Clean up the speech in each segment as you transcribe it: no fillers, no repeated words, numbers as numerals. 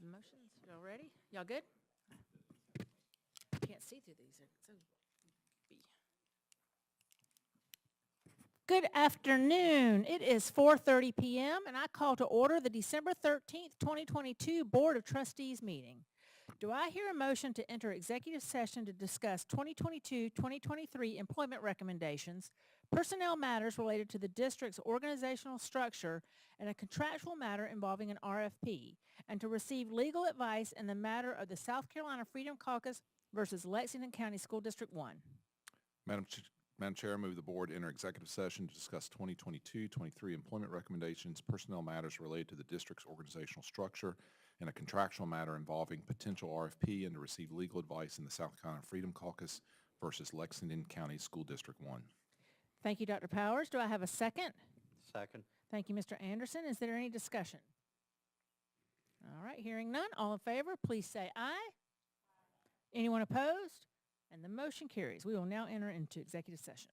motions. Y'all ready? Y'all good? Can't see through these. They're so big. Good afternoon. It is 4:30 p.m. and I call to order the December 13th, 2022 Board of Trustees meeting. Do I hear a motion to enter executive session to discuss 2022-2023 employment recommendations, personnel matters related to the district's organizational structure, and a contractual matter involving an RFP, and to receive legal advice in the matter of the South Carolina Freedom Caucus versus Lexington County School District One? Madam Chair, I move the board enter executive session to discuss 2022-23 employment recommendations, personnel matters related to the district's organizational structure, and a contractual matter involving potential RFP, and to receive legal advice in the South Carolina Freedom Caucus versus Lexington County School District 1. Thank you, Dr. Powers. Do I have a second? Second. Thank you, Mr. Anderson. Is there any discussion? All right, hearing none. All in favor, please say aye. Anyone opposed? And the motion carries. We will now enter into executive session.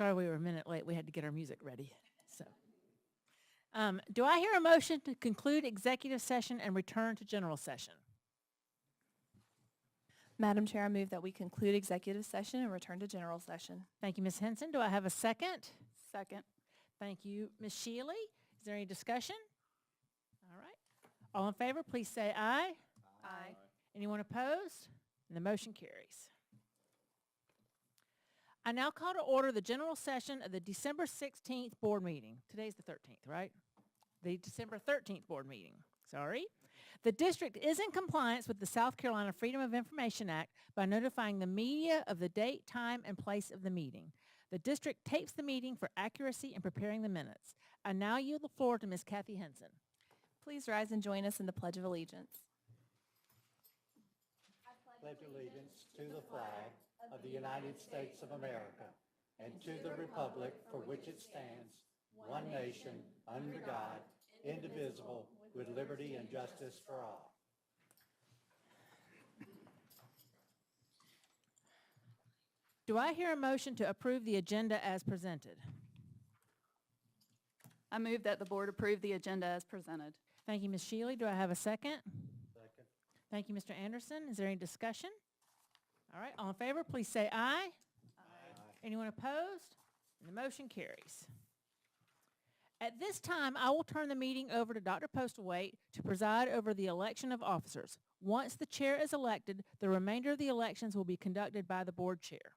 Sorry we were a minute late. We had to get our music ready. So, do I hear a motion to conclude executive session and return to general session? Madam Chair, I move that we conclude executive session and return to general session. Thank you, Ms. Henson. Do I have a second? Second. Thank you, Ms. Shealy. Is there any discussion? All right. All in favor, please say aye. Aye. Anyone opposed? And the motion carries. I now call to order the general session of the December 16th board meeting. Today's the 13th, right? The December 13th board meeting. Sorry. The district is in compliance with the South Carolina Freedom of Information Act by notifying the media of the date, time, and place of the meeting. The district tapes the meeting for accuracy in preparing the minutes. I now yield the floor to Ms. Kathy Henson. Please rise and join us in the Pledge of Allegiance. Pledge allegiance to the flag of the United States of America and to the republic for which it stands, one nation, under God, indivisible, with liberty and justice for all. Do I hear a motion to approve the agenda as presented? I move that the board approve the agenda as presented. Thank you, Ms. Shealy. Do I have a second? Second. Thank you, Mr. Anderson. Is there any discussion? All right, all in favor, please say aye. Anyone opposed? And the motion carries. At this time, I will turn the meeting over to Dr. Postlewaite to preside over the election of officers. Once the chair is elected, the remainder of the elections will be conducted by the board chair.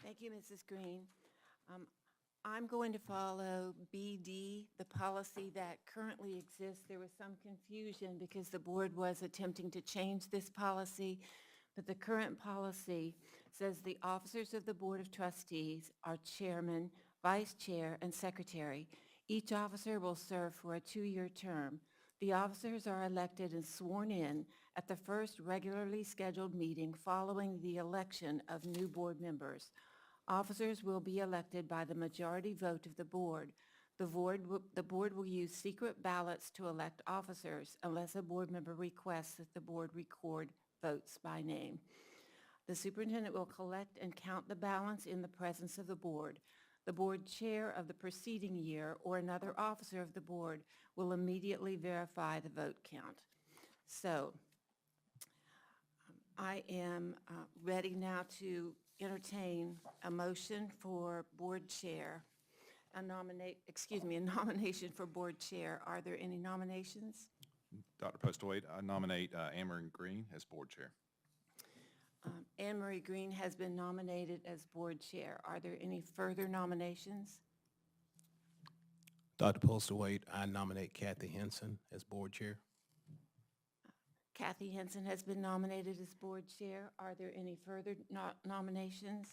Thank you, Mrs. Green. I'm going to follow BD, the policy that currently exists. There was some confusion because the board was attempting to change this policy, but the current policy says the officers of the Board of Trustees are chairman, vice chair, and secretary. Each officer will serve for a 2-year term. The officers are elected and sworn in at the first regularly scheduled meeting following the election of new board members. Officers will be elected by the majority vote of the board. The board will use secret ballots to elect officers unless a board member requests that the board record votes by name. The superintendent will collect and count the ballots in the presence of the board. The board chair of the preceding year or another officer of the board will immediately verify the vote count. So I am ready now to entertain a motion for board chair, a nomination for board chair. Are there any nominations? Dr. Postlewaite, I nominate Anne-Marie Green as board chair. Anne-Marie Green has been nominated as board chair. Are there any further nominations? Dr. Postlewaite, I nominate Kathy Henson as board chair. Kathy Henson has been nominated as board chair. Are there any further nominations?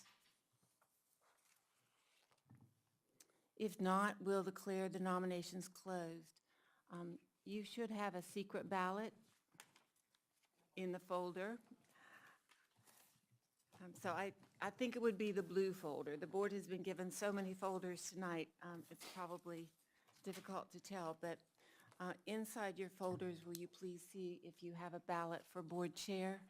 If not, we'll declare the nominations closed. You should have a secret ballot in the folder. So I think it would be the blue folder. The board has been given so many folders tonight, it's probably difficult to tell, but inside your folders, will you please see if you have a ballot for board chair?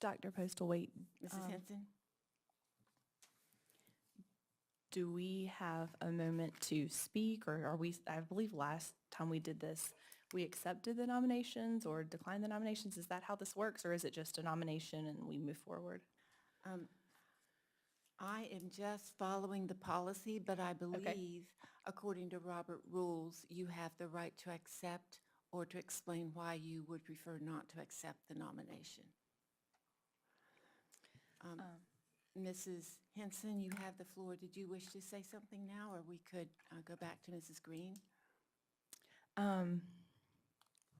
Dr. Postlewaite, Mrs. Henson? do we have a moment to speak, or are we, I believe last time we did this, we accepted the nominations or declined the nominations? Is that how this works, or is it just a nomination and we move forward? I am just following the policy, but I believe, according to Robert rules, you have the right to accept or to explain why you would prefer not to accept the nomination. Mrs. Henson, you have the floor. Did you wish to say something now, or we could go back to Mrs. Green?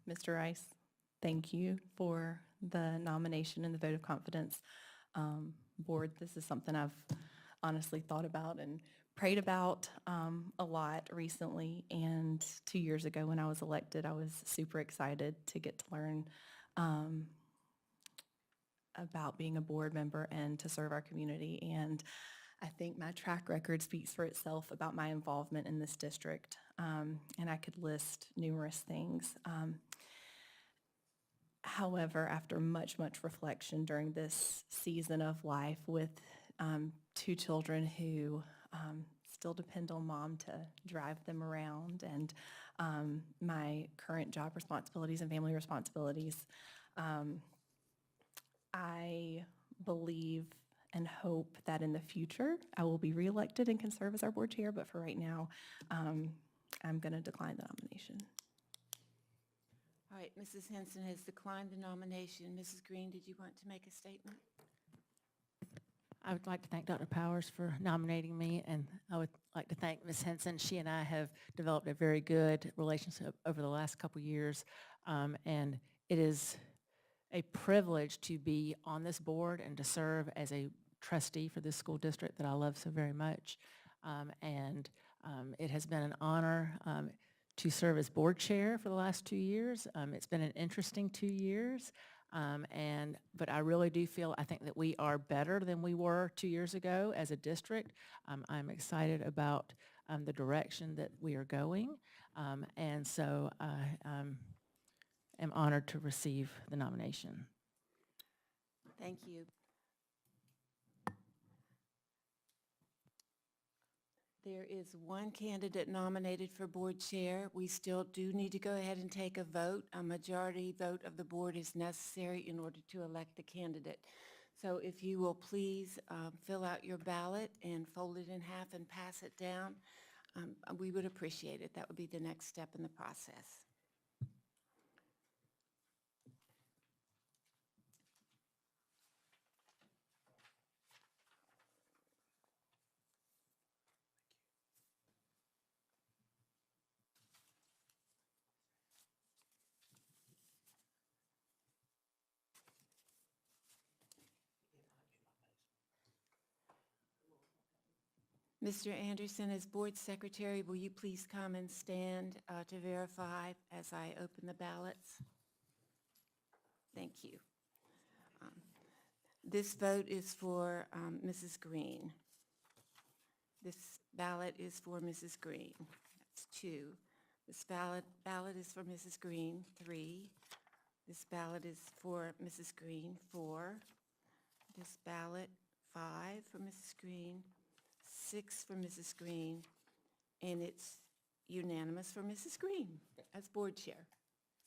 Mr. Rice, thank you for the nomination and the vote of confidence. Board, this is something I've honestly thought about and prayed about a lot recently, and 2 years ago when I was elected, I was super excited to get to learn about being a board member and to serve our community, and I think my track record speaks for itself about my involvement in this district, and I could list numerous things. However, after much, much reflection during this season of life with 2 children who still depend on mom to drive them around, and my current job responsibilities and family responsibilities, I believe and hope that in the future I will be reelected and can serve as our board chair, but for right now, I'm going to decline the nomination. All right, Mrs. Henson has declined the nomination. Mrs. Green, did you want to make a statement? I would like to thank Dr. Powers for nominating me, and I would like to thank Ms. Henson. She and I have developed a very good relationship over the last couple years, and it is a privilege to be on this board and to serve as a trustee for this school district that I love so very much. It has been an honor to serve as board chair for the last 2 years. It's been an interesting 2 years, but I really do feel, I think that we are better than we were 2 years ago as a district. I'm excited about the direction that we are going, and so I am honored to receive the nomination. Thank you. There is one candidate nominated for board chair. We still do need to go ahead and take a vote. A majority vote of the board is necessary in order to elect the candidate. So if you will please fill out your ballot and fold it in half and pass it down, we would appreciate it. That would be the next step in the process. Mr. Anderson, as board secretary, will you please come and stand to verify as I open the ballots? Thank you. This vote is for Mrs. Green. This ballot is for Mrs. Green. That's 2. This ballot is for Mrs. Green, 3. This ballot is for Mrs. Green, 4. This ballot, 5 for Mrs. Green, 6 for Mrs. Green, and it's unanimous for Mrs. Green as board chair.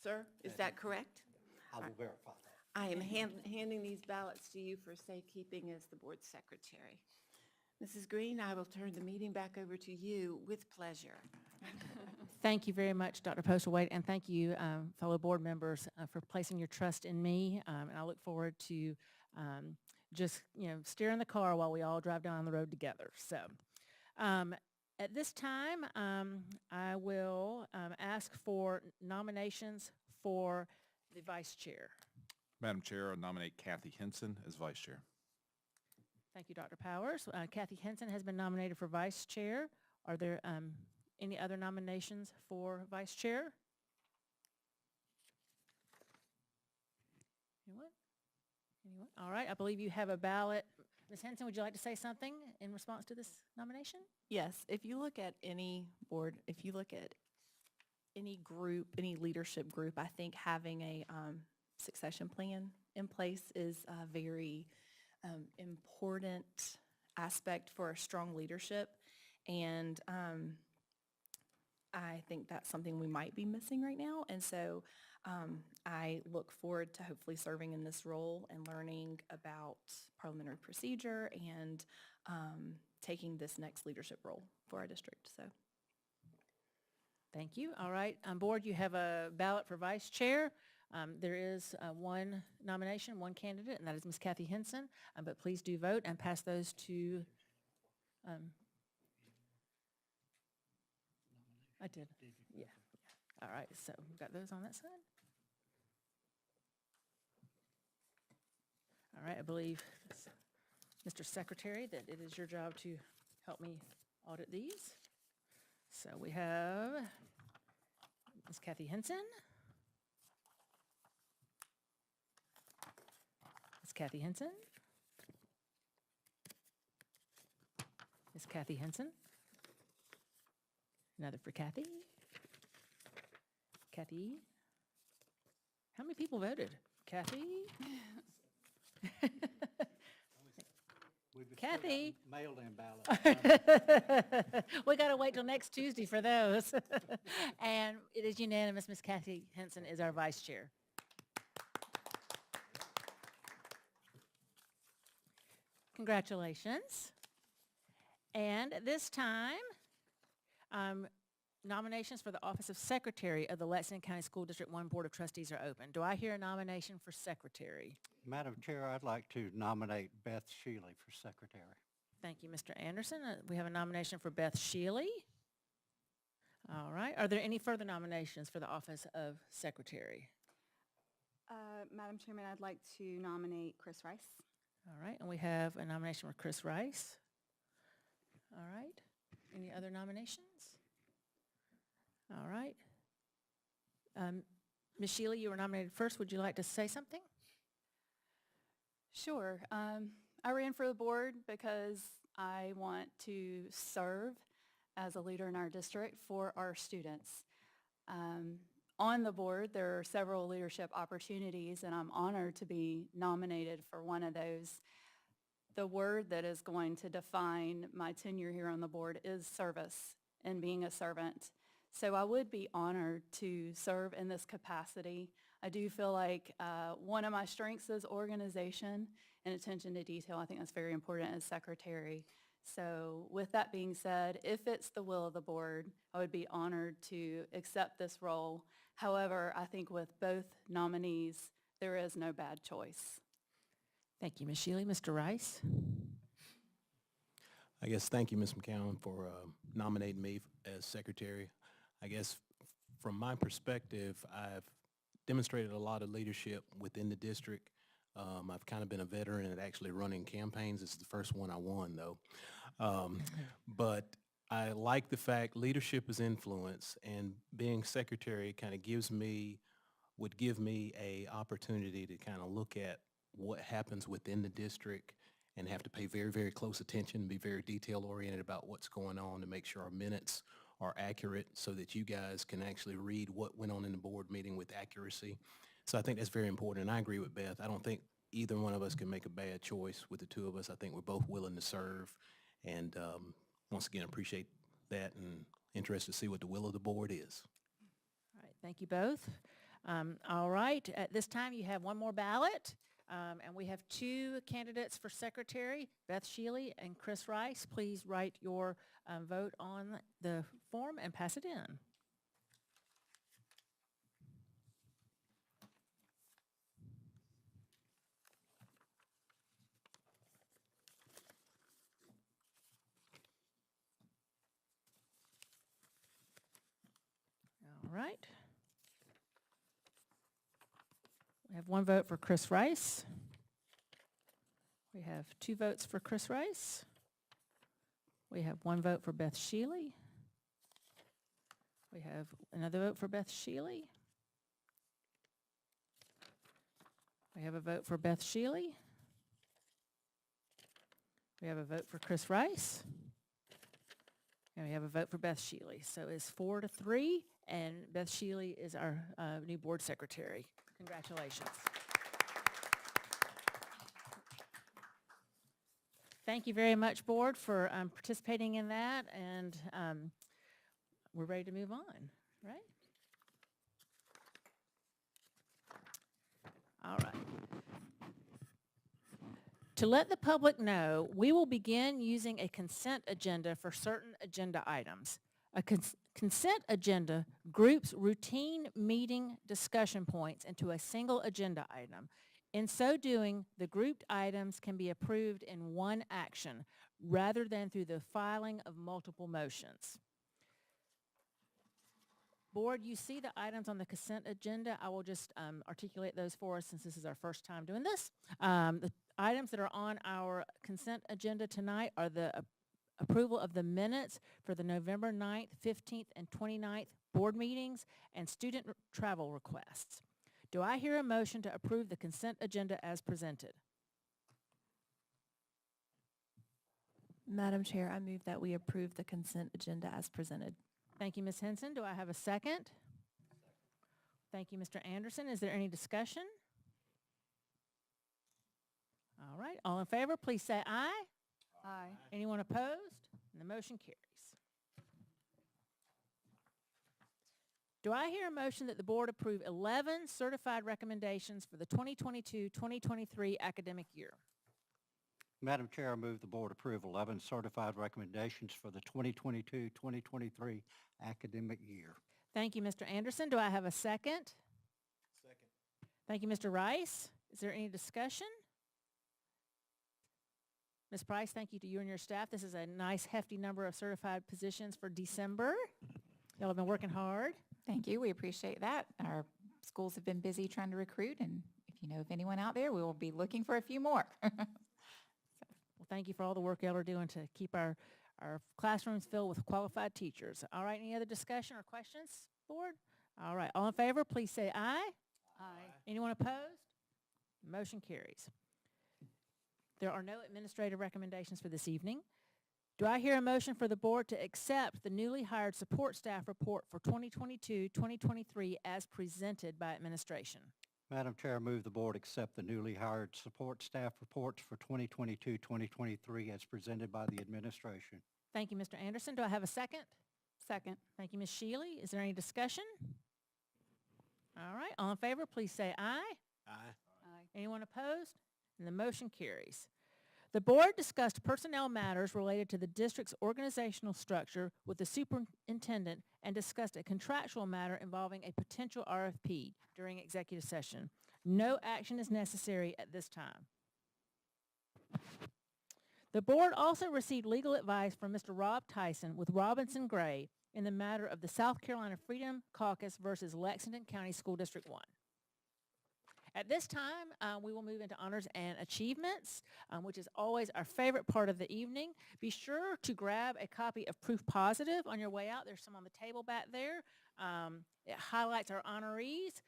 Sir, is that correct? I will verify that. I am handing these ballots to you for safekeeping as the board secretary. Mrs. Green, I will turn the meeting back over to you with pleasure. Thank you very much, Dr. Postlethwaite, and thank you, fellow board members, for placing your trust in me, and I look forward to just, steering the car while we all drive down the road together. So at this time, I will ask for nominations for the vice chair. Madam Chair, I nominate Kathy Henson as vice chair. Thank you, Dr. Powers. Kathy Henson has been nominated for vice chair. Are there any other nominations for vice chair? Anyone? Anyone? All right, I believe you have a ballot. Ms. Henson, would you like to say something in response to this nomination? Yes, if you look at any board, if you look at any group, any leadership group, I think having a succession plan in place is a very important aspect for a strong leadership. And I think that's something we might be missing right now. And so I look forward to hopefully serving in this role and learning about parliamentary procedure and taking this next leadership role for our district. So, thank you. All right, on board you have a ballot for vice chair. There is one nomination, one candidate, and that is Ms. Kathy Henson. But please do vote and pass those to. I did. Yeah. All right. So we've got those on that side. All right. I believe, Mr. Secretary, that it is your job to help me audit these. So we have Ms. Kathy Henson. Ms. Kathy Henson. Ms. Kathy Henson. Another for Kathy. Kathy. How many people voted? Kathy? We've still got Kathy? mail-in ballots. We got to wait till next Tuesday for those. And it is unanimous. Miss Kathy Henson is our vice chair. Congratulations. And at this time, nominations for the office of secretary of the Lexington County School District 1 Board of Trustees are open. Do I hear a nomination for secretary? Madam Chair, I'd like to nominate Beth Shealy for secretary. Thank you, Mr. Anderson. We have a nomination for Beth Shealy. All right. Are there any further nominations for the office of secretary? Madam Chairman, I'd like to nominate Chris Rice. All right. And we have a nomination for Chris Rice. All right. Any other nominations? All right. Ms. Shealy, you were nominated first. Would you like to say something? Sure. I ran for the board because I want to serve as a leader in our district for our students. On the board, there are several leadership opportunities, and I'm honored to be nominated for one of those. The word that is going to define my tenure here on the board is service and being a servant. So I would be honored to serve in this capacity. I do feel like one of my strengths is organization and attention to detail. I think that's very important as secretary. So with that being said, if it's the will of the board, I would be honored to accept this role. However, I think with both nominees, there is no bad choice. Thank you, Ms. Shealy. Mr. Rice? I guess thank you, Ms. McCowan, for nominating me as secretary. I guess from my perspective, I've demonstrated a lot of leadership within the district. I've kind of been a veteran at actually running campaigns. This is the first one I won, though. But I like the fact leadership is influence, and being secretary kind of would give me a opportunity to kind of look at what happens within the district and have to pay very, very close attention, be very detail-oriented about what's going on to make sure our minutes are accurate so that you guys can actually read what went on in the board meeting with accuracy. So I think that's very important, and I agree with Beth. I don't think either one of us can make a bad choice with the two of us. I think we're both willing to serve, and once again, appreciate that and interested to see what the will of the board is. All right, thank you both. All right, at this time you have one more ballot, and we have two candidates for secretary, Beth Shealy and Chris Rice. Please write your vote on the form and pass it in. All right. We have one vote for Chris Rice. We have two votes for Chris Rice. We have one vote for Beth Shealy. We have another vote for Beth Shealy. We have a vote for Beth Shealy. We have a vote for Chris Rice. And we have a vote for Beth Shealy. So it's 4-3, and Beth Shealy is our new board secretary. Congratulations. Thank you very much, board, for participating in that, and we're ready to move on, right? All right. To let the public know, we will begin using a consent agenda for certain agenda items. A consent agenda groups routine meeting discussion points into a single agenda item. In so doing, the grouped items can be approved in one action rather than through the filing of multiple motions. Board, you see the items on the consent agenda. I will just articulate those for us since this is our first time doing this. The items that are on our consent agenda tonight are the approval of the minutes for the November 9th, 15th, and 29th board meetings and student travel requests. Do I hear a motion to approve the consent agenda as presented? Madam Chair, I move that we approve the consent agenda as presented. Thank you, Ms. Henson. Do I have a second? Thank you, Mr. Anderson. Is there any discussion? All right, all in favor, please say aye. Aye. Anyone opposed? And the motion carries. Do I hear a motion that the board approve 11 certified recommendations for the 2022-2023 academic year? Madam Chair, I move the board approve 11 certified recommendations for the 2022-2023 academic year. Thank you, Mr. Anderson. Do I have a second? Second. Thank you, Mr. Rice. Is there any discussion? Ms. Price, thank you to you and your staff. This is a nice hefty number of certified positions for December. Y'all have been working hard. Thank you. We appreciate that. Our schools have been busy trying to recruit, and if you know of anyone out there, we will be looking for a few more. Well, thank you for all the work y'all are doing to keep our classrooms filled with qualified teachers. All right, any other discussion or questions, board? All right, all in favor, please say aye. Aye. Anyone opposed? Motion carries. There are no administrative recommendations for this evening. Do I hear a motion for the board to accept the newly hired support staff report for 2022-2023 as presented by administration? Madam Chair, I move the board accept the newly hired support staff reports for 2022-2023 as presented by the administration. Thank you, Mr. Anderson. Do I have a second? Second. Thank you, Ms. Shealy. Is there any discussion? All right, all in favor, please say aye. Aye. Aye. Anyone opposed? And the motion carries. The board discussed personnel matters related to the district's organizational structure with the superintendent and discussed a contractual matter involving a potential RFP during executive session. No action is necessary at this time. The board also received legal advice from Mr. Rob Tyson with Robinson Gray in the matter of the South Carolina Freedom Caucus versus Lexington County School District One. At this time, we will move into honors and achievements, which is always our favorite part of the evening. Be sure to grab a copy of Proof Positive on your way out. There's some on the table back there. It highlights our honorees,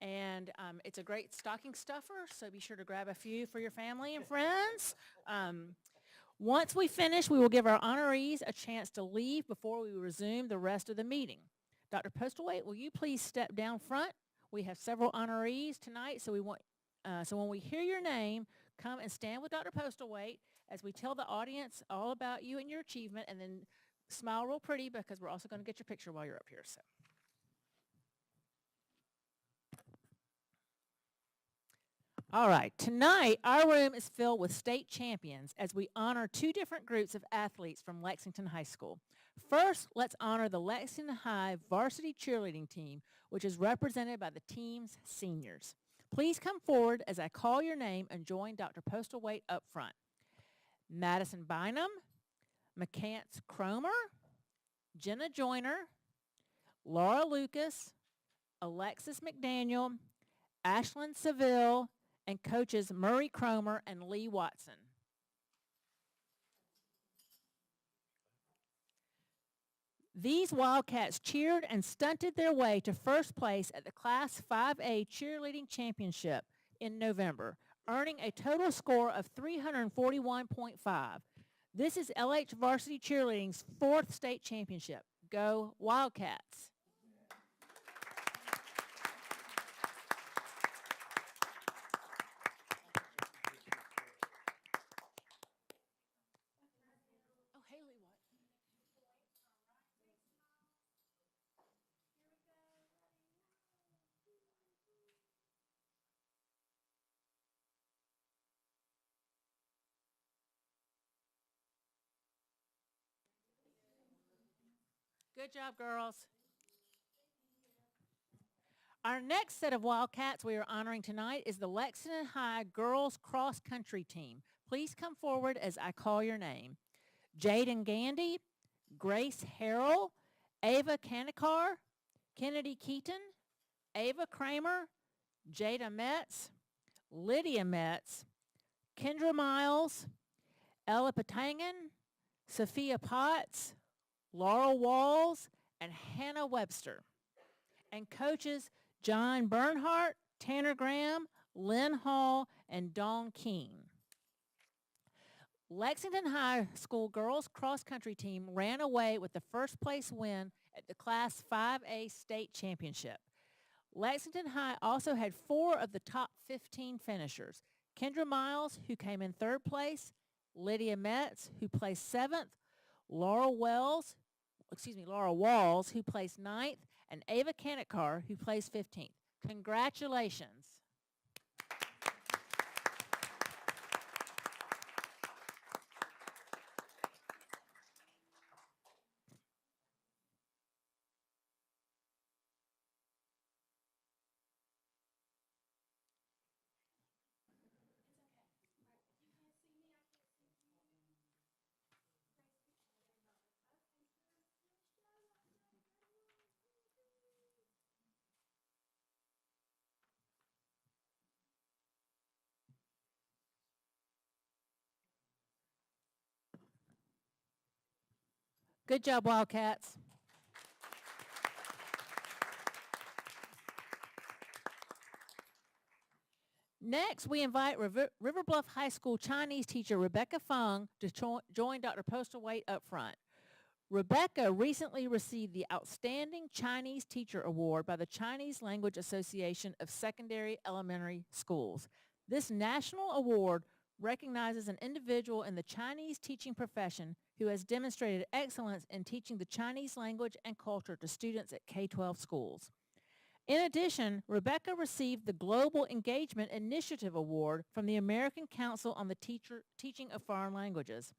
and it's a great stocking stuffer, so be sure to grab a few for your family and friends. Once we finish, we will give our honorees a chance to leave before we resume the rest of the meeting. Dr. Postlewaite, will you please step down front? We have several honorees tonight, so when we hear your name, come and stand with Dr. Postlewaite as we tell the audience all about you and your achievement, and then smile real pretty because we're also going to get your picture while you're up here. So. All right, tonight our room is filled with state champions as we honor two different groups of athletes from Lexington High School. First, let's honor the Lexington High varsity cheerleading team, which is represented by the team's seniors. Please come forward as I call your name and join Dr. Postlewaite up front. Madison Bynum, McCants Cromer, Jenna Joyner, Laura Lucas, Alexis McDaniel, Ashlyn Seville, and coaches Murray Cromer and Lee Watson. These Wildcats cheered and stunted their way to first place at the Class 5A Cheerleading Championship in November, earning a total score of 341.5. This is LH Varsity Cheerleading's 4th state championship. Go Wildcats! Oh, Haley, what? Good job, girls. Our next set of Wildcats we are honoring tonight is the Lexington High Girls Cross Country Team. Please come forward as I call your name. Jaden Gandy, Grace Harrell, Ava Kanikar, Kennedy Keaton, Ava Kramer, Jada Metz, Lydia Metz, Kendra Miles, Ella Patangan, Sophia Potts, Laurel Walls, and Hannah Webster. And coaches John Bernhardt, Tanner Graham, Lynn Hall, and Dawn Keene. Lexington High School girls cross country team ran away with the first place win at the Class 5A state championship. Lexington High also had 4 of the top 15 finishers. Kendra Miles, who came in 3rd place, Lydia Metz, who placed 7th, Laura Walls, who placed 9th, and Ava Kanikar, who placed 15th. Congratulations. Good job, Wildcats. Next, we invite River Bluff High School Chinese teacher Rebecca Fung to join Dr. Postlethwaite up front. Rebecca recently received the Outstanding Chinese Teacher Award by the Chinese Language Association of Secondary Elementary Schools. This national award recognizes an individual in the Chinese teaching profession who has demonstrated excellence in teaching the Chinese language and culture to students at K-12 schools. In addition, Rebecca received the Global Engagement Initiative Award from the American Council on the Teaching of Foreign Languages.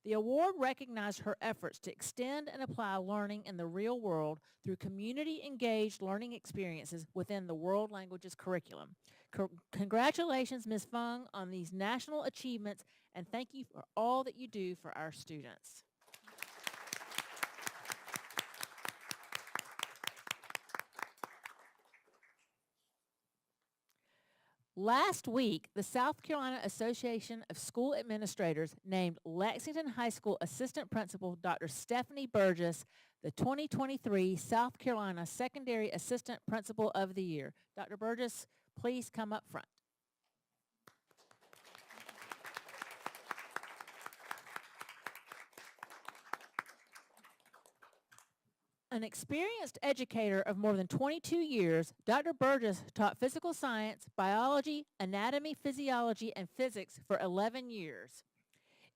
The award recognized her efforts to extend and apply learning in the real world through community-engaged learning experiences within the world languages curriculum. Congratulations, Ms. Fung, on these national achievements, and thank you for all that you do for our students. Last week, the South Carolina Association of School Administrators named Lexington High School Assistant Principal Dr. Stephanie Burgess the 2023 South Carolina Secondary Assistant Principal of the Year. Dr. Burgess, please come up front. An experienced educator of more than 22 years, Dr. Burgess taught physical science, biology, anatomy, physiology, and physics for 11 years.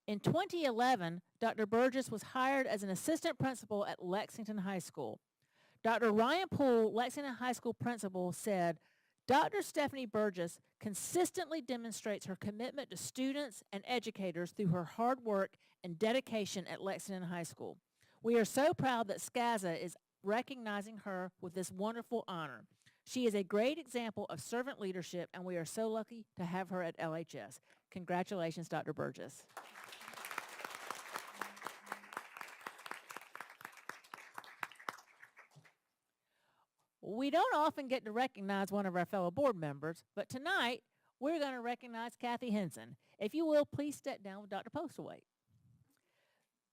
In 2011, Dr. Burgess was hired as an assistant principal at Lexington High School. Dr. Ryan Poole, Lexington High School principal, said, Dr. Stephanie Burgess consistently demonstrates her commitment to students and educators through her hard work and dedication at Lexington High School. We are so proud that SCASA is recognizing her with this wonderful honor. She is a great example of servant leadership, and we are so lucky to have her at LHS. Congratulations, Dr. Burgess. We don't often get to recognize one of our fellow board members, but tonight we're going to recognize Kathy Henson. If you will, please step down with Dr. Postlethwaite.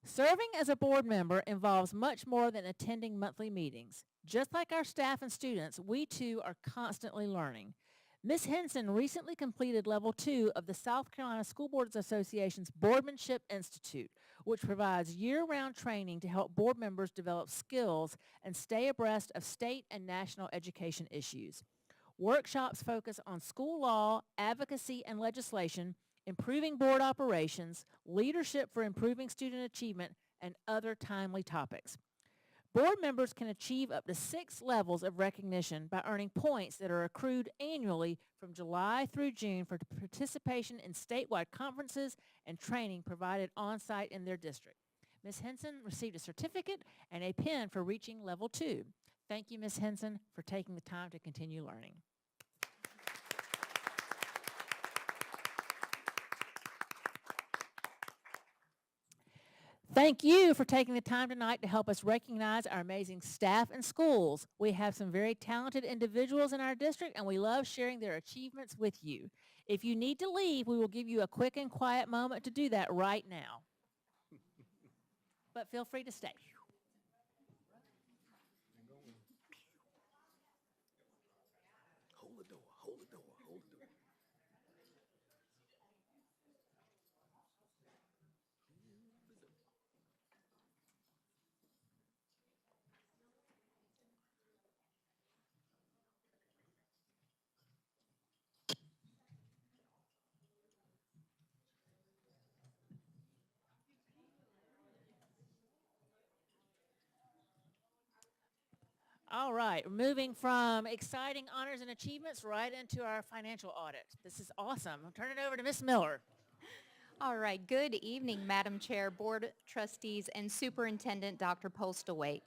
Serving as a board member involves much more than attending monthly meetings. Just like our staff and students, we too are constantly learning. Ms. Henson recently completed Level 2 of the South Carolina School Boards Association's Boardmanship Institute, which provides year-round training to help board members develop skills and stay abreast of state and national education issues. Workshops focus on school law, advocacy, and legislation, improving board operations, leadership for improving student achievement, and other timely topics. Board members can achieve up to 6 levels of recognition by earning points that are accrued annually from July through June for participation in statewide conferences and training provided on-site in their district. Ms. Henson received a certificate and a pin for reaching Level 2. Thank you, Ms. Henson, for taking the time to continue learning. Thank you for taking the time tonight to help us recognize our amazing staff and schools. We have some very talented individuals in our district, and we love sharing their achievements with you. If you need to leave, we will give you a quick and quiet moment to do that right now. But feel free to stay. Hold the door, hold the door, hold the door. All right, we're moving from exciting honors and achievements right into our financial audit. This is awesome. I'll turn it over to Ms. Miller. All right, good evening, Madam Chair, Board Trustees, and Superintendent Dr. Postlewaite.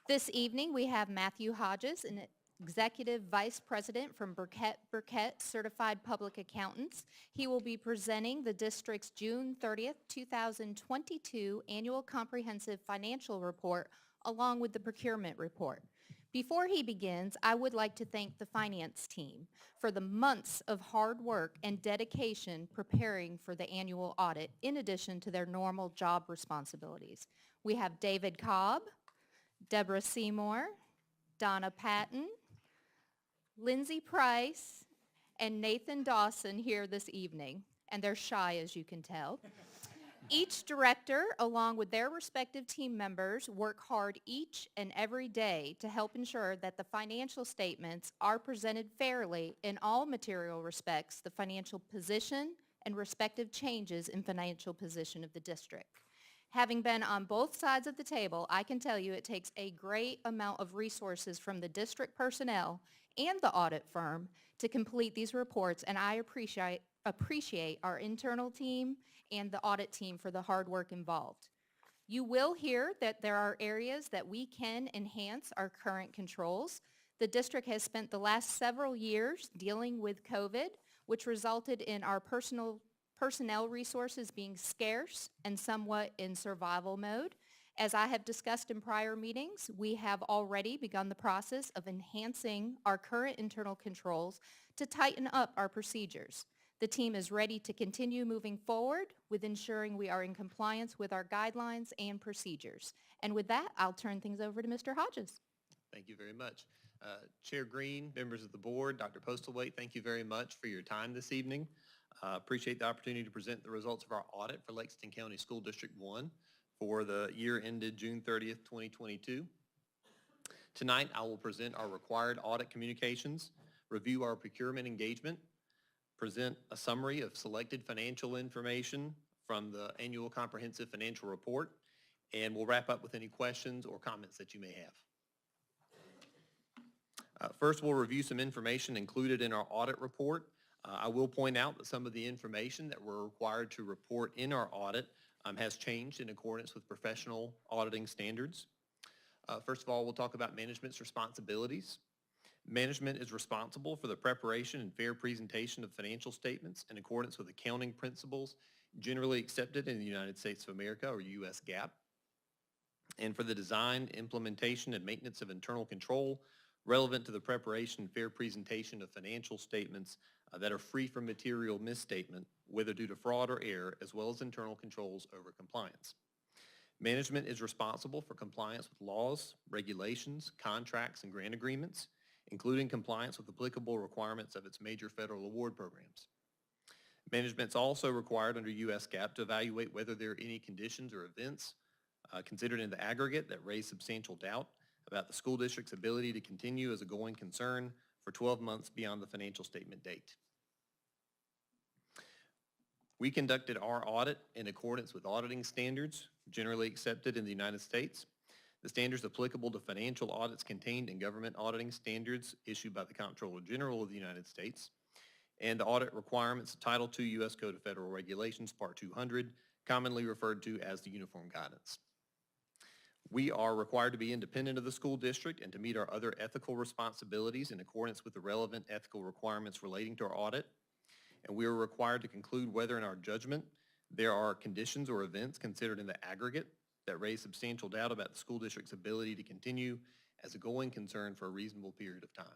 This evening, we have Matthew Hodges, an Executive Vice President from Burkett Certified Public Accountants. He will be presenting the district's June 30th, 2022 Annual Comprehensive Financial Report along with the procurement report. Before he begins, I would like to thank the finance team for the months of hard work and dedication preparing for the annual audit, in addition to their normal job responsibilities. We have David Cobb, Deborah Seymour, Donna Patton, Lindsay Price, and Nathan Dawson here this evening, and they're shy, as you can tell. Each director, along with their respective team members, work hard each and every day to help ensure that the financial statements are presented fairly in all material respects, the financial position and respective changes in financial position of the district. Having been on both sides of the table, I can tell you it takes a great amount of resources from the district personnel and the audit firm to complete these reports, and I appreciate our internal team and the audit team for the hard work involved. You will hear that there are areas that we can enhance our current controls. The district has spent the last several years dealing with COVID, which resulted in our personnel resources being scarce and somewhat in survival mode. As I have discussed in prior meetings, we have already begun the process of enhancing our current internal controls to tighten up our procedures. The team is ready to continue moving forward with ensuring we are in compliance with our guidelines and procedures. And with that, I'll turn things over to Mr. Hodges. Thank you very much. Chair Green, members of the board, Dr. Postlewaite, thank you very much for your time this evening. Appreciate the opportunity to present the results of our audit for Lexington County School District 1 for the year ended June 30th, 2022. Tonight, I will present our required audit communications, review our procurement engagement, present a summary of selected financial information from the annual comprehensive financial report, and we'll wrap up with any questions or comments that you may have. First, we'll review some information included in our audit report. I will point out that some of the information that we're required to report in our audit has changed in accordance with professional auditing standards. First of all, we'll talk about management's responsibilities. Management is responsible for the preparation and fair presentation of financial statements in accordance with accounting principles generally accepted in the United States of America, or U.S. GAAP, and for the design, implementation, and maintenance of internal control relevant to the preparation and fair presentation of financial statements that are free from material misstatement, whether due to fraud or error, as well as internal controls over compliance. Management is responsible for compliance with laws, regulations, contracts, and grant agreements, including compliance with applicable requirements of its major federal award programs. Management is also required under U.S. GAAP to evaluate whether there are any conditions or events considered in the aggregate that raise substantial doubt about the school district's ability to continue as a going concern for 12 months beyond the financial statement date. We conducted our audit in accordance with auditing standards generally accepted in the United States. The standards applicable to financial audits contained in government auditing standards issued by the Comptroller General of the United States, and the audit requirements of Title II U.S. Code of Federal Regulations, Part 200, commonly referred to as the Uniform Guidance. We are required to be independent of the school district and to meet our other ethical responsibilities in accordance with the relevant ethical requirements relating to our audit. And we are required to conclude whether in our judgment there are conditions or events considered in the aggregate that raise substantial doubt about the school district's ability to continue as a going concern for a reasonable period of time.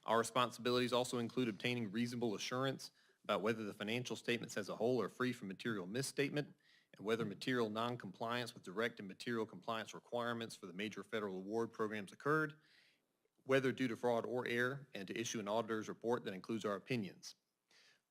Our responsibilities also include obtaining reasonable assurance about whether the financial statements as a whole are free from material misstatement and whether material non-compliance with direct and material compliance requirements for the major federal award programs occurred, whether due to fraud or error, and to issue an auditor's report that includes our opinions.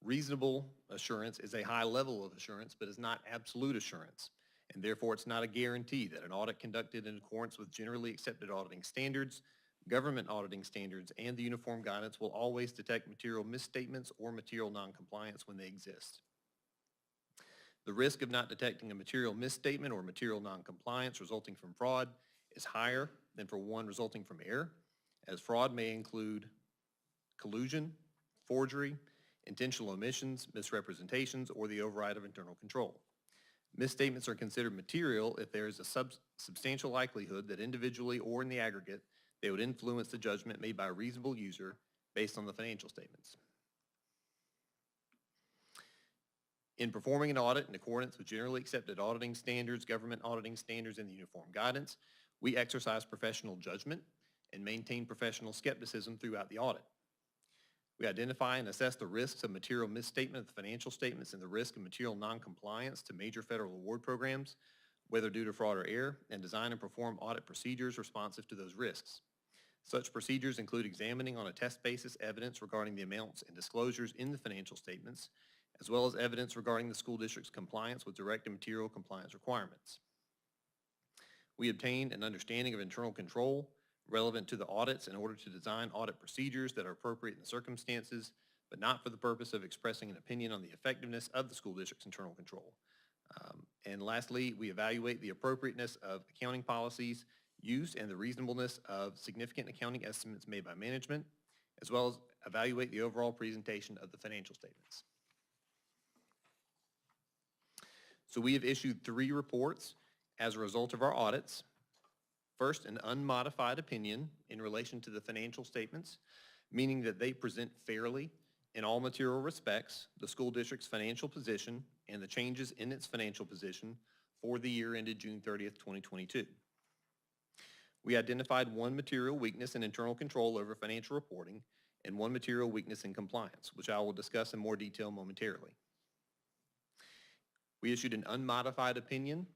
Reasonable assurance is a high level of assurance, but is not absolute assurance, and therefore it's not a guarantee that an audit conducted in accordance with generally accepted auditing standards, government auditing standards, and the Uniform Guidance will always detect material misstatements or material noncompliance when they exist. The risk of not detecting a material misstatement or material noncompliance resulting from fraud is higher than for one resulting from error, as fraud may include collusion, forgery, intentional omissions, misrepresentations, or the override of internal control. Misstatements are considered material if there is a substantial likelihood that individually or in the aggregate, they would influence the judgment made by a reasonable user based on the financial statements. In performing an audit in accordance with generally accepted auditing standards, government auditing standards, and the uniform guidance, we exercise professional judgment and maintain professional skepticism throughout the audit. We identify and assess the risks of material misstatement of the financial statements and the risk of material noncompliance to major federal award programs, whether due to fraud or error, and design and perform audit procedures responsive to those risks. Such procedures include examining on a test basis evidence regarding the amounts and disclosures in the financial statements, as well as evidence regarding the school district's compliance with direct and material compliance requirements. We obtain an understanding of internal control relevant to the audits in order to design audit procedures that are appropriate in the circumstances, but not for the purpose of expressing an opinion on the effectiveness of the school district's internal control. And lastly, we evaluate the appropriateness of accounting policies used and the reasonableness of significant accounting estimates made by management, as well as evaluate the overall presentation of the financial statements. So we have issued 3 reports as a result of our audits. First, an unmodified opinion in relation to the financial statements, meaning that they present fairly in all material respects the school district's financial position and the changes in its financial position for the year ended June 30th, 2022. We identified 1 material weakness in internal control over financial reporting and 1 material weakness in compliance, which I will discuss in more detail momentarily. We issued an unmodified opinion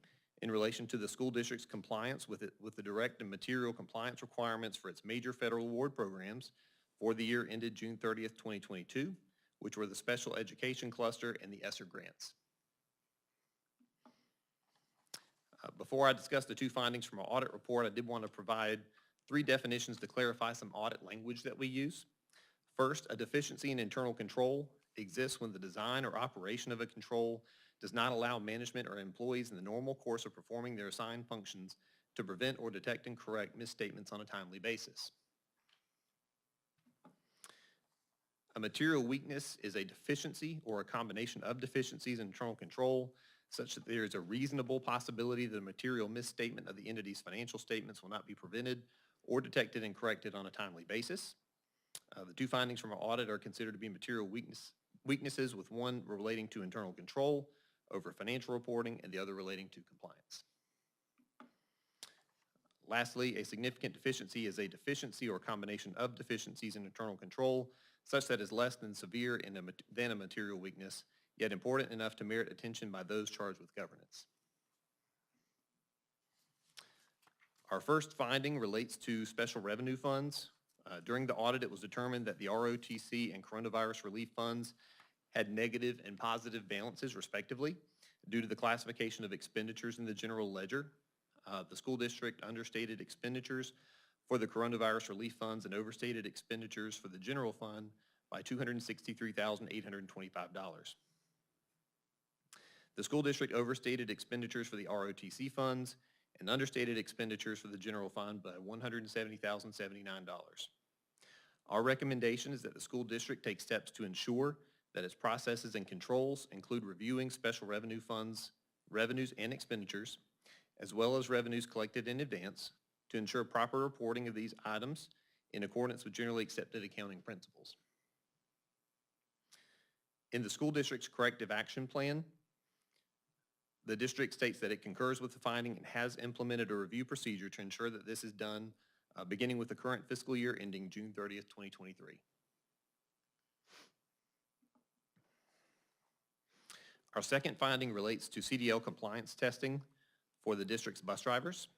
in relation to the school district's compliance with the direct and material compliance requirements for its major federal award programs for the year ended June 30th, 2022, which were the Special Education Cluster and the ESSER grants. Before I discuss the 2 findings from our audit report, I did want to provide 3 definitions to clarify some audit language that we use. First, a deficiency in internal control exists when the design or operation of a control does not allow management or employees in the normal course of performing their assigned functions to prevent or detect and correct misstatements on a timely basis. A material weakness is a deficiency or a combination of deficiencies in internal control such that there is a reasonable possibility that a material misstatement of the entity's financial statements will not be prevented or detected and corrected on a timely basis. The 2 findings from our audit are considered to be material weaknesses, with 1 relating to internal control over financial reporting and the other relating to compliance. Lastly, a significant deficiency is a deficiency or combination of deficiencies in internal control such that is less than severe than a material weakness, yet important enough to merit attention by those charged with governance. Our first finding relates to special revenue funds. During the audit, it was determined that the ROTC and coronavirus relief funds had negative and positive balances, respectively, due to the classification of expenditures in the general ledger. The school district understated expenditures for the coronavirus relief funds and overstated expenditures for the general fund by $263,825. The school district overstated expenditures for the ROTC funds and understated expenditures for the general fund by $170,079. Our recommendation is that the school district take steps to ensure that its processes and controls include reviewing special revenue funds, revenues and expenditures, as well as revenues collected in advance to ensure proper reporting of these items in accordance with generally accepted accounting principles. In the school district's corrective action plan, the district states that it concurs with the finding and has implemented a review procedure to ensure that this is done beginning with the current fiscal year ending June 30th, 2023. Our second finding relates to CDL compliance testing for the district's bus drivers.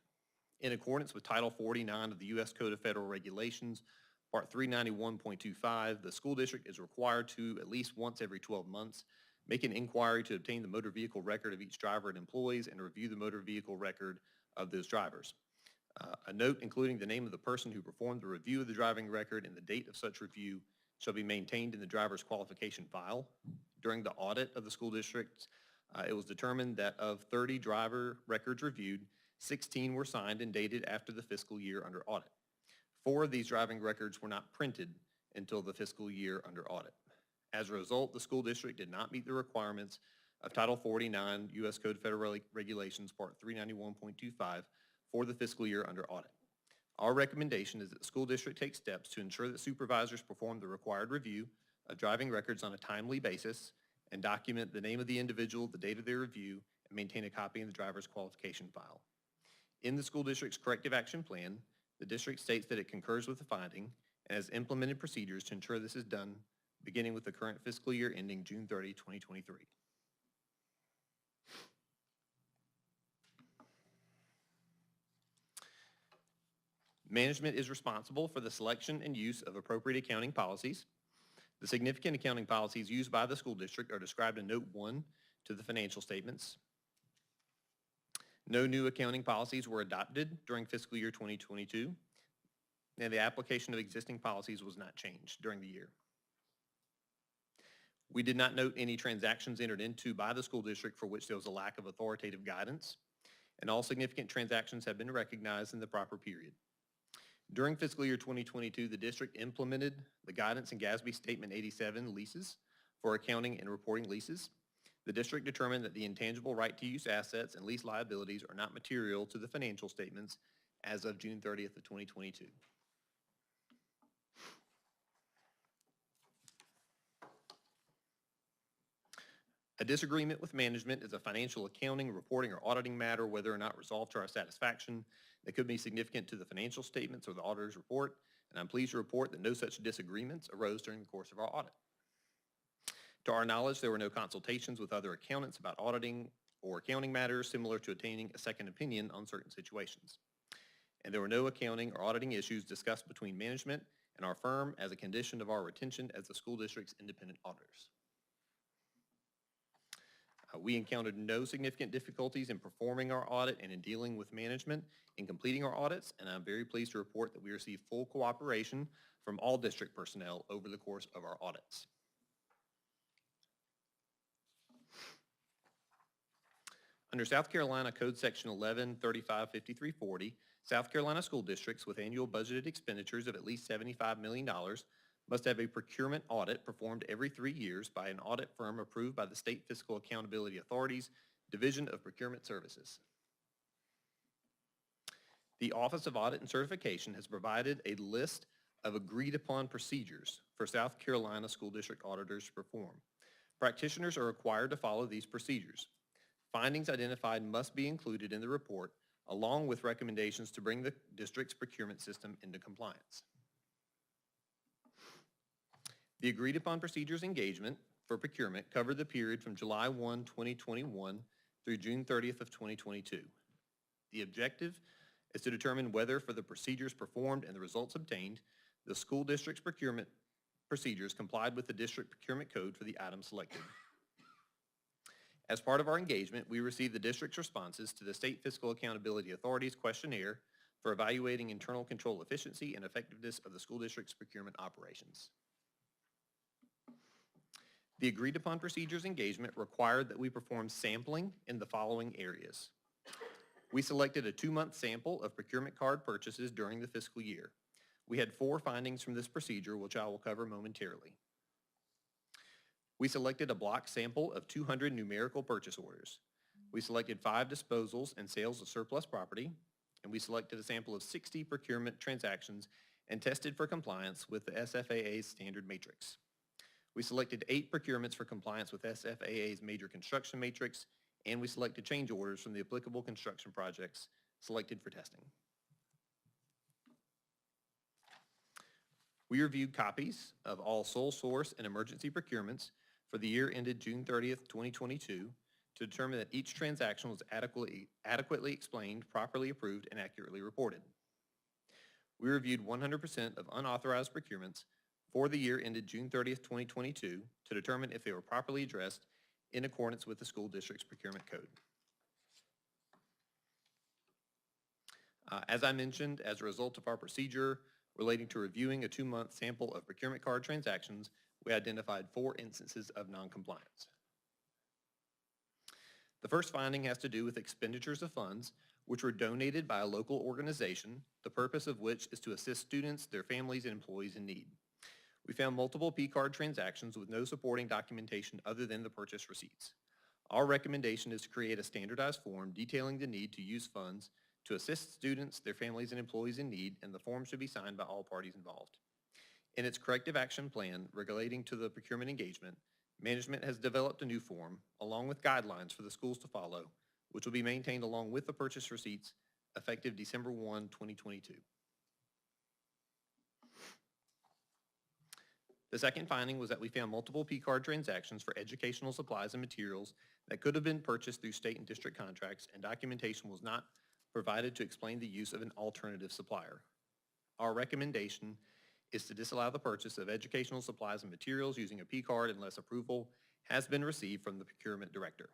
In accordance with Title 49 of the U.S. Code of Federal Regulations, Part 391.25, the school district is required to, at least once every 12 months, make an inquiry to obtain the motor vehicle record of each driver and employees and review the motor vehicle record of those drivers. A note including the name of the person who performed the review of the driving record and the date of such review shall be maintained in the driver's qualification file. During the audit of the school district, it was determined that of 30 driver records reviewed, 16 were signed and dated after the fiscal year under audit. 4 of these driving records were not printed until the fiscal year under audit. As a result, the school district did not meet the requirements of Title 49 U.S. Code Federal Regulations Part 391.25 for the fiscal year under audit. Our recommendation is that the school district take steps to ensure that supervisors perform the required review of driving records on a timely basis and document the name of the individual, the date of their review, and maintain a copy of the driver's qualification file. In the school district's corrective action plan, the district states that it concurs with the finding and has implemented procedures to ensure this is done beginning with the current fiscal year ending June 30, 2023. Management is responsible for the selection and use of appropriate accounting policies. The significant accounting policies used by the school district are described in Note 1 to the financial statements. No new accounting policies were adopted during fiscal year 2022, and the application of existing policies was not changed during the year. We did not note any transactions entered into by the school district for which there was a lack of authoritative guidance, and all significant transactions have been recognized in the proper period. During fiscal year 2022, the district implemented the guidance in GASB Statement 87 leases for accounting and reporting leases. The district determined that the intangible right-to-use assets and lease liabilities are not material to the financial statements as of June 30th of 2022. A disagreement with management is a financial accounting, reporting, or auditing matter, whether or not resolved to our satisfaction, that could be significant to the financial statements or the auditor's report, and I'm pleased to report that no such disagreements arose during the course of our audit. To our knowledge, there were no consultations with other accountants about auditing or accounting matters similar to obtaining a second opinion on certain situations. And there were no accounting or auditing issues discussed between management and our firm as a condition of our retention as the school district's independent auditors. We encountered no significant difficulties in performing our audit and in dealing with management in completing our audits, and I'm very pleased to report that we received full cooperation from all district personnel over the course of our audits. Under South Carolina Code Section 11355340, South Carolina school districts with annual budgeted expenditures of at least $75 million must have a procurement audit performed every 3 years by an audit firm approved by the State Fiscal Accountability Authority's Division of Procurement Services. The Office of Audit and Certification has provided a list of agreed-upon procedures for South Carolina school district auditors to perform. Practitioners are required to follow these procedures. Findings identified must be included in the report, along with recommendations to bring the district's procurement system into compliance. The agreed-upon procedures engagement for procurement covered the period from July 1, 2021 through June 30th of 2022. The objective is to determine whether, for the procedures performed and the results obtained, the school district's procurement procedures complied with the district procurement code for the item selected. As part of our engagement, we received the district's responses to the State Fiscal Accountability Authority's questionnaire for evaluating internal control efficiency and effectiveness of the school district's procurement operations. The agreed-upon procedures engagement required that we perform sampling in the following areas. We selected a 2-month sample of procurement card purchases during the fiscal year. We had 4 findings from this procedure, which I will cover momentarily. We selected a block sample of 200 numerical purchase orders. We selected 5 disposals and sales of surplus property, and we selected a sample of 60 procurement transactions and tested for compliance with the SFAA's standard matrix. We selected 8 procurements for compliance with SFAA's major construction matrix, and we selected change orders from the applicable construction projects selected for testing. We reviewed copies of all sole source and emergency procurements for the year ended June 30th, 2022 to determine that each transaction was adequately explained, properly approved, and accurately reported. We reviewed 100% of unauthorized procurements for the year ended June 30th, 2022 to determine if they were properly addressed in accordance with the school district's procurement code. As I mentioned, as a result of our procedure relating to reviewing a 2-month sample of procurement card transactions, we identified 4 instances of noncompliance. The first finding has to do with expenditures of funds which were donated by a local organization, the purpose of which is to assist students, their families, and employees in need. We found multiple P-card transactions with no supporting documentation other than the purchase receipts. Our recommendation is to create a standardized form detailing the need to use funds to assist students, their families, and employees in need, and the form should be signed by all parties involved. In its corrective action plan relating to the procurement engagement, management has developed a new form along with guidelines for the schools to follow, which will be maintained along with the purchase receipts effective December 1, 2022. The second finding was that we found multiple P-card transactions for educational supplies and materials that could have been purchased through state and district contracts, and documentation was not provided to explain the use of an alternative supplier. Our recommendation is to disallow the purchase of educational supplies and materials using a P-card unless approval has been received from the procurement director.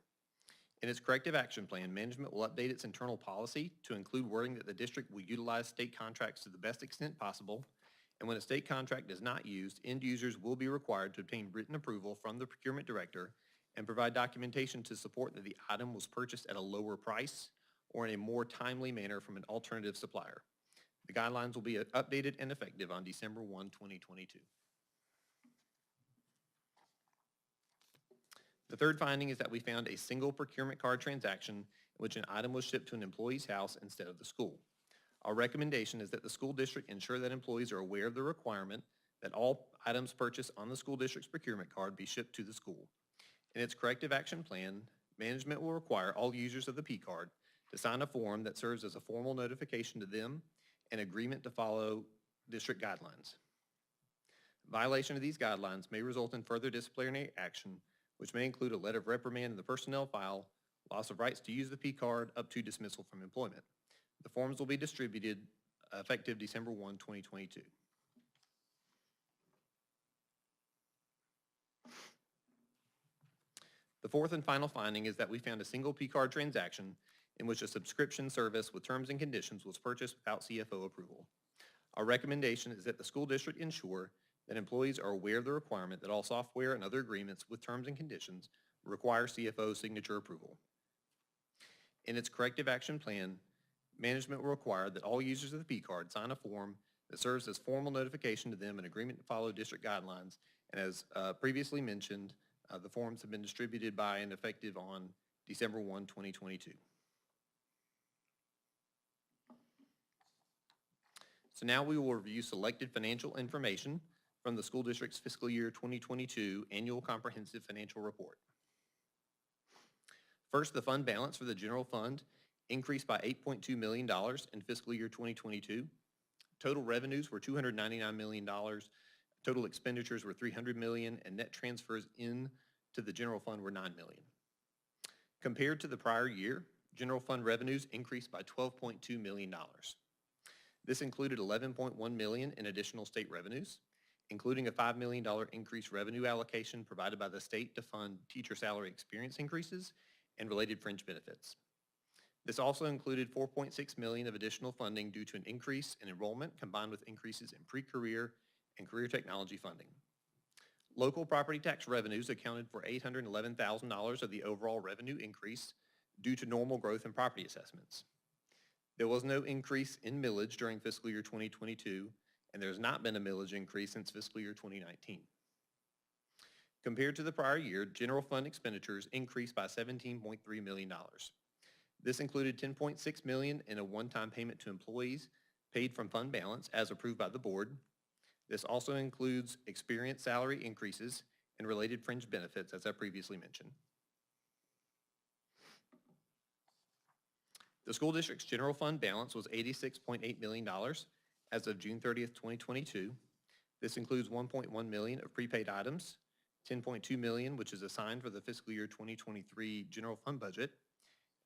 In its corrective action plan, management will update its internal policy to include wording that the district will utilize state contracts to the best extent possible, and when a state contract is not used, end users will be required to obtain written approval from the procurement director and provide documentation to support that the item was purchased at a lower price or in a more timely manner from an alternative supplier. The guidelines will be updated and effective on December 1, 2022. The third finding is that we found a single procurement card transaction in which an item was shipped to an employee's house instead of the school. Our recommendation is that the school district ensure that employees are aware of the requirement that all items purchased on the school district's procurement card be shipped to the school. In its corrective action plan, management will require all users of the P-card to sign a form that serves as a formal notification to them and agreement to follow district guidelines. Violation of these guidelines may result in further disciplinary action, which may include a letter of reprimand in the personnel file, loss of rights to use the P-card, up to dismissal from employment. The forms will be distributed effective December 1, 2022. The fourth and final finding is that we found a single P-card transaction in which a subscription service with terms and conditions was purchased without CFO approval. Our recommendation is that the school district ensure that employees are aware of the requirement that all software and other agreements with terms and conditions require CFO signature approval. In its corrective action plan, management will require that all users of the P-card sign a form that serves as formal notification to them and agreement to follow district guidelines. And as previously mentioned, the forms have been distributed by and effective on December 1, 2022. So now we will review selected financial information from the school district's fiscal year 2022 annual comprehensive financial report. First, the fund balance for the general fund increased by $8.2 million in fiscal year 2022. Total revenues were $299 million. Total expenditures were $300 million, and net transfers in to the general fund were $9 million. Compared to the prior year, general fund revenues increased by $12.2 million. This included $11.1 million in additional state revenues, including a $5 million increased revenue allocation provided by the state to fund teacher salary experience increases and related fringe benefits. This also included $4.6 million of additional funding due to an increase in enrollment combined with increases in pre-career and career technology funding. Local property tax revenues accounted for $811,000 of the overall revenue increase due to normal growth in property assessments. There was no increase in millage during fiscal year 2022, and there has not been a millage increase since fiscal year 2019. Compared to the prior year, general fund expenditures increased by $17.3 million. This included $10.6 million in a one-time payment to employees paid from fund balance as approved by the board. This also includes experience salary increases and related fringe benefits, as I previously mentioned. The school district's general fund balance was $86.8 million as of June 30th, 2022. This includes $1.1 million of prepaid items, $10.2 million, which is assigned for the fiscal year 2023 general fund budget,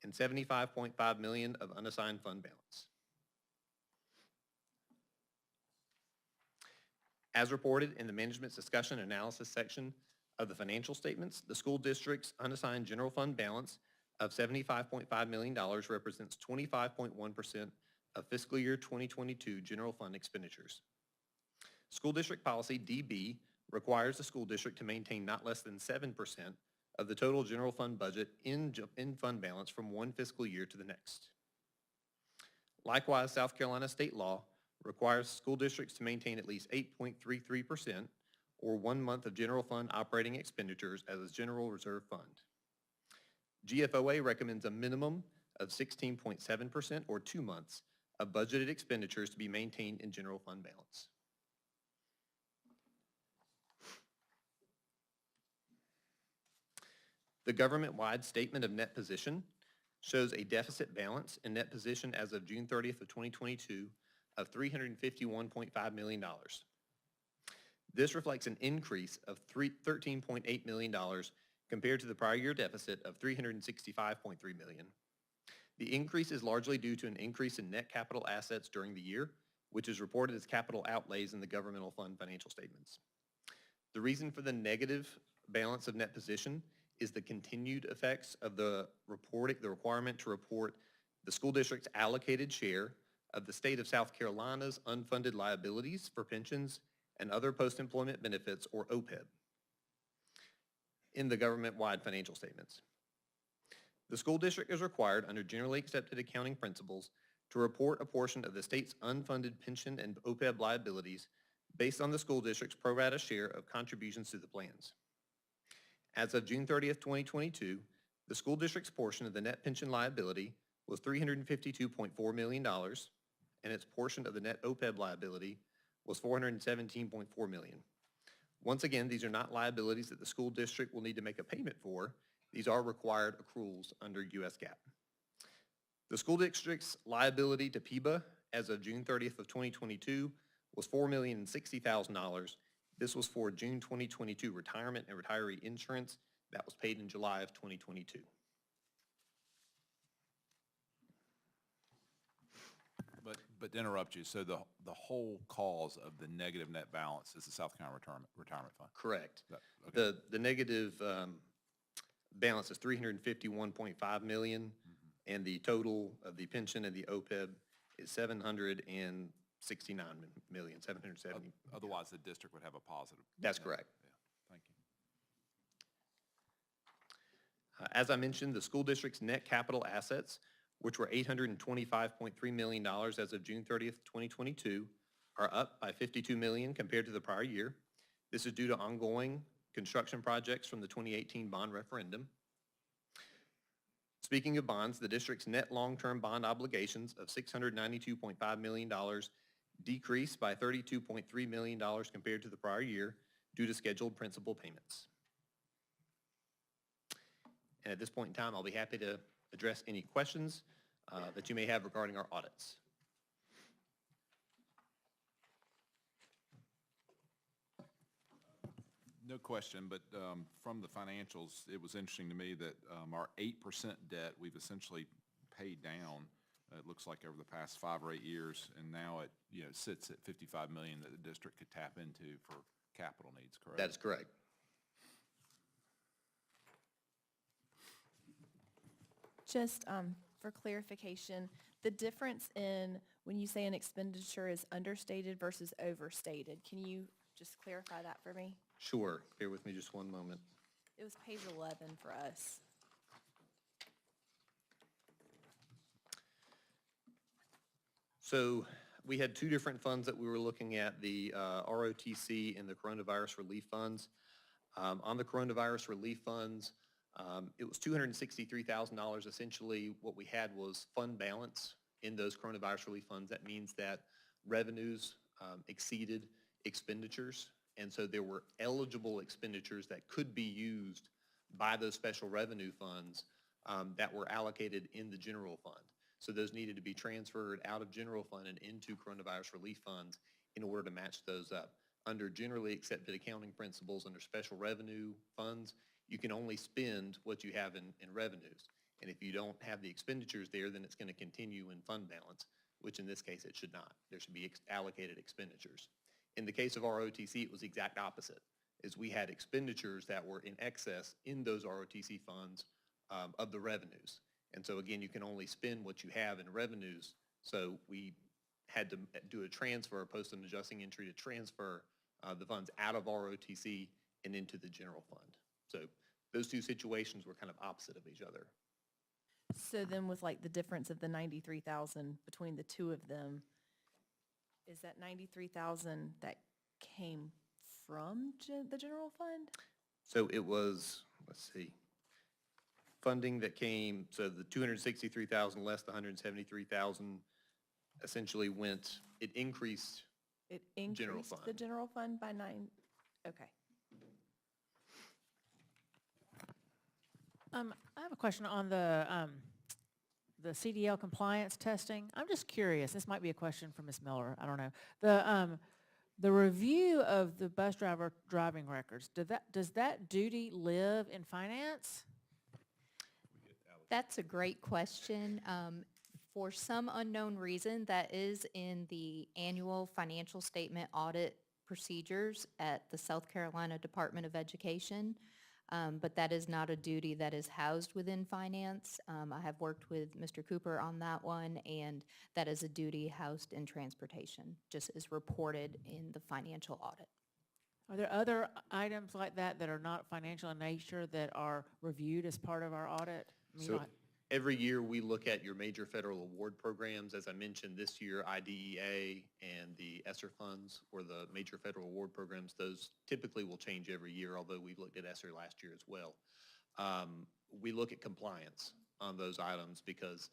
and $75.5 million of unassigned fund balance. As reported in the management's discussion and analysis section of the financial statements, the school district's unassigned general fund balance of $75.5 million represents 25.1% of fiscal year 2022 general fund expenditures. School district policy DB requires the school district to maintain not less than 7% of the total general fund budget in fund balance from one fiscal year to the next. Likewise, South Carolina state law requires school districts to maintain at least 8.33% or 1 month of general fund operating expenditures as a general reserve fund. GFOA recommends a minimum of 16.7% or 2 months of budgeted expenditures to be maintained in general fund balance. The government-wide statement of net position shows a deficit balance and net position as of June 30th of 2022 of $351.5 million. This reflects an increase of $13.8 million compared to the prior year deficit of $365.3 million. The increase is largely due to an increase in net capital assets during the year, which is reported as capital outlays in the governmental fund financial statements. The reason for the negative balance of net position is the continued effects of the requirement to report the school district's allocated share of the state of South Carolina's unfunded liabilities for pensions and other post-employment benefits, or OPEB, in the government-wide financial statements. The school district is required under generally accepted accounting principles to report a portion of the state's unfunded pension and OPEB liabilities based on the school district's pro rata share of contributions to the plans. As of June 30th, 2022, the school district's portion of the net pension liability was $352.4 million, and its portion of the net OPEB liability was $417.4 million. Once again, these are not liabilities that the school district will need to make a payment for. These are required accruals under U.S. GAAP. The school district's liability to PIBA as of June 30th of 2022 was $4,060,000. This was for June 2022 retirement and retiree insurance that was paid in July of 2022. But to interrupt you, so the whole cause of the negative net balance is the South Carolina Retirement Fund? Correct. Okay. The negative balance is $351.5 million, and the total of the pension and the OPEB is $769 million, 770. Otherwise, the district would have a positive. That's correct. Yeah, thank you. As I mentioned, the school district's net capital assets, which were $825.3 million as of June 30th, 2022, are up by $52 million compared to the prior year. This is due to ongoing construction projects from the 2018 bond referendum. Speaking of bonds, the district's net long-term bond obligations of $692.5 million decreased by $32.3 million compared to the prior year due to scheduled principal payments. And at this point in time, I'll be happy to address any questions that you may have regarding our audits. No question, but from the financials, it was interesting to me that our 8% debt, we've essentially paid down, it looks like over the past 5 or 8 years, and now it sits at $55 million that the district could tap into for capital needs, correct? That's correct. Just for clarification, the difference in when you say an expenditure is understated versus overstated, can you just clarify that for me? Sure. Bear with me just one moment. It was page 11 for us. So we had 2 different funds that we were looking at, the ROTC and the coronavirus relief funds. On the coronavirus relief funds, it was $263,000. Essentially, what we had was fund balance in those coronavirus relief funds. That means that revenues exceeded expenditures, and so there were eligible expenditures that could be used by those special revenue funds that were allocated in the general fund. So those needed to be transferred out of general fund and into coronavirus relief funds in order to match those up. Under generally accepted accounting principles, under special revenue funds, you can only spend what you have in revenues. And if you don't have the expenditures there, then it's going to continue in fund balance, which in this case it should not. There should be allocated expenditures. In the case of ROTC, it was the exact opposite, is we had expenditures that were in excess in those ROTC funds of the revenues. And so again, you can only spend what you have in revenues. So we had to do a transfer, post an adjusting entry to transfer the funds out of ROTC and into the general fund. So those 2 situations were kind of opposite of each other. So then with like the difference of the 93,000 between the two of them, is that 93,000 that came from the general fund? So it was, let's see, funding that came, so the 263,000 less the 173,000 essentially went, it increased. It General increased the fund. general fund by 9, okay. I have a question on the CDL compliance testing. I'm just curious, this might be a question for Ms. Miller, I don't know. The review of the bus driver driving records, does that duty live in finance? That's a great question. For some unknown reason, that is in the annual financial statement audit procedures at the South Carolina Department of Education. But that is not a duty that is housed within finance. I have worked with Mr. Cooper on that one, and that is a duty housed in transportation, just as reported in the financial audit. Are there other items like that that are not financial in nature that are reviewed as part of our audit? I mean, So every year we look at your major federal award programs. As I mentioned this year, IDEA and the ESSER funds or the major federal award programs, those typically will change every year, although we looked at ESSER last year as well. We look at compliance on those items because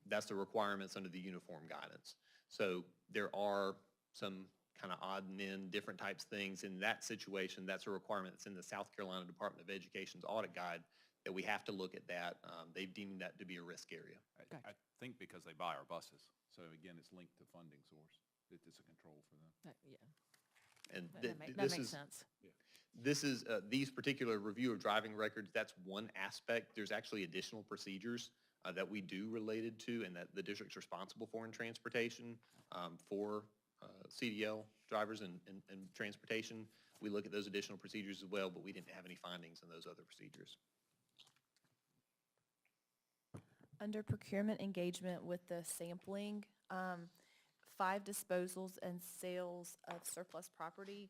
that's the requirements under the uniform guidance. So there are some kind of odd and end, different types of things. In that situation, that's a requirement that's in the South Carolina Department of Education's audit guide that we have to look at that. They've deemed that to be a risk area. I think because they buy our buses. So again, it's linked to funding source. It's a control for them. Yeah, And that this makes is, sense. this is, these particular review of driving records, that's one aspect. There's actually additional procedures that we do related to and that the district's responsible for in transportation for CDL drivers and transportation. We look at those additional procedures as well, but we didn't have any findings in those other procedures. Under procurement engagement with the sampling, 5 disposals and sales of surplus property,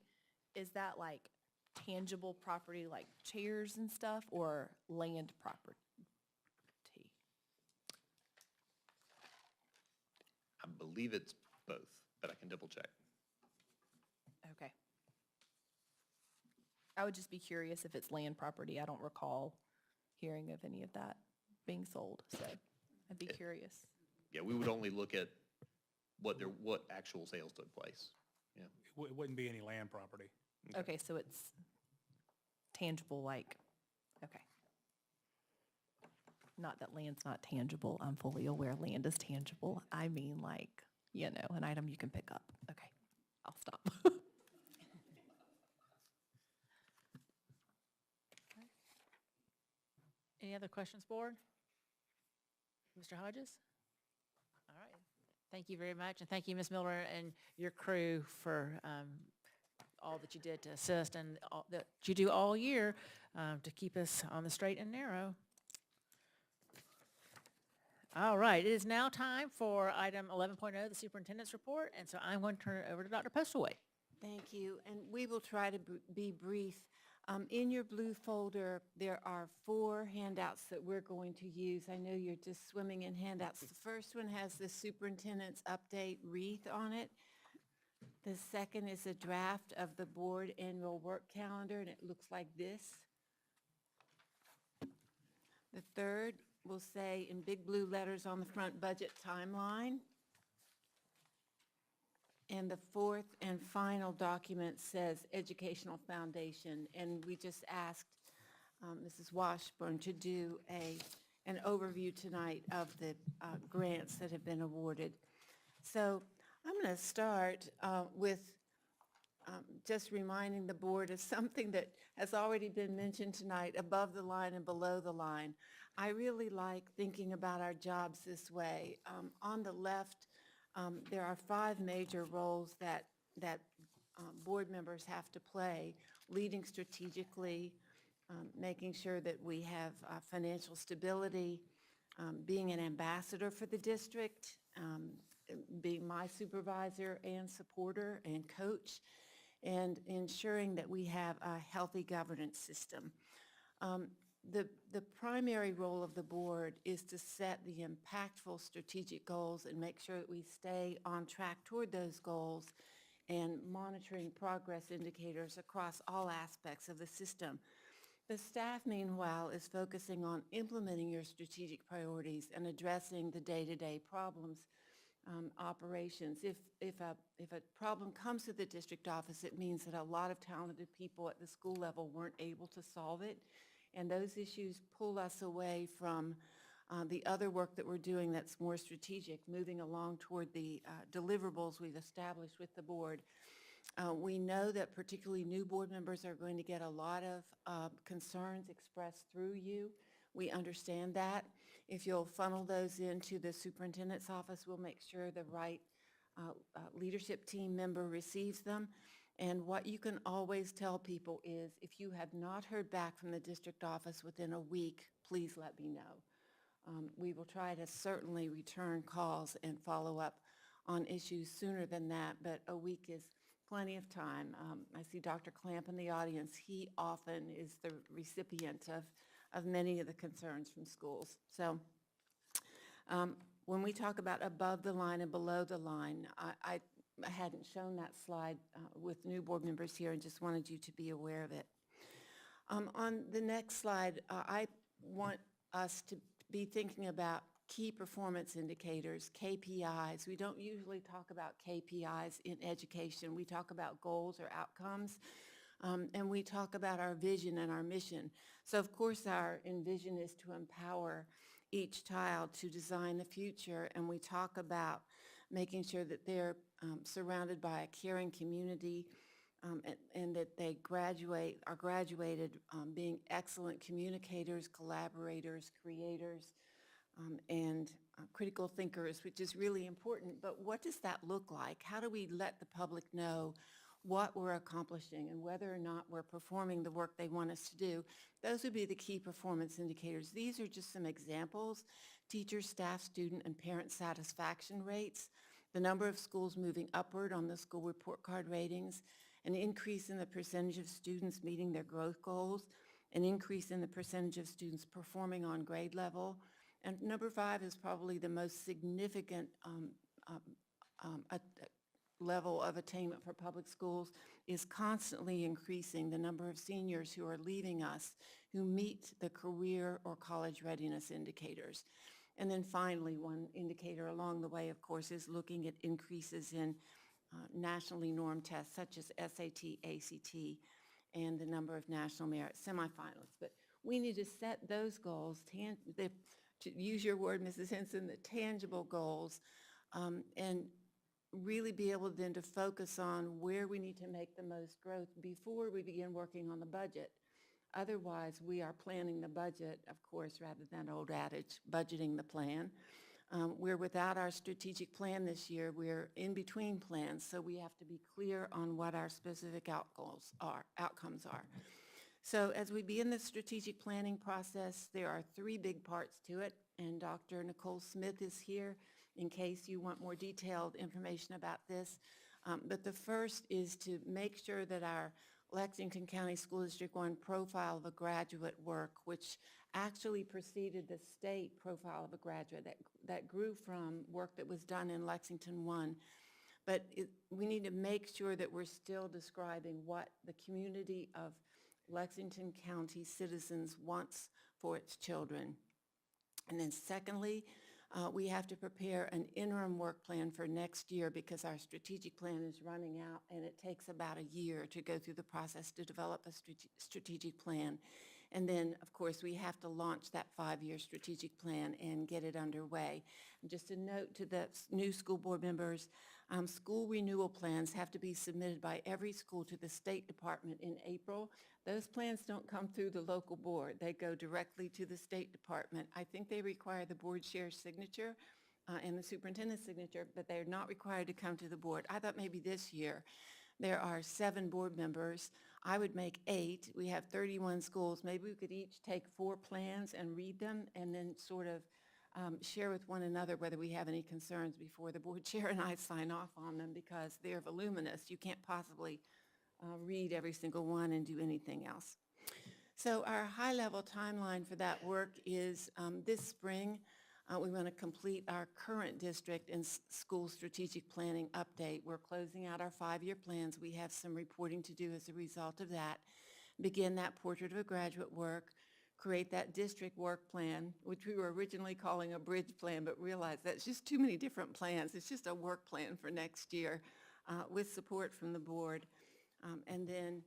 is that like tangible property like chairs and stuff or land property? I believe it's both, but I can double check. Okay. I would just be curious if it's land property. I don't recall hearing of any of that being sold, so I'd be curious. Yeah, we would only look at what actual sales took place. Yeah. It wouldn't be any land property. Okay, so it's tangible, like, okay. Not that land's not tangible. I'm fully aware land is tangible. I mean, like, you know, an item you can pick up. Okay, I'll stop. Any other questions, board? Mr. Hodges? All right. Thank you very much, and thank you, Ms. Miller, and your crew for all that you did to assist and all that you do all year to keep us on the straight and narrow. All right, it is now time for item 11.0, the superintendent's report, and so I'm going to turn it over to Dr. Postlewaite. Thank you, and we will try to be brief. In your blue folder, there are 4 handouts that we're going to use. I know you're just swimming in handouts. The first one has the superintendent's update wreath on it. The second is a draft of the board annual work calendar, and it looks like this. The third will say in big blue letters on the front, budget timeline. And the fourth and final document says educational foundation. And we just asked Mrs. Washburn to do an overview tonight of the grants that have been awarded. So I'm going to start with just reminding the board of something that has already been mentioned tonight, above the line and below the line. I really like thinking about our jobs this way. On the left, there are 5 major roles that board members have to play: leading strategically, making sure that we have financial stability, being an ambassador for the district, being my supervisor and supporter and coach, and ensuring that we have a healthy governance system. The primary role of the board is to set the impactful strategic goals and make sure that we stay on track toward those goals and monitoring progress indicators across all aspects of the system. The staff, meanwhile, is focusing on implementing your strategic priorities and addressing the day-to-day problems, operations. If a problem comes to the district office, it means that a lot of talented people at the school level weren't able to solve it. And those issues pull us away from the other work that we're doing that's more strategic, moving along toward the deliverables we've established with the board. We know that particularly new board members are going to get a lot of concerns expressed through you. We understand that. If you'll funnel those into the superintendent's office, we'll make sure the right leadership team member receives them. And what you can always tell people is, if you have not heard back from the district office within a week, please let me know. We will try to certainly return calls and follow up on issues sooner than that, but a week is plenty of time. I see Dr. Clamp in the audience. He often is the recipient of many of the concerns from schools. So when we talk about above the line and below the line, I hadn't shown that slide with new board members here and just wanted you to be aware of it. On the next slide, I want us to be thinking about key performance indicators, KPIs. We don't usually talk about KPIs in education. We talk about goals or outcomes, and we talk about our vision and our mission. So of course our vision is to empower each child to design the future, and we talk about making sure that they're surrounded by a caring community, and that they are graduated being excellent communicators, collaborators, creators, and critical thinkers, which is really important. But what does that look like? How do we let the public know what we're accomplishing and whether or not we're performing the work they want us to do? Those would be the key performance indicators. These are just some examples. Teacher, staff, student, and parent satisfaction rates, the number of schools moving upward on the school report card ratings, an increase in the percentage of students meeting their growth goals, an increase in the percentage of students performing on grade level. And number 5 is probably the most significant level of attainment for public schools, is constantly increasing the number of seniors who are leaving us who meet the career or college readiness indicators. And then finally, one indicator along the way, of course, is looking at increases in nationally normed tests such as SAT, ACT, and the number of national merit semifinalists. But we need to set those goals, to use your word, Mrs. Henson, the tangible goals, and really be able then to focus on where we need to make the most growth before we begin working on the budget. Otherwise, we are planning the budget, of course, rather than old adage, budgeting the plan. We're without our strategic plan this year. We're in between plans, so we have to be clear on what our specific outcomes are. So as we begin the strategic planning process, there are 3 big parts to it, and Dr. Nicole Smith is here in case you want more detailed information about this. But the first is to make sure that our Lexington County School District One profile of a graduate work, which actually preceded the state profile of a graduate that grew from work that was done in Lexington One. But we need to make sure that we're still describing what the community of Lexington County citizens wants for its children. And then secondly, we have to prepare an interim work plan for next year because our strategic plan is running out and it takes about a year to go through the process to develop a strategic plan. And then, of course, we have to launch that 5-year strategic plan and get it underway. And just a note to the new school board members, school renewal plans have to be submitted by every school to the State Department in April. Those plans don't come through the local board. They go directly to the State Department. I think they require the board chair's signature and the superintendent's signature, but they're not required to come to the board. I thought maybe this year there are 7 board members. I would make 8. We have 31 schools. Maybe we could each take 4 plans and read them and then sort of share with one another whether we have any concerns before the board chair and I sign off on them because they're voluminous. You can't possibly read every single one and do anything else. So our high-level timeline for that work is this spring, we want to complete our current district and school strategic planning update. We're closing out our 5-year plans. We have some reporting to do as a result of that. Begin that portrait of a graduate work, create that district work plan, which we were originally calling a bridge plan, but realized that's just too many different plans. It's just a work plan for next year with support from the board. And then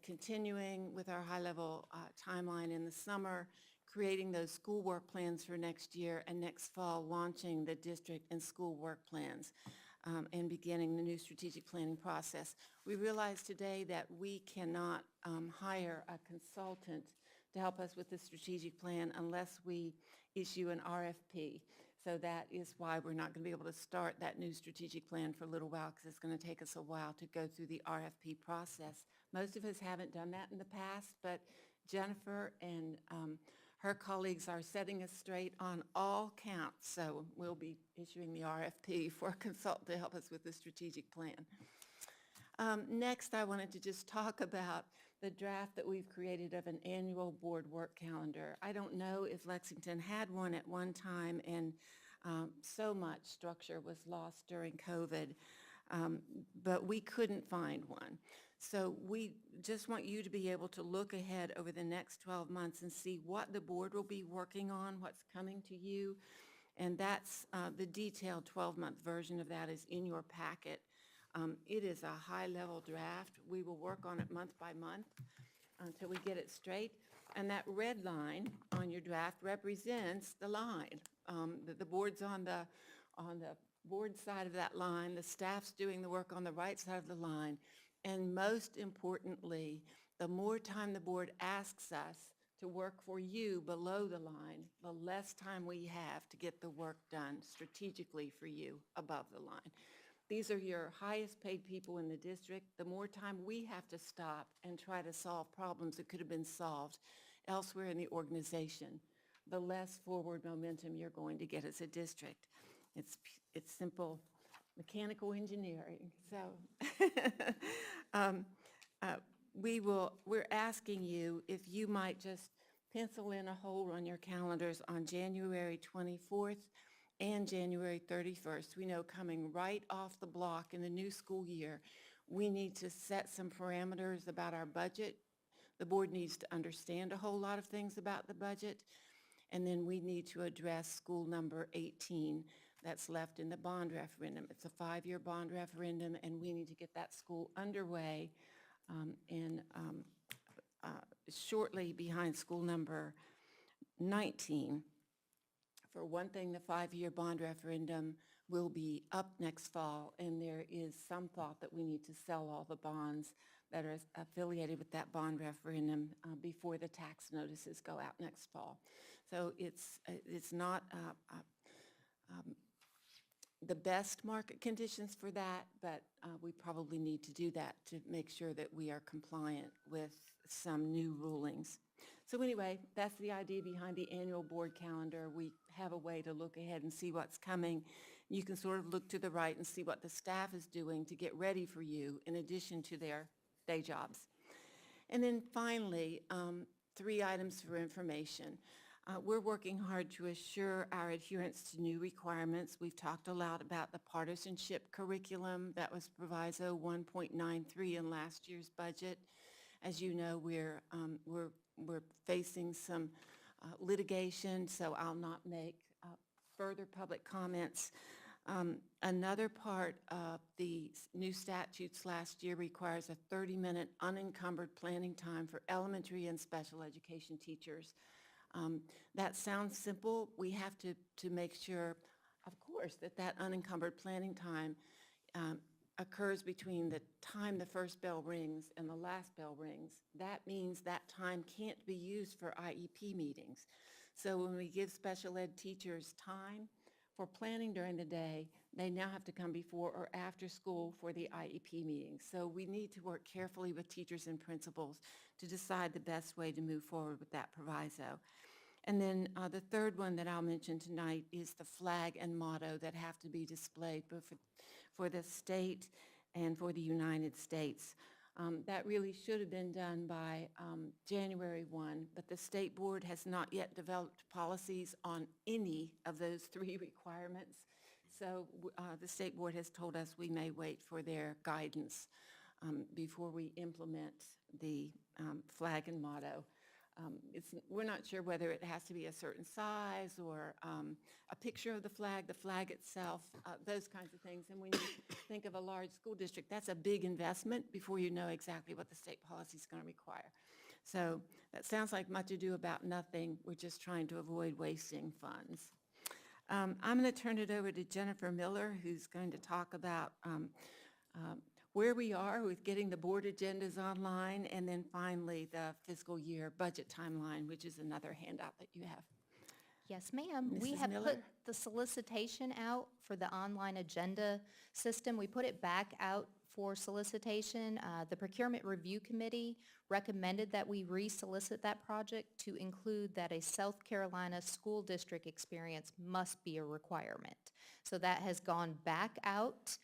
continuing with our high-level timeline in the summer, creating those school work plans for next year, and next fall launching the district and school work plans and beginning the new strategic planning process. We realize today that we cannot hire a consultant to help us with the strategic plan unless we issue an RFP. So that is why we're not going to be able to start that new strategic plan for a little while, because it's going to take us a while to go through the RFP process. Most of us haven't done that in the past, but Jennifer and her colleagues are setting us straight on all counts. So we'll be issuing the RFP for a consultant to help us with the strategic plan. Next, I wanted to just talk about the draft that we've created of an annual board work calendar. I don't know if Lexington had one at one time, and so much structure was lost during COVID, but we couldn't find one. So we just want you to be able to look ahead over the next 12 months and see what the board will be working on, what's coming to you, and that's the detailed 12-month version of that is in your packet. It is a high-level draft. We will work on it month by month until we get it straight. And that red line on your draft represents the line. The board's on the board side of that line. The staff's doing the work on the right side of the line. And most importantly, the more time the board asks us to work for you below the line, the less time we have to get the work done strategically for you above the line. These are your highest paid people in the district. The more time we have to stop and try to solve problems that could have been solved elsewhere in the organization, the less forward momentum you're going to get as a district. It's simple mechanical engineering. So we're asking you if you might just pencil in a hole on your calendars on January 24th and January 31st. We know coming right off the block in the new school year, we need to set some parameters about our budget. The board needs to understand a whole lot of things about the budget. And then we need to address school number 18 that's left in the bond referendum. It's a 5-year bond referendum, and we need to get that school underway shortly behind school number 19. For one thing, the 5-year bond referendum will be up next fall, and there is some thought that we need to sell all the bonds that are affiliated with that bond referendum before the tax notices go out next fall. So it's not the best market conditions for that, but we probably need to do that to make sure that we are compliant with some new rulings. So anyway, that's the idea behind the annual board calendar. We have a way to look ahead and see what's coming. You can sort of look to the right and see what the staff is doing to get ready for you in addition to their day jobs. And then finally, 3 items for information. We're working hard to assure our adherence to new requirements. We've talked a lot about the partisanship curriculum. That was proviso 1.93 in last year's budget. As you know, we're facing some litigation, so I'll not make further public comments. Another part of the new statutes last year requires a 30-minute unencumbered planning time for elementary and special education teachers. That sounds simple. We have to make sure, of course, that unencumbered planning time occurs between the time the first bell rings and the last bell rings. That means that time can't be used for IEP meetings. So when we give special ed teachers time for planning during the day, they now have to come before or after school for the IEP meetings. So we need to work carefully with teachers and principals to decide the best way to move forward with that proviso. And then the third one that I'll mention tonight is the flag and motto that have to be displayed both for the state and for the United States. That really should have been done by January 1, but the state board has not yet developed policies on any of those 3 requirements. So the state board has told us we may wait for their guidance before we implement the flag and motto. We're not sure whether it has to be a certain size or a picture of the flag itself, those kinds of things. And when you think of a large school district, that's a big investment before you know exactly what the state policy is going to require. So that sounds like much ado about nothing. We're just trying to avoid wasting funds. I'm going to turn it over to Jennifer Miller, who's going to talk about where we are with getting the board agendas online, and then finally the fiscal year budget timeline, which is another handout that you have. Yes, ma'am. We Mrs. have Miller? put the solicitation out for the online agenda system. We put it back out for solicitation. The Procurement Review Committee recommended that we re-solicit that project to include that a South Carolina school district experience must be a requirement. So that has gone back out.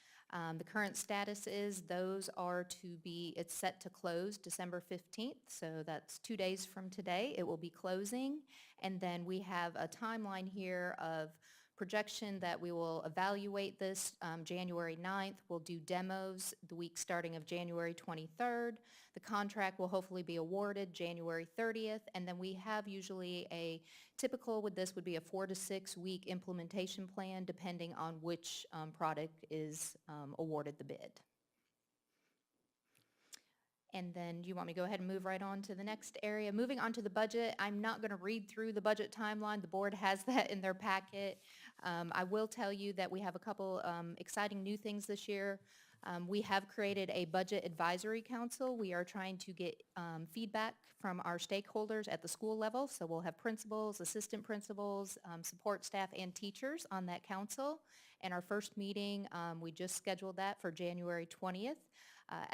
The current status is those are to be, it's set to close December 15th, so that's 2 days from today. It will be closing, and then we have a timeline here of projection that we will evaluate this January 9th. We'll do demos the week starting of January 23rd. The contract will hopefully be awarded January 30th, and then we have usually a typical with this would be a 4 to 6 week implementation plan depending on which product is awarded the bid. And then do you want me to go ahead and move right on to the next area? Moving on to the budget, I'm not going to read through the budget timeline. The board has that in their packet. I will tell you that we have a couple exciting new things this year. We have created a budget advisory council. We are trying to get feedback from our stakeholders at the school level. So we'll have principals, assistant principals, support staff, and teachers on that council. And our first meeting, we just scheduled that for January 20th.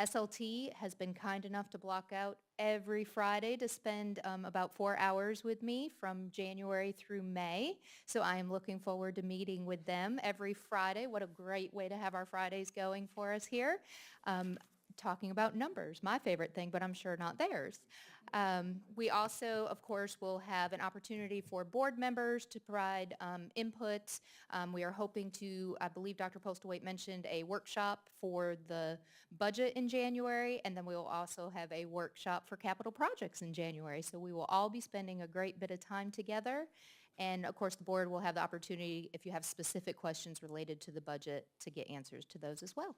SLT has been kind enough to block out every Friday to spend about 4 hours with me from January through May. So I am looking forward to meeting with them every Friday. What a great way to have our Fridays going for us here. Talking about numbers, my favorite thing, but I'm sure not theirs. We also, of course, will have an opportunity for board members to provide input. We are hoping to, I believe Dr. Postlewaite mentioned a workshop for the budget in January, and then we will also have a workshop for capital projects in January. So we will all be spending a great bit of time together. And of course, the board will have the opportunity, if you have specific questions related to the budget, to get answers to those as well.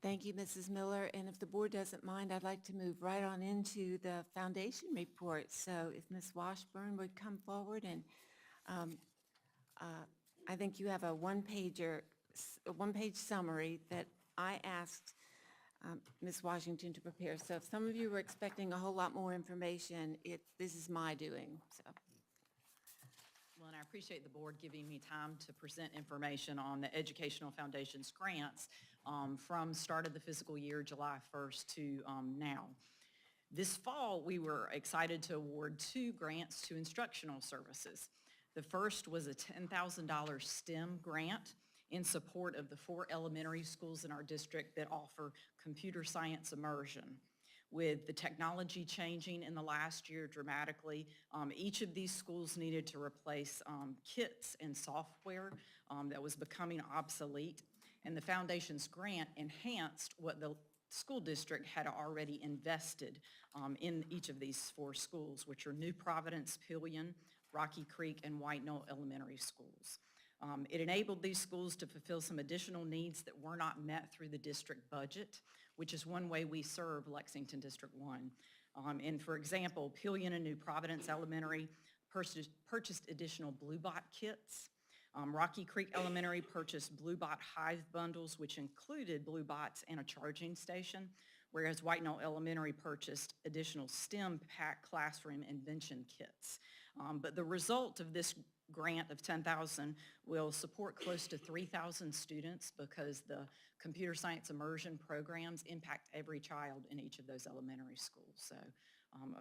Thank you, Mrs. Miller. And if the board doesn't mind, I'd like to move right on into the foundation report. So if Ms. Washburn would come forward, and I think you have a one-page summary that I asked Ms. Washington to prepare. So if some of you were expecting a whole lot more information, this is my doing. So. Well, and I appreciate the board giving me time to present information on the Educational Foundation's grants from start of the fiscal year, July 1st to now. This fall, we were excited to award 2 grants to instructional services. The first was a $10,000 STEM grant in support of the 4 elementary schools in our district that offer computer science immersion. With the technology changing in the last year dramatically, each of these schools needed to replace kits and software that was becoming obsolete, and the foundation's grant enhanced what the school district had already invested in each of these 4 schools, which are New Providence, Pillion, Rocky Creek, and White Knoll Elementary Schools. It enabled these schools to fulfill some additional needs that were not met through the district budget, which is one way we serve Lexington District 1. And for example, Pillion and New Providence Elementary purchased additional Bluebot kits. Rocky Creek Elementary purchased Bluebot Hive bundles, which included Bluebots and a charging station, whereas White Knoll Elementary purchased additional STEM pack classroom invention kits. But the result of this grant of $10,000 will support close to 3,000 students because the computer science immersion programs impact every child in each of those elementary schools. So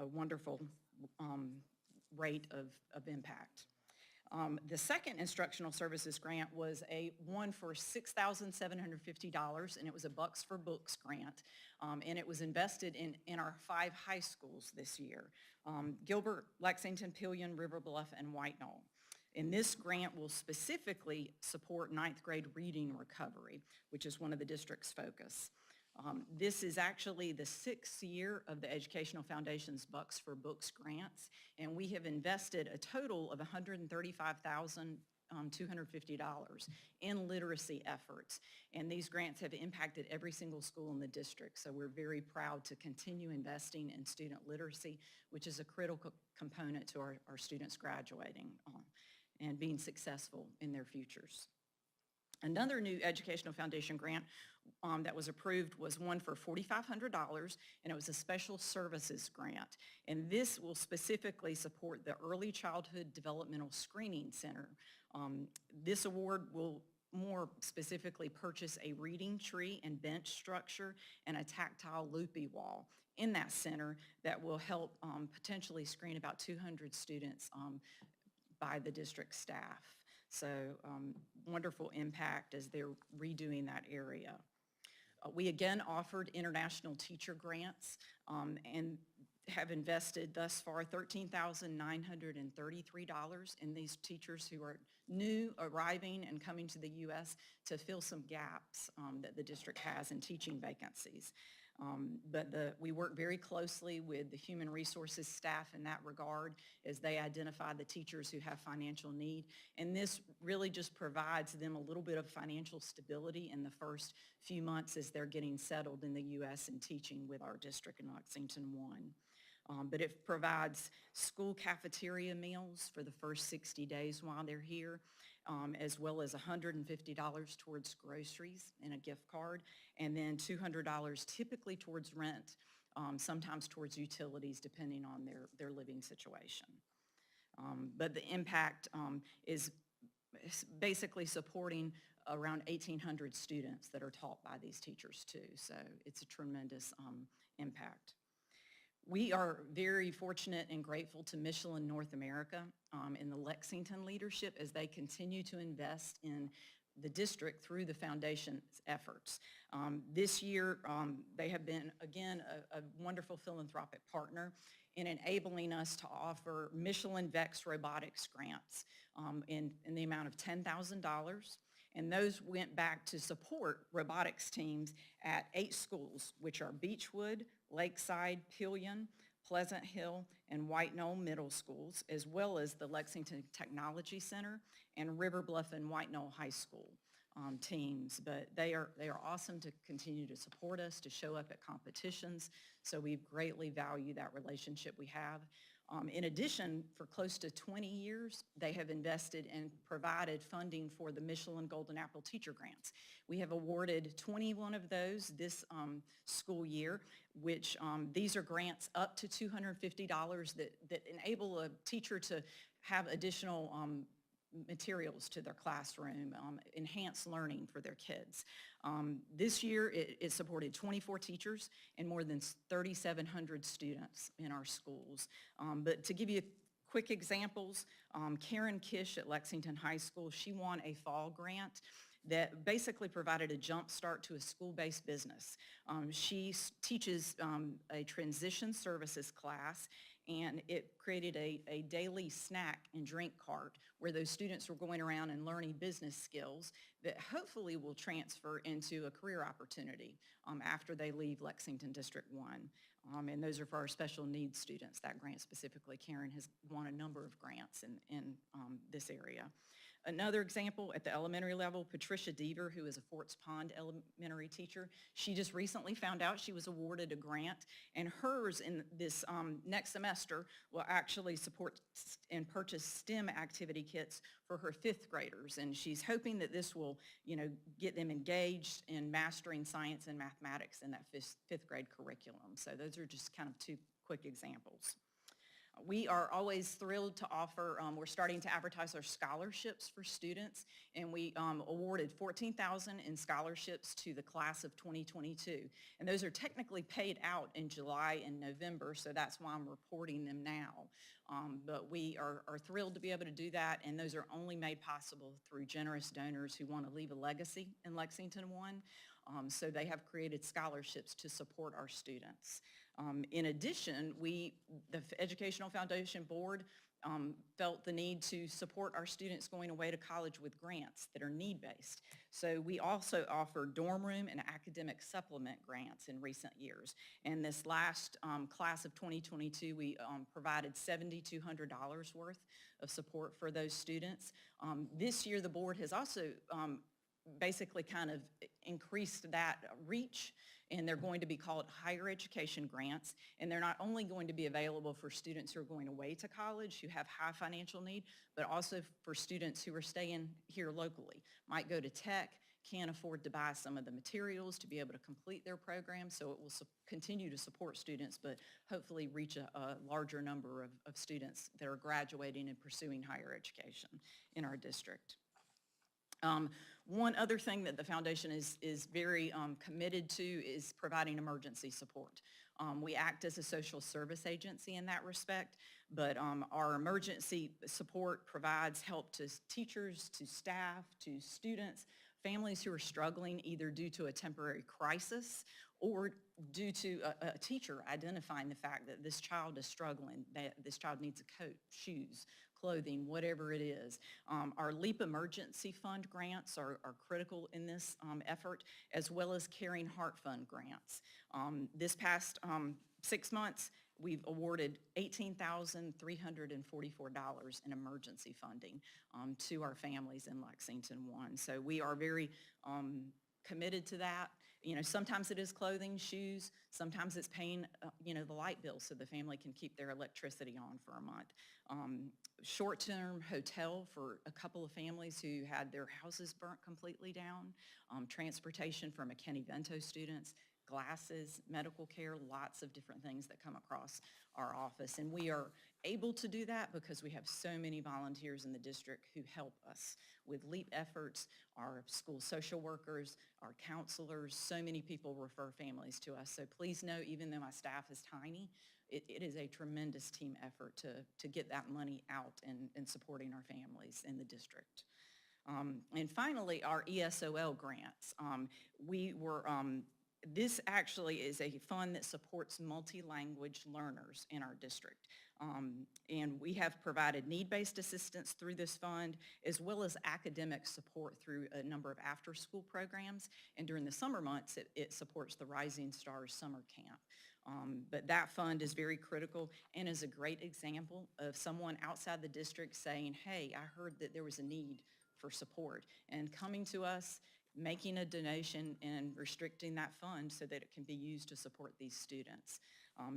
a wonderful rate of impact. The second instructional services grant was one for $6,750, and it was a Bucks for Books grant, and it was invested in our 5 high schools this year, Gilbert, Lexington, Pillion, River Bluff, and White Knoll. And this grant will specifically support 9th grade reading recovery, which is one of the district's focus. This is actually the 6th year of the Educational Foundation's Bucks for Books grants, and we have invested a total of $135,250 in literacy efforts. And these grants have impacted every single school in the district, so we're very proud to continue investing in student literacy, which is a critical component to our students graduating and being successful in their futures. Another new Educational Foundation grant that was approved was one for $4,500, and it was a special services grant. And this will specifically support the Early Childhood Developmental Screening Center. This award will more specifically purchase a reading tree and bench structure and a tactile loopy wall in that center that will help potentially screen about 200 students by the district staff. So wonderful impact as they're redoing that area. We again offered international teacher grants and have invested thus far $13,933 in these teachers who are new, arriving, and coming to the U.S. to fill some gaps that the district has in teaching vacancies. We work very closely with the human resources staff in that regard as they identify the teachers who have financial need. And this really just provides them a little bit of financial stability in the first few months as they're getting settled in the U.S. and teaching with our district in Lexington One. But it provides school cafeteria meals for the first 60 days while they're here, as well as $150 towards groceries and a gift card, and then $200 typically towards rent, sometimes towards utilities, depending on their living situation. But the impact is basically supporting around 1,800 students that are taught by these teachers too, so it's a tremendous impact. We are very fortunate and grateful to Michelin North America and the Lexington leadership as they continue to invest in the district through the foundation's efforts. This year, they have been, again, a wonderful philanthropic partner in enabling us to offer Michelin VEX robotics grants in the amount of $10,000. And those went back to support robotics teams at 8 schools, which are Beechwood, Lakeside, Pillion, Pleasant Hill, and White Knoll Middle Schools, as well as the Lexington Technology Center and River Bluff and White Knoll High School teams. But they are awesome to continue to support us, to show up at competitions. So we greatly value that relationship we have. In addition, for close to 20 years, they have invested and provided funding for the Michelin Golden Apple Teacher Grants. We have awarded 21 of those this school year, which these are grants up to $250 that enable a teacher to have additional materials to their classroom, enhance learning for their kids. This year, it supported 24 teachers and more than 3,700 students in our schools. But to give you quick examples, Karen Kish at Lexington High School, she won a fall grant that basically provided a jump start to a school-based business. She teaches a transition services class, and it created a daily snack and drink cart where those students were going around and learning business skills that hopefully will transfer into a career opportunity after they leave Lexington District One. And those are for our special needs students. That grant specifically, Karen has won a number of grants in this area. Another example at the elementary level, Patricia Deaver, who is a Forts Pond elementary teacher, she just recently found out she was awarded a grant, and hers in this next semester will actually support and purchase STEM activity kits for her 5th graders, and she's hoping that this will, get them engaged in mastering science and mathematics in that 5th grade curriculum. So those are just kind of 2 quick examples. We are always thrilled to offer, we're starting to advertise our scholarships for students, and we awarded $14,000 in scholarships to the class of 2022. And those are technically paid out in July and November, so that's why I'm reporting them now. But we are thrilled to be able to do that, and those are only made possible through generous donors who want to leave a legacy in Lexington One. So they have created scholarships to support our students. In addition, the Educational Foundation Board felt the need to support our students going away to college with grants that are need-based. So we also offer dorm room and academic supplement grants in recent years. And this last class of 2022, we provided $7,200 worth of support for those students. This year, the board has also basically kind of increased that reach, and they're going to be called higher education grants, and they're not only going to be available for students who are going away to college who have high financial need, but also for students who are staying here locally, might go to tech, can't afford to buy some of the materials to be able to complete their program, so it will continue to support students, but hopefully reach a larger number of students that are graduating and pursuing higher education in our district. One other thing that the foundation is very committed to is providing emergency support. We act as a social service agency in that respect, but our emergency support provides help to teachers, to staff, to students, families who are struggling either due to a temporary crisis or due to a teacher identifying the fact that this child is struggling, that this child needs a coat, shoes, clothing, whatever it is. Our LEAP Emergency Fund grants are critical in this effort, as well as Caring Heart Fund grants. This past 6 months, we've awarded $18,344 in emergency funding to our families in Lexington One. So we are very committed to that. You know, sometimes it is clothing, shoes, sometimes it's paying, the light bill so the family can keep their electricity on for a month. Short-term hotel for a couple of families who had their houses burnt completely down, transportation for McKinney-Vento students, glasses, medical care, lots of different things that come across our office. And we are able to do that because we have so many volunteers in the district who help us with LEAP efforts, our school social workers, our counselors. So many people refer families to us. So please know, even though my staff is tiny, it is a tremendous team effort to get that money out and supporting our families in the district. And finally, our ESOL grants. This actually is a fund that supports multi-language learners in our district. And we have provided need-based assistance through this fund, as well as academic support through a number of after-school programs. And during the summer months, it supports the Rising Stars Summer Camp. But that fund is very critical and is a great example of someone outside the district saying, hey, I heard that there was a need for support, and coming to us, making a donation and restricting that fund so that it can be used to support these students.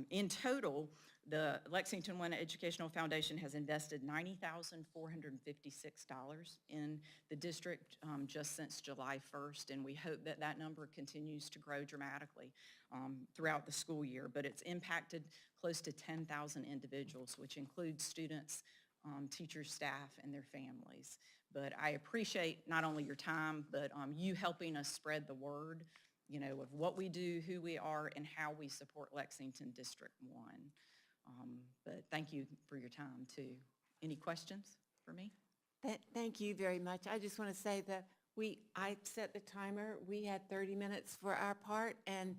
In total, the Lexington One Educational Foundation has invested $90,456 in the district just since July 1st, and we hope that that number continues to grow dramatically throughout the school year. But it's impacted close to 10,000 individuals, which includes students, teachers, staff, and their families. But I appreciate not only your time, but you helping us spread the word, of what we do, who we are, and how we support Lexington District 1. But thank you for your time, too. Any questions for me? Thank you very much. I just want to say that I set the timer. We had 30 minutes for our part, and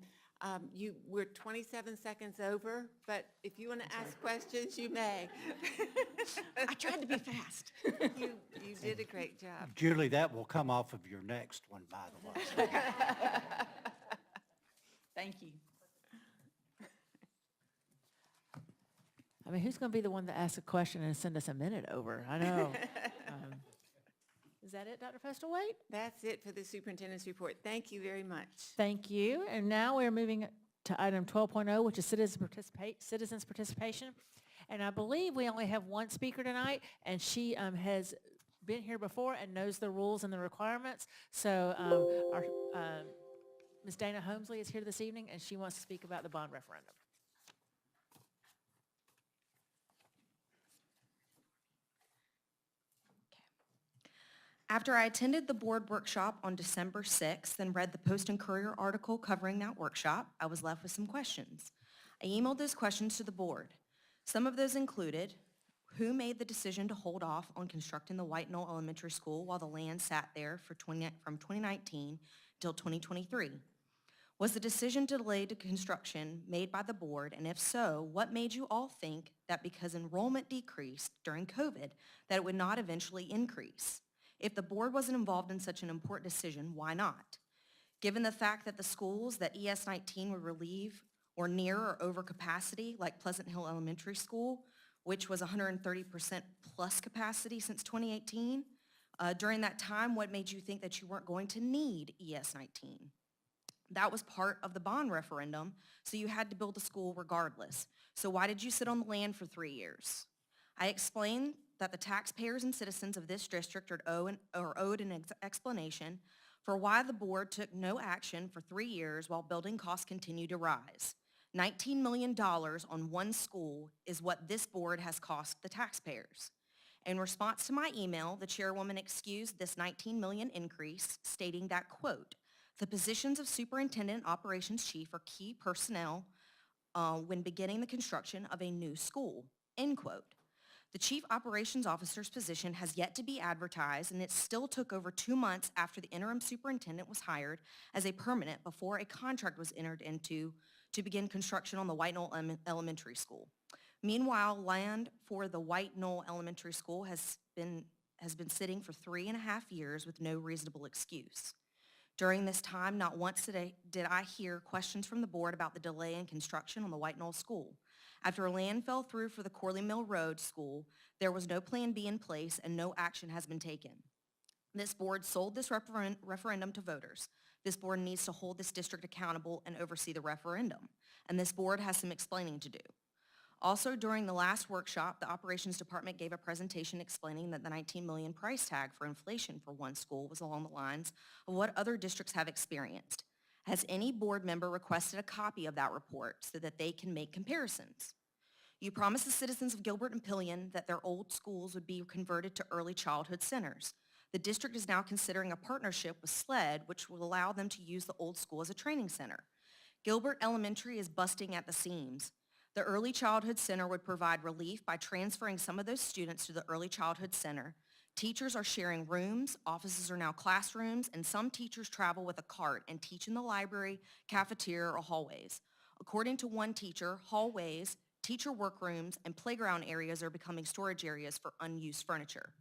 we're 27 seconds over, but if you want to ask questions, you may. I tried to be fast. You did a great job. Julie, that will come off of your next one, by the way. Thank you. I mean, who's going to be the one that asks a question and send us a minute over? I know. Is that it, Dr. Postlethwaite? That's it for the superintendent's report. Thank you very much. Thank you. And now we're moving to item 12.0, which is citizens participation. And I believe we only have one speaker tonight, and she has been here before and knows the rules and the requirements. So Ms. Dana Holmesley is here this evening, and she wants to speak about the bond referendum. After I attended the board workshop on December 6th and read the Post and Courier article covering that workshop, I was left with some questions. I emailed those questions to the board. Some of those included, who made the decision to hold off on constructing the White Knoll Elementary School while the land sat there from 2019 till 2023? Was the decision to delay the construction made by the board, and if so, what made you all think that because enrollment decreased during COVID, that it would not eventually increase? If the board wasn't involved in such an important decision, why not? Given the fact that the schools that ES19 would relieve were near or over capacity, like Pleasant Hill Elementary School, which was 130% plus capacity since 2018, during that time, what made you think that you weren't going to need ES19? That was part of the bond referendum, so you had to build a school regardless. So why did you sit on the land for 3 years? I explained that the taxpayers and citizens of this district are owed an explanation for why the board took no action for 3 years while building costs continue to rise. $19 million on one school is what this board has cost the taxpayers. In response to my email, the chairwoman excused this $19 million increase, stating that, quote, the positions of superintendent and operations chief are key personnel when beginning the construction of a new school, end quote. The chief operations officer's position has yet to be advertised, and it still took over 2 months after the interim superintendent was hired as a permanent before a contract was entered into to begin construction on the White Knoll Elementary School. Meanwhile, land for the White Knoll Elementary School has been sitting for 3.5 years with no reasonable excuse. During this time, not once did I hear questions from the board about the delay in construction on the White Knoll School. After land fell through for the Corley Mill Road School, there was no plan B in place and no action has been taken. This board sold this referendum to voters. This board needs to hold this district accountable and oversee the referendum. And this board has some explaining to do. Also, during the last workshop, the operations department gave a presentation explaining that the $19 million price tag for inflation for one school was along the lines of what other districts have experienced. Has any board member requested a copy of that report so that they can make comparisons? You promised the citizens of Gilbert and Pillion that their old schools would be converted to early childhood centers. The district is now considering a partnership with SLED, which will allow them to use the old school as a training center. Gilbert Elementary is busting at the seams. The Early Childhood Center would provide relief by transferring some of those students to the Early Childhood Center. Teachers are sharing rooms, offices are now classrooms, and some teachers travel with a cart and teach in the library, cafeteria, or hallways. According to one teacher, hallways, teacher workrooms, and playground areas are becoming storage areas for unused furniture.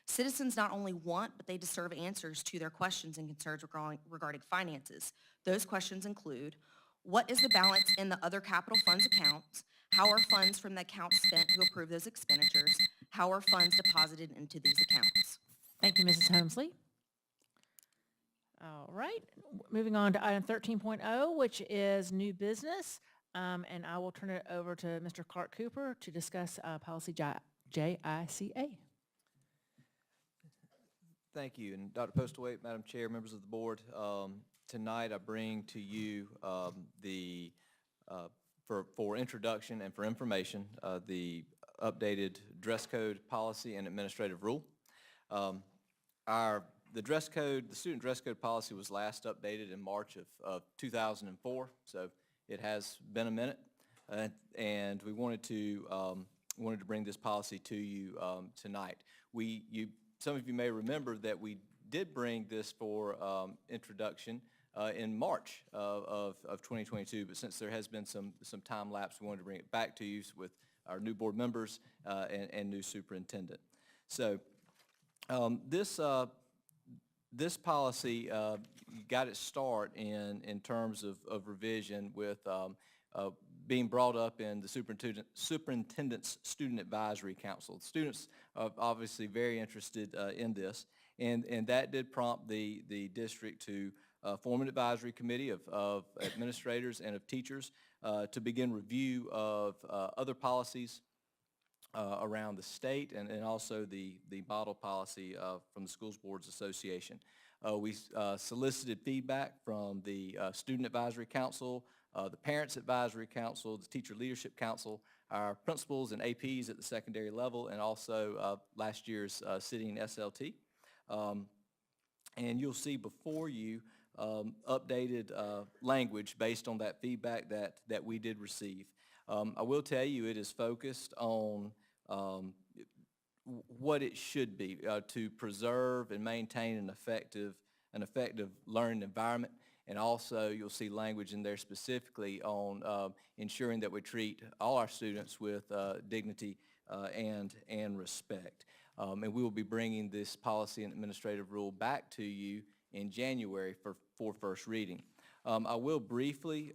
Citizens not only want, but they deserve answers to their questions and concerns regarding finances. Those questions include, what is the balance in the other capital funds accounts? How are funds from the accounts spent to approve those expenditures? How are funds deposited into these accounts? Thank you, Mrs. Holmesley. All right, moving on to item 13.0, which is new business. And I will turn it over to Mr. Clark Cooper to discuss policy JICA. Thank you. And Dr. Postlewaite, Madam Chair, members of the board, tonight I bring to you for introduction and for information the updated dress code policy and administrative rule. The student dress code policy was last updated in March of 2004, so it has been a minute, and we wanted to bring this policy to you tonight. Some of you may remember that we did bring this for introduction in March of 2022, but since there has been some time lapse, we wanted to bring it back to you with our new board members and new superintendent. So this policy got its start in terms of revision with being brought up in the superintendent's student advisory council. Students are obviously very interested in this, and that did prompt the district to form an advisory committee of administrators and of teachers to begin review of other policies around the state and also the model policy from the Schools Boards Association. We solicited feedback from the Student Advisory Council, the Parents Advisory Council, the Teacher Leadership Council, our principals and APs at the secondary level, and also last year's sitting SLT. And you'll see before you updated language based on that feedback that we did receive. I will tell you it is focused on what it should be to preserve and maintain an effective learning environment. And also you'll see language in there specifically on ensuring that we treat all our students with dignity and respect. And we will be bringing this policy and administrative rule back to you in January for first reading. I will briefly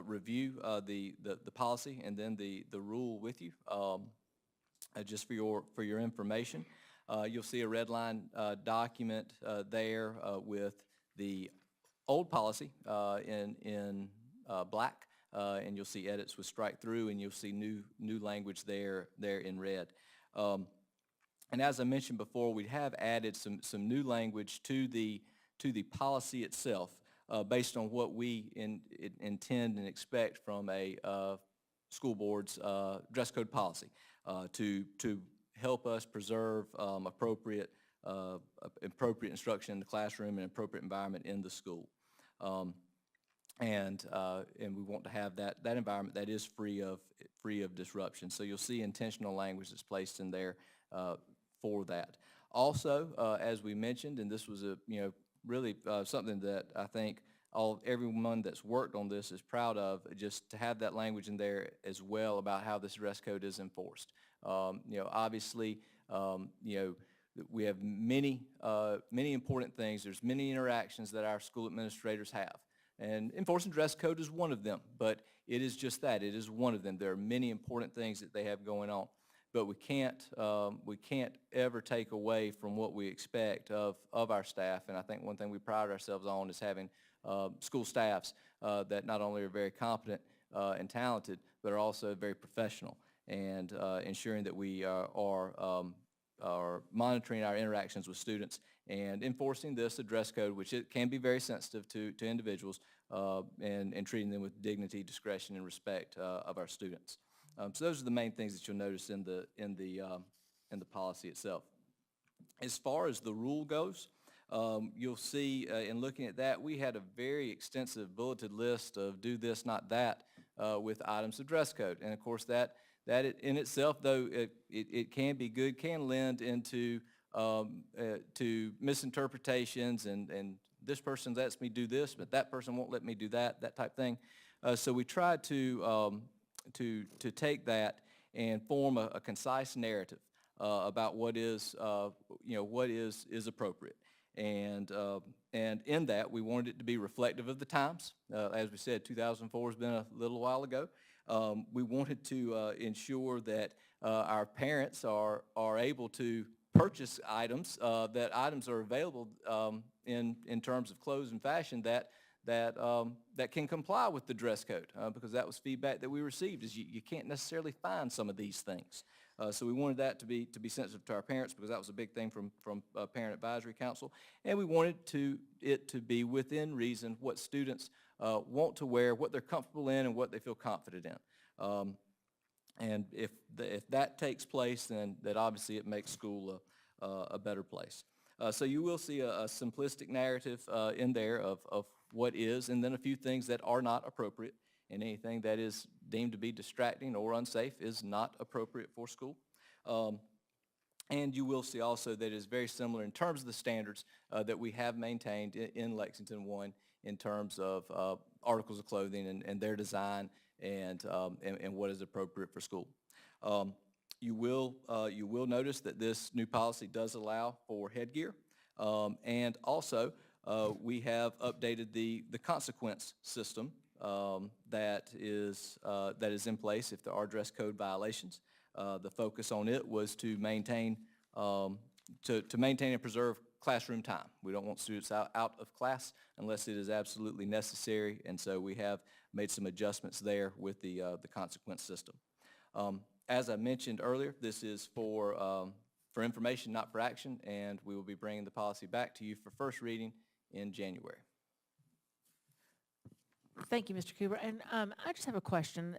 review the policy and then the rule with you, just for your information. You'll see a red line document there with the old policy in black, and you'll see edits with strike through, and you'll see new language there in red. And as I mentioned before, we have added some new language to the policy itself based on what we intend and expect from a school board's dress code policy to help us preserve appropriate instruction in the classroom and appropriate environment in the school. And we want to have that environment that is free of disruption. So you'll see intentional language that's placed in there for that. Also, as we mentioned, and this was really something that I think everyone that's worked on this is proud of, just to have that language in there as well about how this dress code is enforced. Obviously, we have many important things. There's many interactions that our school administrators have. And enforcing dress code is one of them, but it is just that. It is one of them. There are many important things that they have going on. But we can't ever take away from what we expect of our staff. And I think one thing we pride ourselves on is having school staffs that not only are very competent and talented, but are also very professional, and ensuring that we are monitoring our interactions with students and enforcing the dress code, which it can be very sensitive to individuals, and treating them with dignity, discretion, and respect of our students. So those are the main things that you'll notice in the policy itself. As far as the rule goes, you'll see in looking at that, we had a very extensive bulleted list of do this, not that, with items of dress code. And of course that in itself, though it can be good, can lend into to misinterpretations, and this person lets me do this, but that person won't let me do that type thing. So we tried to take that and form a concise narrative about what is appropriate. And in that, we wanted it to be reflective of the times. As we said, 2004 has been a little while ago. We wanted to ensure that our parents are able to purchase items, that items are available in terms of clothes and fashion that can comply with the dress code, because that was feedback that we received, is you can't necessarily find some of these things. So we wanted that to be sensitive to our parents, because that was a big thing from Parent Advisory Council, and we wanted it to be within reason what students want to wear, what they're comfortable in, and what they feel confident in. And if that takes place, then that obviously it makes school a better place. So you will see a simplistic narrative in there of what is, and then a few things that are not appropriate, and anything that is deemed to be distracting or unsafe is not appropriate for school. And you will see also that it is very similar in terms of the standards that we have maintained in Lexington One in terms of articles of clothing and their design and what is appropriate for school. You will notice that this new policy does allow for headgear, and also we have updated the consequence system that is in place if there are dress code violations. The focus on it was to maintain and preserve classroom time. We don't want students out of class unless it is absolutely necessary, and so we have made some adjustments there with the consequence system. As I mentioned earlier, this is for information, not for action, and we will be bringing the policy back to you for first reading in January. Thank you, Mr. Cooper. And I just have a question.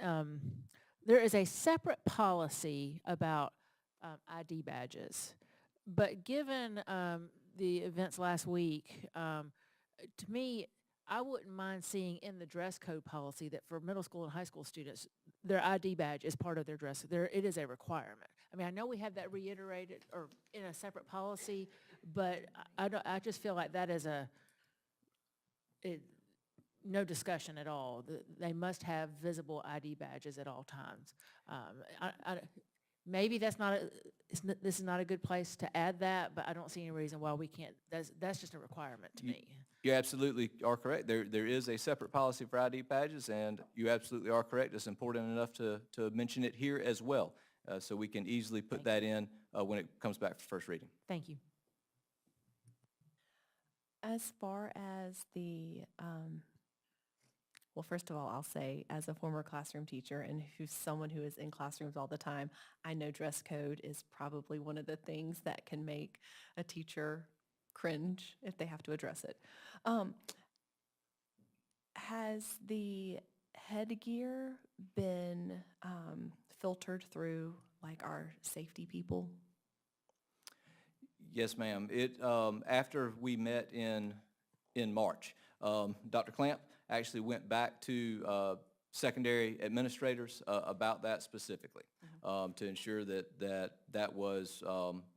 There is a separate policy about ID badges. But given the events last week, to me, I wouldn't mind seeing in the dress code policy that for middle school and high school students, their ID badge is part of their dress. It is a requirement. I mean, I know we have that reiterated or in a separate policy, but I just feel like that is no discussion at all. They must have visible ID badges at all times. Maybe this is not a good place to add that, but I don't see any reason why we can't. That's just a requirement to me. You absolutely are correct. There is a separate policy for ID badges, and you absolutely are correct. It's important enough to mention it here as well, so we can easily put that in when it comes back for first reading. Thank you. As far as well, first of all, I'll say, as a former classroom teacher and who's someone who is in classrooms all the time, I know dress code is probably one of the things that can make a teacher cringe if they have to address it. Has the headgear been filtered through, like, our safety people? Yes, ma'am. After we met in March, Dr. Clamp actually went back to secondary administrators about that specifically, to ensure that was,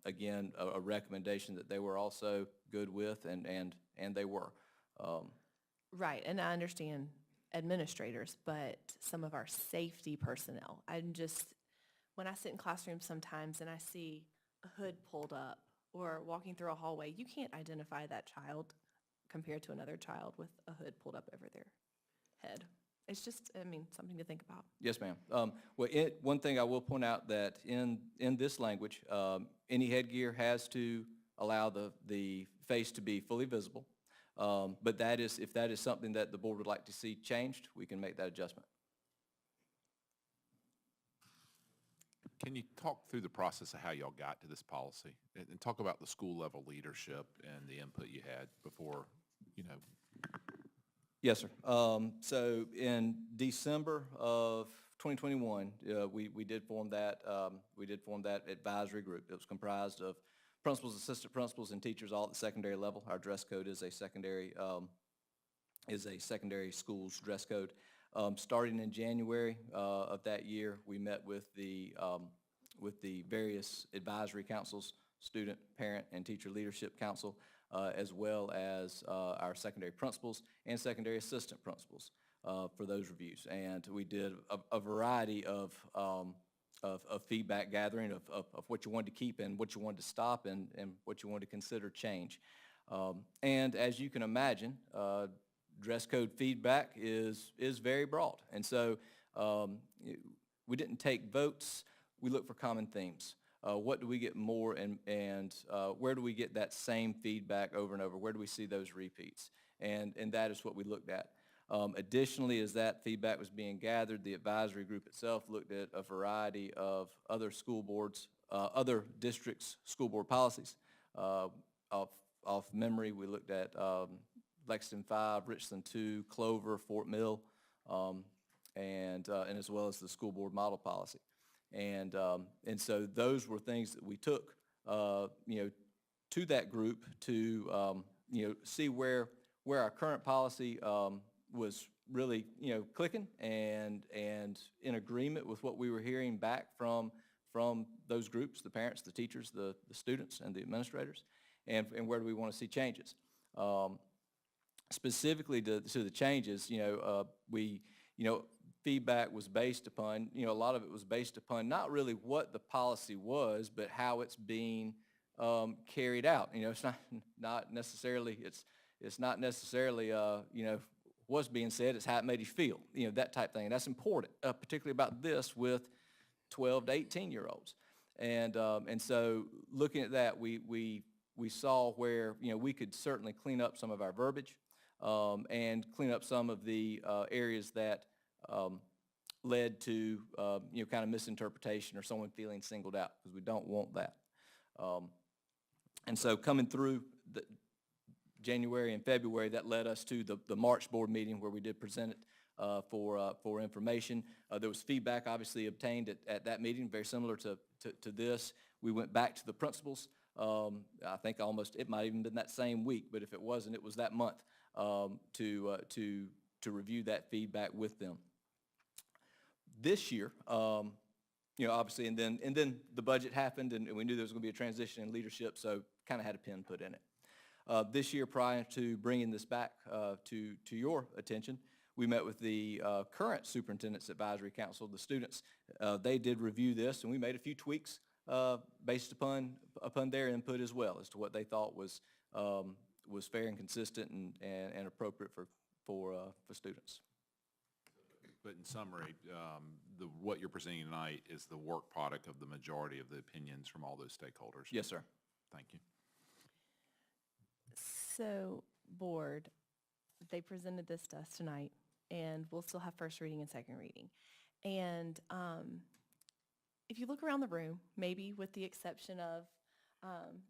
again, a recommendation that they were also good with, and they were. Right, and I understand administrators, but some of our safety personnel, when I sit in classrooms sometimes and I see a hood pulled up or walking through a hallway, you can't identify that child compared to another child with a hood pulled up over their head. It's just, something to think about. Yes, ma'am. One thing I will point out that in this language, any headgear has to allow the face to be fully visible. But if that is something that the board would like to see changed, we can make that adjustment. Can you talk through the process of how y'all got to this policy and talk about the school level leadership and the input you had before, Yes, sir. So in December of 2021, we did form that advisory group. It was comprised of principals, assistant principals, and teachers all at the secondary level. Our dress code is a secondary school's dress code. Starting in January of that year, we met with the various advisory councils, student, parent, and teacher leadership council, as well as our secondary principals and secondary assistant principals for those reviews. And we did a variety of feedback gathering of what you wanted to keep and what you wanted to stop and what you wanted to consider change. And as you can imagine, dress code feedback is very broad. And so we didn't take votes, we looked for common themes. What do we get more and where do we get that same feedback over and over? Where do we see those repeats? And that is what we looked at. Additionally, as that feedback was being gathered, the advisory group itself looked at a variety of other school boards, other districts' school board policies. Off memory, we looked at Lexington 5, Richland 2, Clover, Fort Mill, and as well as the school board model policy. And so those were things that we took, to that group to, see where our current policy was really, clicking and in agreement with what we were hearing back from those groups, the parents, the teachers, the students, and the administrators, and where do we want to see changes. Specifically to the changes, feedback was based upon, a lot of it was based upon not really what the policy was, but how it's being carried out. It's not necessarily what's being said, it's how it made you feel, that type thing. And that's important, particularly about this with 12 to 18-year-olds. And so looking at that, we saw where, we could certainly clean up some of our verbiage and clean up some of the areas that led to, kind of misinterpretation or someone feeling singled out, because we don't want that. And so coming through January and February, that led us to the March board meeting where we did present it for information. There was feedback obviously obtained at that meeting, very similar to this. We went back to the principals I think it might even been that same week, but if it wasn't, it was that month, to review that feedback with them. This year, obviously, and then the budget happened, and we knew there was going to be a transition in leadership, so kind of had a pin put in it. This year, prior to bringing this back to your attention, we met with the current Superintendent's Advisory Council, the students. They did review this, and we made a few tweaks based upon their input as well as to what they thought was fair and consistent and appropriate for students. But in summary, what you're presenting tonight is the work product of the majority of the opinions from all those stakeholders. Yes, sir. Thank you. So, board, they presented this to us tonight, and we'll still have first reading and second reading. And if you look around the room, maybe with the exception of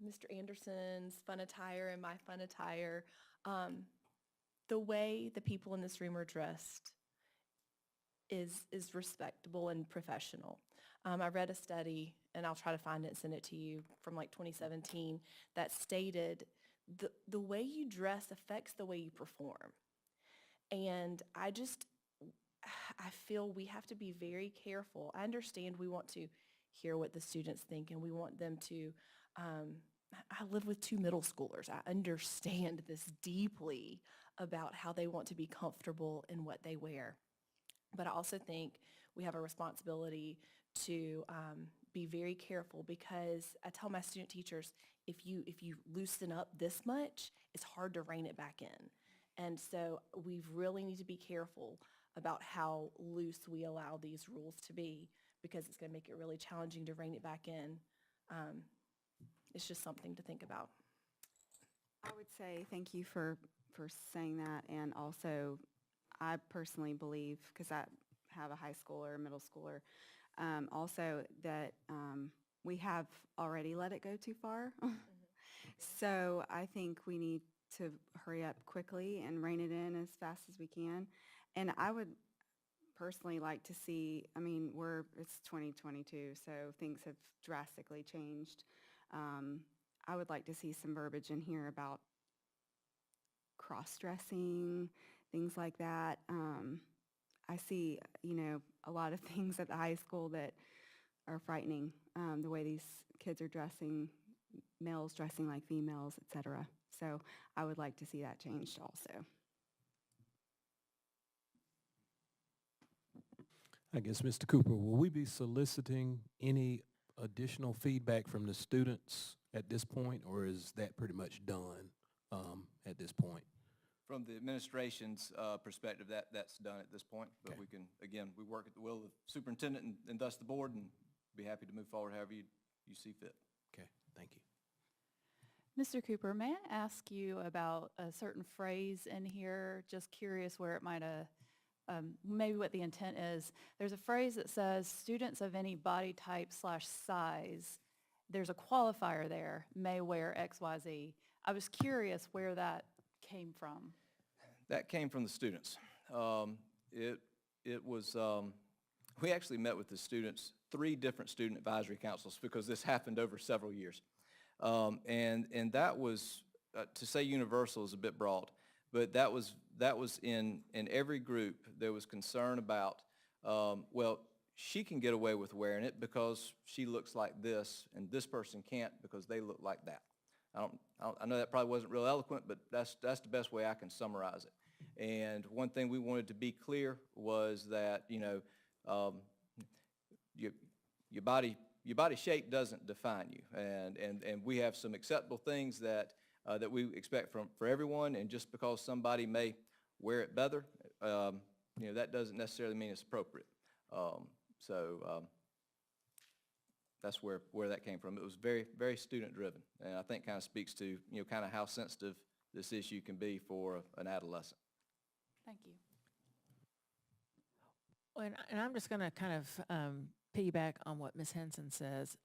Mr. Anderson's fun attire and my fun attire, the way the people in this room are dressed is respectable and professional. I read a study, and I'll try to find it and send it to you, from like 2017, that stated the way you dress affects the way you perform. And I feel we have to be very careful. I understand we want to hear what the students think, and we want them to, I live with 2 middle schoolers. I understand this deeply about how they want to be comfortable in what they wear. But I also think we have a responsibility to be very careful, because I tell my student teachers, if you loosen up this much, it's hard to rein it back in. And so we really need to be careful about how loose we allow these rules to be, because it's going to make it really challenging to rein it back in. It's just something to think about. I would say thank you for saying that, and also I personally believe, because I have a high schooler, middle schooler, also that we have already let it go too far. So I think we need to hurry up quickly and rein it in as fast as we can. And I would personally like to see, it's 2022, so things have drastically changed. I would like to see some verbiage in here about cross-dressing, things like that. I see, a lot of things at the high school that are frightening, the way these kids are dressing, males dressing like females, etc. So I would like to see that changed also. I guess, Mr. Cooper, will we be soliciting any additional feedback from the students at this point, or is that pretty much done at this point? From the administration's perspective, that's done at this point. But Okay. we can, again, we work at the will of the superintendent and thus the board, and be happy to move forward however you see fit. Okay, thank you. Mr. Cooper, may I ask you about a certain phrase in here? Just curious where it might have, maybe what the intent is. There's a phrase that says students of any body type / size. There's a qualifier there, may wear XYZ. I was curious where that came from. That came from the students. It was, we actually met with the students, 3 different student advisory councils, because this happened over several years. And that was, to say universal is a bit broad, but that was in every group. There was concern about, well, she can get away with wearing it because she looks like this, and this person can't because they look like that. I know that probably wasn't real eloquent, but that's the best way I can summarize it. And one thing we wanted to be clear was that, your body shape doesn't define you, and we have some acceptable things that we expect for everyone. And just because somebody may wear it better, that doesn't necessarily mean it's appropriate. That's where that came from. It was very, very student-driven, and I think kind of speaks to, kind of how sensitive this issue can be for an adolescent. Thank you. And I'm just going to kind of piggyback on what Ms. Henson says.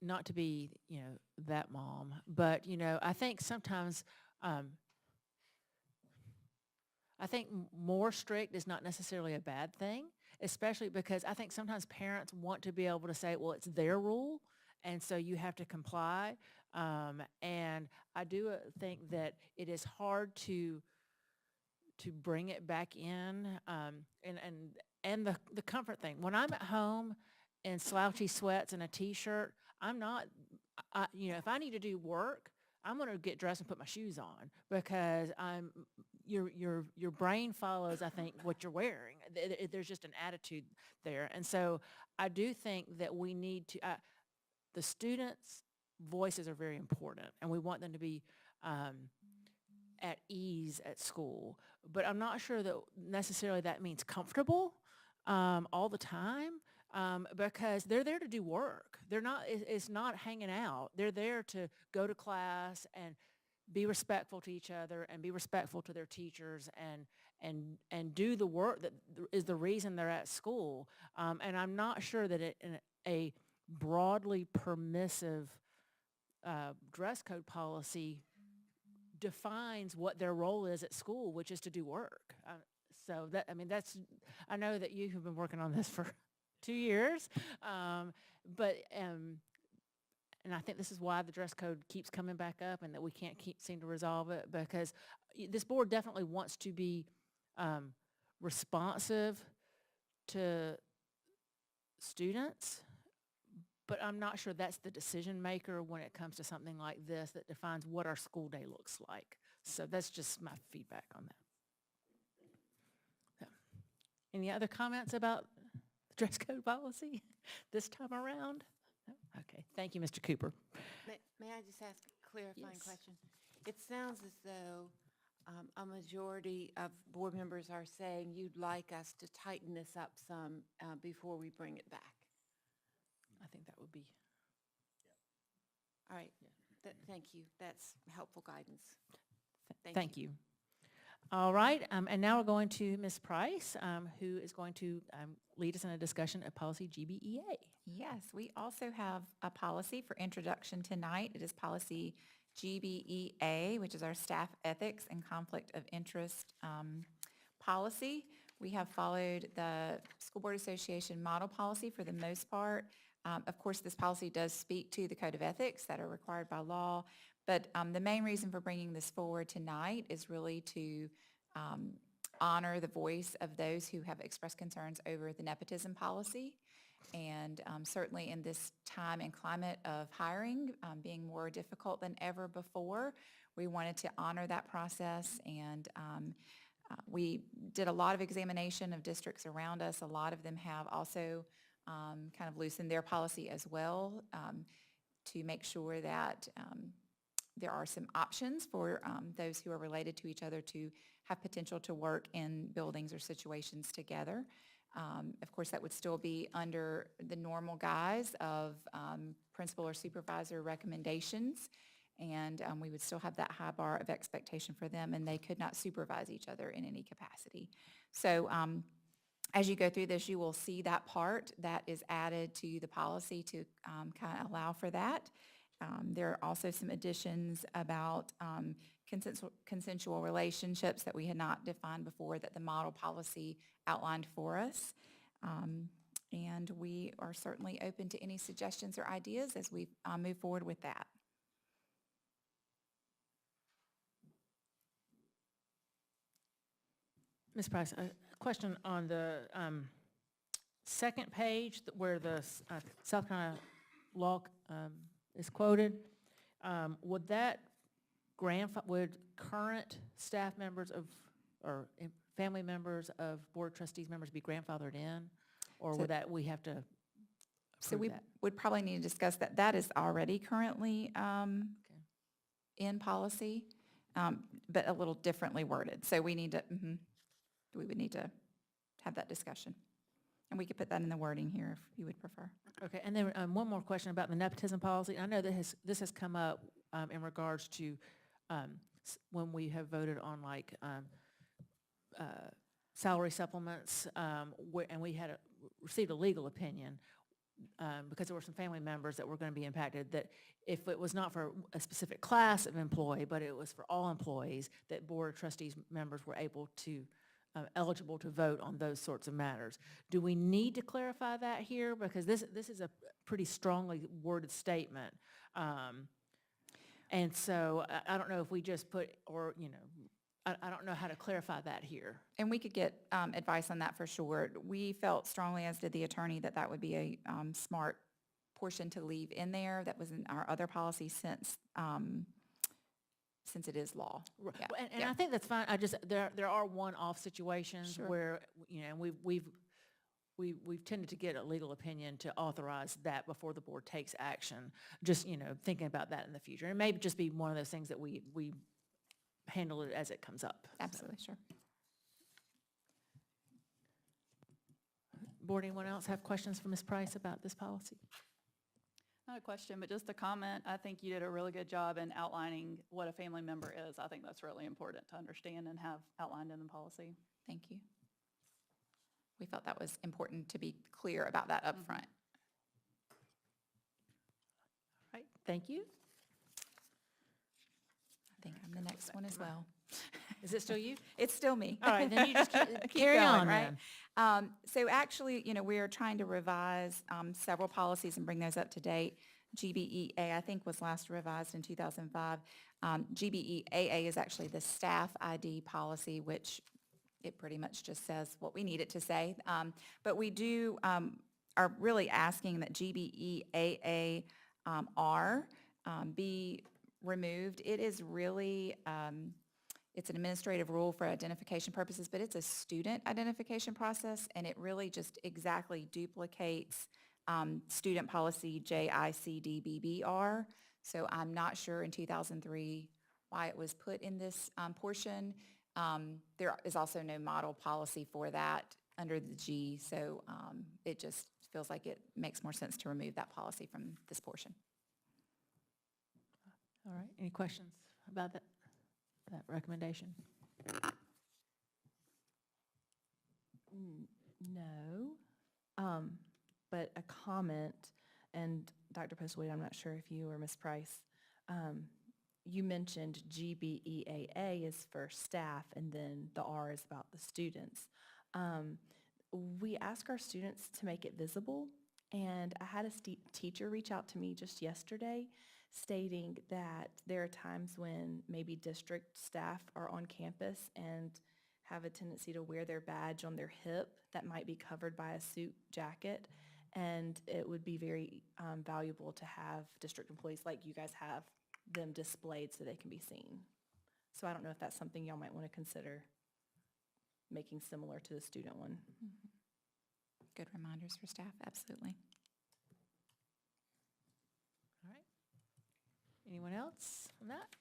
Not to be, that mom, but, I think sometimes, I think more strict is not necessarily a bad thing, especially because I think sometimes parents want to be able to say, well, it's their rule, And so you have to comply. And I do think that it is hard to bring it back in, and the comfort thing. When I'm at home in slouchy sweats and a t-shirt, I'm not, if I need to do work, I'm going to get dressed and put my shoes on, because your brain follows, I think, what you're wearing. There's just an attitude there. And so I do think that we need to, the students' voices are very important, and we want them to be at ease at school. But I'm not sure that necessarily that means comfortable all the time, because they're there to do work. They're not, it's not hanging out. They're there to go to class and be respectful to each other and be respectful to their teachers and do the work that is the reason they're at school. And I'm not sure that a broadly permissive dress code policy defines what their role is at school, which is to do work. So that, I mean, that's, I know that you have been working on this for 2 years, and I think this is why the dress code keeps coming back up, and that we can't seem to resolve it, because this board definitely wants to be responsive to students, but I'm not sure that's the decision maker when it comes to something like this that defines what our school day looks like. So that's just my feedback on that. So, any other comments about the dress code policy this time around? No? Okay, thank you, Mr. Cooper. May I just ask a clarifying Yes. question? It sounds as though a majority of board members are saying you'd like us to tighten this up some before we bring it back. I think that would be. All right. Thank you. That's helpful guidance. Thank you. All right, and now we're going to Ms. Price, who is going to lead us in a discussion of policy GBEA. Yes, we also have a policy for introduction tonight. It is policy GBEA, which is our staff ethics and conflict of interest policy. We have followed the School Board Association model policy for the most part. Of course, this policy does speak to the code of ethics that are required by law, but the main reason for bringing this forward tonight is really to honor the voice of those who have expressed concerns over the nepotism policy. And certainly in this time and climate of hiring being more difficult than ever before, we wanted to honor that process. And we did a lot of examination of districts around us. A lot of them have also kind of loosened their policy as well to make sure that there are some options for those who are related to each other to have potential to work in buildings or situations together. Of course, that would still be under the normal guise of principal or supervisor recommendations, and we would still have that high bar of expectation for them, and they could not supervise each other in any capacity. So as you go through this, you will see that part that is added to the policy to kind of allow for that. There are also some additions about consensual relationships that we had not defined before that the model policy outlined for us. And we are certainly open to any suggestions or ideas as we move forward with that. Ms. Price, a question on the second page where the South Carolina law is quoted. Would current staff members or family members of Board of Trustees members be grandfathered in? Or would we have to So we would probably need to discuss that. That is already currently in policy, but a little differently worded. So we need to, we would need to have that discussion. And we could put that in the wording here if you would prefer. Okay, and then one more question about the nepotism policy. I know that this has come up in regards to when we have voted on like salary supplements, and we had received a legal opinion because there were some family members that were going to be impacted, that if it was not for a specific class of employee, but it was for all employees, that Board of Trustees members were able to eligible to vote on those sorts of matters. Do we need to clarify that here? Because this is a pretty strongly worded statement. And so I don't know if we just put, or, you know, I don't know how to clarify that here. And we could get advice on that for sure. We felt strongly, as did the attorney, that that would be a smart portion to leave in there. That was in our other policy since it is law. Yeah. Well, and Yeah. I think that's fine. I just, there are one-off situations Sure. where, you know, we've tended to get a legal opinion to authorize that before the board takes action. Just, you know, thinking about that in the future. And it may just be one of those things that we handle it as it comes up. Absolutely, sure. Board, anyone else have questions for Ms. Price about this policy? Not a question, but just a comment. I think you did a really good job in outlining what a family member is. I think that's really important to understand and have outlined in the policy. Thank you. We felt that was important to be clear about that up front. All right, thank you. I think I'm the next one as well. Is it still you? It's still me. All right, then you just keep Carry going, on, right? then. So actually, you know, we are trying to revise several policies and bring those up to date. GBEA, I think, was last revised in 2005. GBEAA is actually the staff ID policy, which it pretty much just says what we need it to say. But we do are really asking that GBEAA R be removed. It is really, it's an administrative rule for identification purposes, but it's a student identification process, and it really just exactly duplicates student policy JICDBBR. So I'm not sure in 2003 why it was put in this portion. There is also no model policy for that under the G, so it just feels like it makes more sense to remove that policy from this portion. All right, any questions about that recommendation? No, but a comment, and Dr. Postlewaite, I'm not sure if you or Ms. Price, you mentioned GBEAA is for staff, and then the R is about the students. We ask our students to make it visible, and I had a teacher reach out to me just yesterday stating that there are times when maybe district staff are on campus and have a tendency to wear their badge on their hip that might be covered by a suit jacket, and it would be very valuable to have district employees like you guys have them displayed so they can be seen. So I don't know if that's something y'all might want to consider making similar to the student one. Mm-hmm. Good reminders for staff, absolutely. All right. Anyone else on that?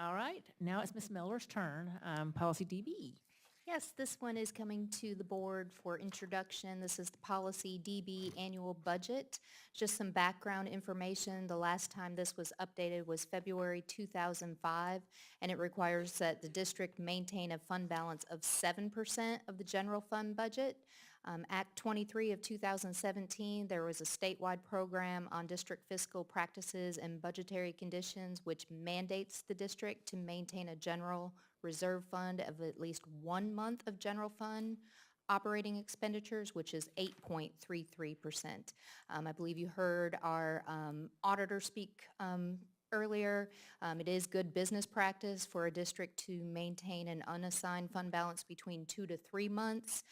All right, now it's Ms. Miller's turn. Policy DB. Yes, this one is coming to the board for introduction. This is the Policy DB Annual Budget. Just some background information. The last time this was updated was February 2005, and it requires that the district maintain a fund balance of 7% of the general fund budget. Act 23 of 2017, there was a statewide program on district fiscal practices and budgetary conditions which mandates the district to maintain a general reserve fund of at least 1 month of general fund operating expenditures, which is 8.33%. I believe you heard our auditor speak earlier. It is good business practice for a district to maintain an unassigned fund balance between 2 to 3 months.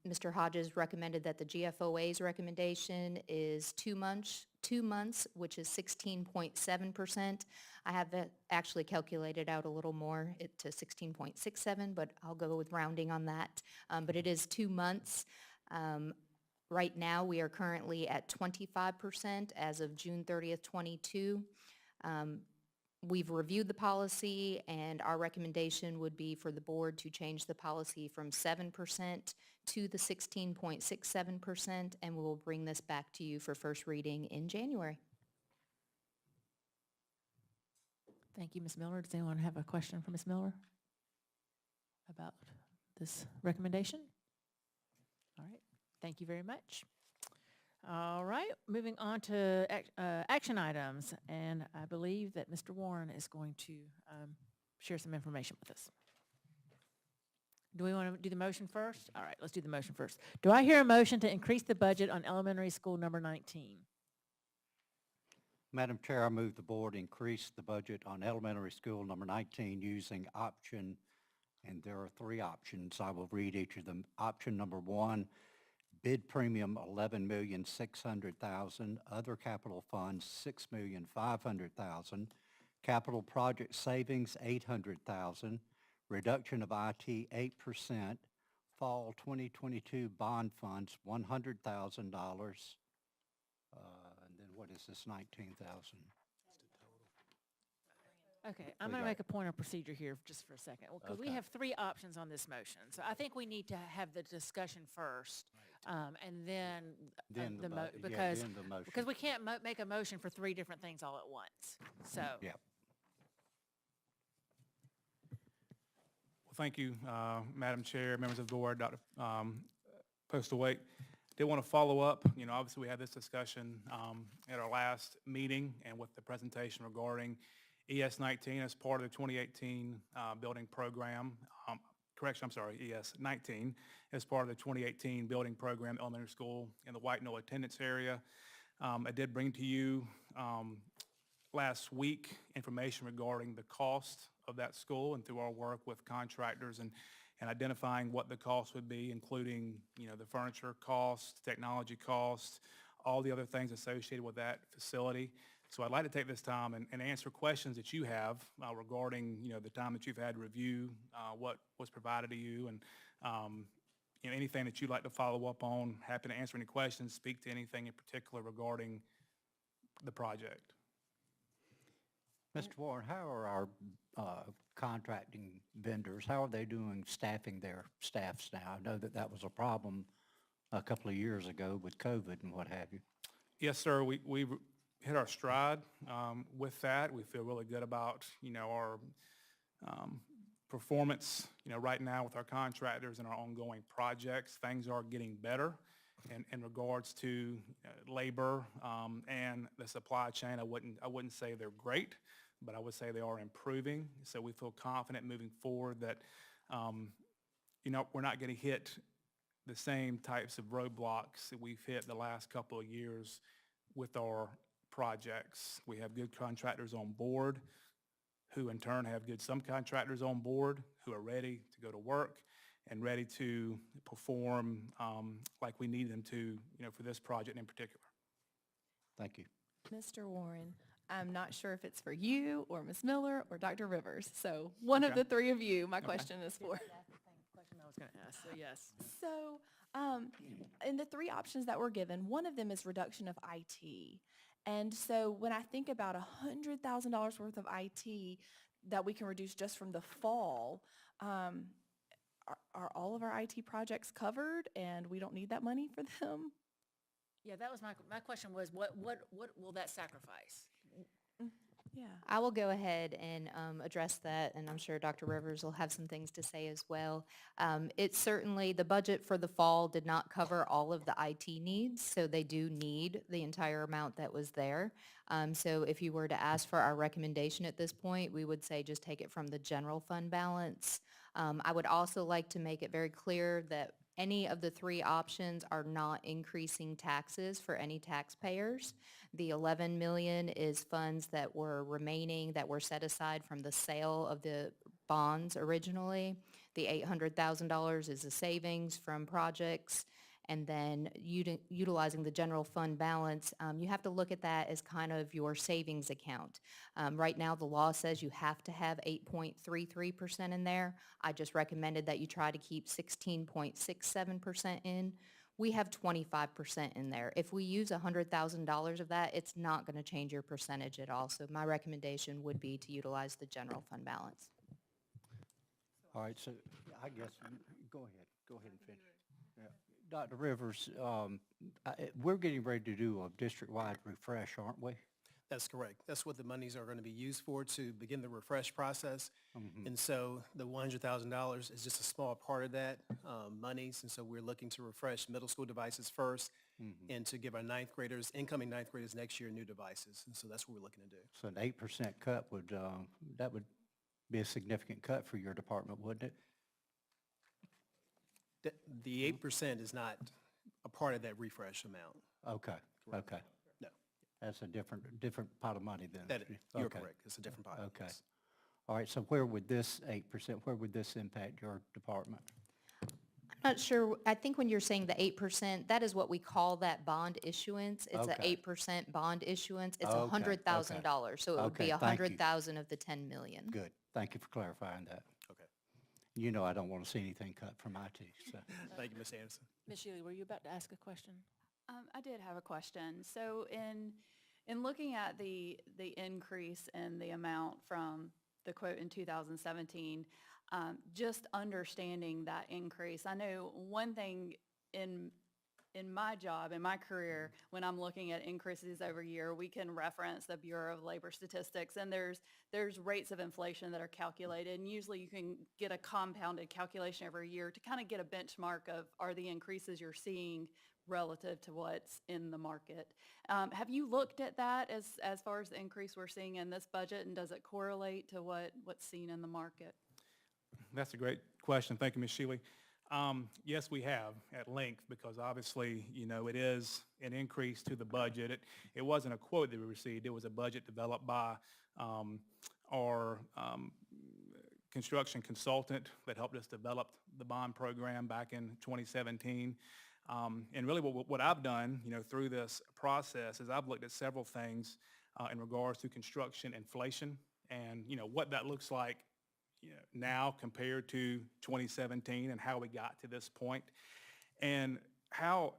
Mr. Hodges recommended that the GFOA's recommendation is 2 months, which is 16.7%. I have actually calculated out a little more to 16.67, but I'll go with rounding on that. But it is 2 months. Right now, we are currently at 25% as of June 30th, 22. We've reviewed the policy, and our recommendation would be for the board to change the policy from 7% to the 16.67%, and we will bring this back to you for first reading in January. Thank you, Ms. Miller. Does anyone have a question for Ms. Miller about this recommendation? All right, thank you very much. All right, moving on to action items, and I believe that Mr. Warren is going to share some information with us. Do we want to do the motion first? All right, let's do the motion first. Do I hear a motion to increase the budget on elementary school number 19? Madam Chair, I move the board increase the budget on elementary school number 19 using option, and there are 3 options. I will read each of them. Option number 1, bid premium $11,600,000, other capital funds $6,500,000, capital project savings $800,000, reduction of IT 8%, fall 2022 bond funds $100,000. And then what is this 19,000? Okay, I'm going to make a point of procedure here just for a second, because we Okay. have 3 options on this motion. So I think we need to have the discussion first, and then Then the mo- yeah, because then the motion. because we can't make a motion for 3 different things all at once. So Yeah. Well, thank you, Madam Chair, members of the board, Dr. Postlewaite. Did want to follow up, obviously we had this discussion at our last meeting and with the presentation regarding ES-19 as part of the 2018 building program. ES-19 as part of the 2018 building program elementary school in the White Knoll attendance area. I did bring to you last week information regarding the cost of that school, and through our work with contractors and identifying what the cost would be, including, the furniture costs, technology costs, all the other things associated with that facility. So I'd like to take this time and answer questions that you have regarding, the time that you've had to review what was provided to you, and anything that you'd like to follow up on. Happy to answer any questions, speak to anything in particular regarding the project. Mr. Warren, how are our contracting vendors, how are they doing staffing their staffs now? I know that was a problem a couple of years ago with COVID and what have you. Yes, sir. We hit our stride with that. We feel really good about, our performance, right now with our contractors and our ongoing projects. Things are getting better in regards to labor and the supply chain. I wouldn't say they're great, but I would say they are improving. So we feel confident moving forward that, we're not going to hit the same types of roadblocks that we've hit the last couple of years with our projects. We have good contractors on board who in turn have good subcontractors on board who are ready to go to work and ready to perform like we need them to, for this project in particular. Thank you. Mr. Warren, I'm not sure if it's for you or Ms. Miller or Dr. Rivers. So one of Okay. the 3 of you, my question is for. that's the same question I was going to ask. So yes. So in the 3 options that were given, one of them is reduction of IT. And so when I think about $100,000 worth of IT that we can reduce just from the fall, are all of our IT projects covered and we don't need that money for them? Yeah, that was my question was, what will that sacrifice? Yeah. I will go ahead and address that, and I'm sure Dr. Rivers will have some things to say as well. It's certainly, the budget for the fall did not cover all of the IT needs, so they do need the entire amount that was there. So if you were to ask for our recommendation at this point, we would say just take it from the general fund balance. I would also like to make it very clear that any of the 3 options are not increasing taxes for any taxpayers. The $11 million is funds that were remaining, that were set aside from the sale of the bonds originally. The $800,000 is the savings from projects. And then utilizing the general fund balance, you have to look at that as kind of your savings account. Right now, the law says you have to have 8.33% in there. I just recommended that you try to keep 16.67% in. We have 25% in there. If we use $100,000 of that, it's not going to change your percentage at all. So my recommendation would be to utilize the general fund balance. All right, so I guess, go ahead and finish. Yeah. Dr. Rivers, we're getting ready to do a district-wide refresh, aren't we? That's correct. That's what the monies are going to be used for, to begin the refresh process. And so the $100,000 is just a small part of that monies. And so we're looking to refresh middle school devices first and to give our incoming ninth graders next year new devices. And so that's what we're looking to do. So an 8% cut would be a significant cut for your department, wouldn't it? The 8% is not a part of that refresh amount. Okay, okay. No. That's a different pot of money then. You're Okay. correct. It's a different pot. Okay. Yes. All right, so where would this 8%, where would this impact your department? Not sure, I think when you're saying the 8%, that is what we call that bond issuance. It's an Okay. 8% bond issuance. It's Okay, $100,000, so it would be Okay, thank you. 100,000 of the 10 million. Good. Thank you for clarifying that. Okay. You know I don't want to see anything cut from IT, so. Thank you, Ms. Anderson. Ms. Shealy, were you about to ask a question? I did have a question. So in looking at the increase in the amount from the quote in 2017, just understanding that increase, I know one thing in my job, in my career, when I'm looking at increases over year, we can reference the Bureau of Labor Statistics, and there's rates of inflation that are calculated, and usually you can get a compounded calculation every year to kind of get a benchmark of are the increases you're seeing relative to what's in the market. Have you looked at that as far as the increase we're seeing in this budget, and does it correlate to what's seen in the market? That's a great question. Thank you, Ms. Shealy. Yes, we have at length, because obviously, it is an increase to the budget. It wasn't a quote that we received. It was a budget developed by our construction consultant that helped us develop the bond program back in 2017. And really what I've done, through this process is I've looked at several things in regards to construction inflation and, what that looks like now compared to 2017 and how we got to this point, and how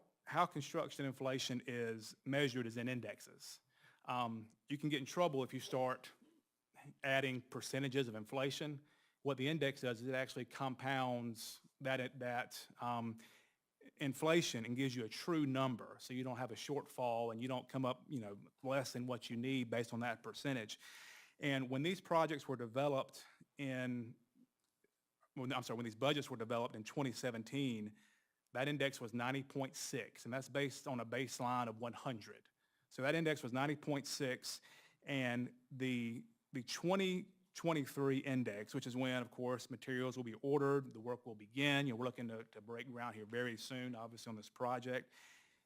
construction inflation is measured is in indexes. You can get in trouble if you start adding percentages of inflation. What the index does is it actually compounds that inflation and gives you a true number, so you don't have a shortfall and you don't come up less than what you need based on that percentage. And when these projects were developed when these budgets were developed in 2017, that index was 90.6, and that's based on a baseline of 100. So that index was 90.6, and the 2023 index, which is when, of course, materials will be ordered, the work will begin. We're looking to break ground here very soon, obviously, on this project,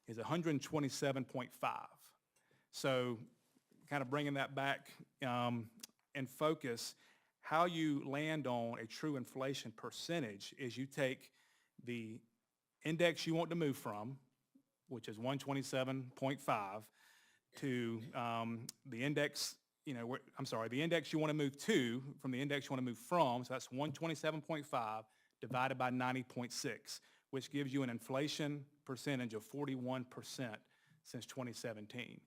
is 127.5. So kind of bringing that back in focus, how you land on a true inflation percentage is you take the index you want to move from, which is 127.5, to the index, the index you want to move to, from the index you want to move from, so that's 127.5 divided by 90.6, which gives you an inflation percentage of 41% since 2017.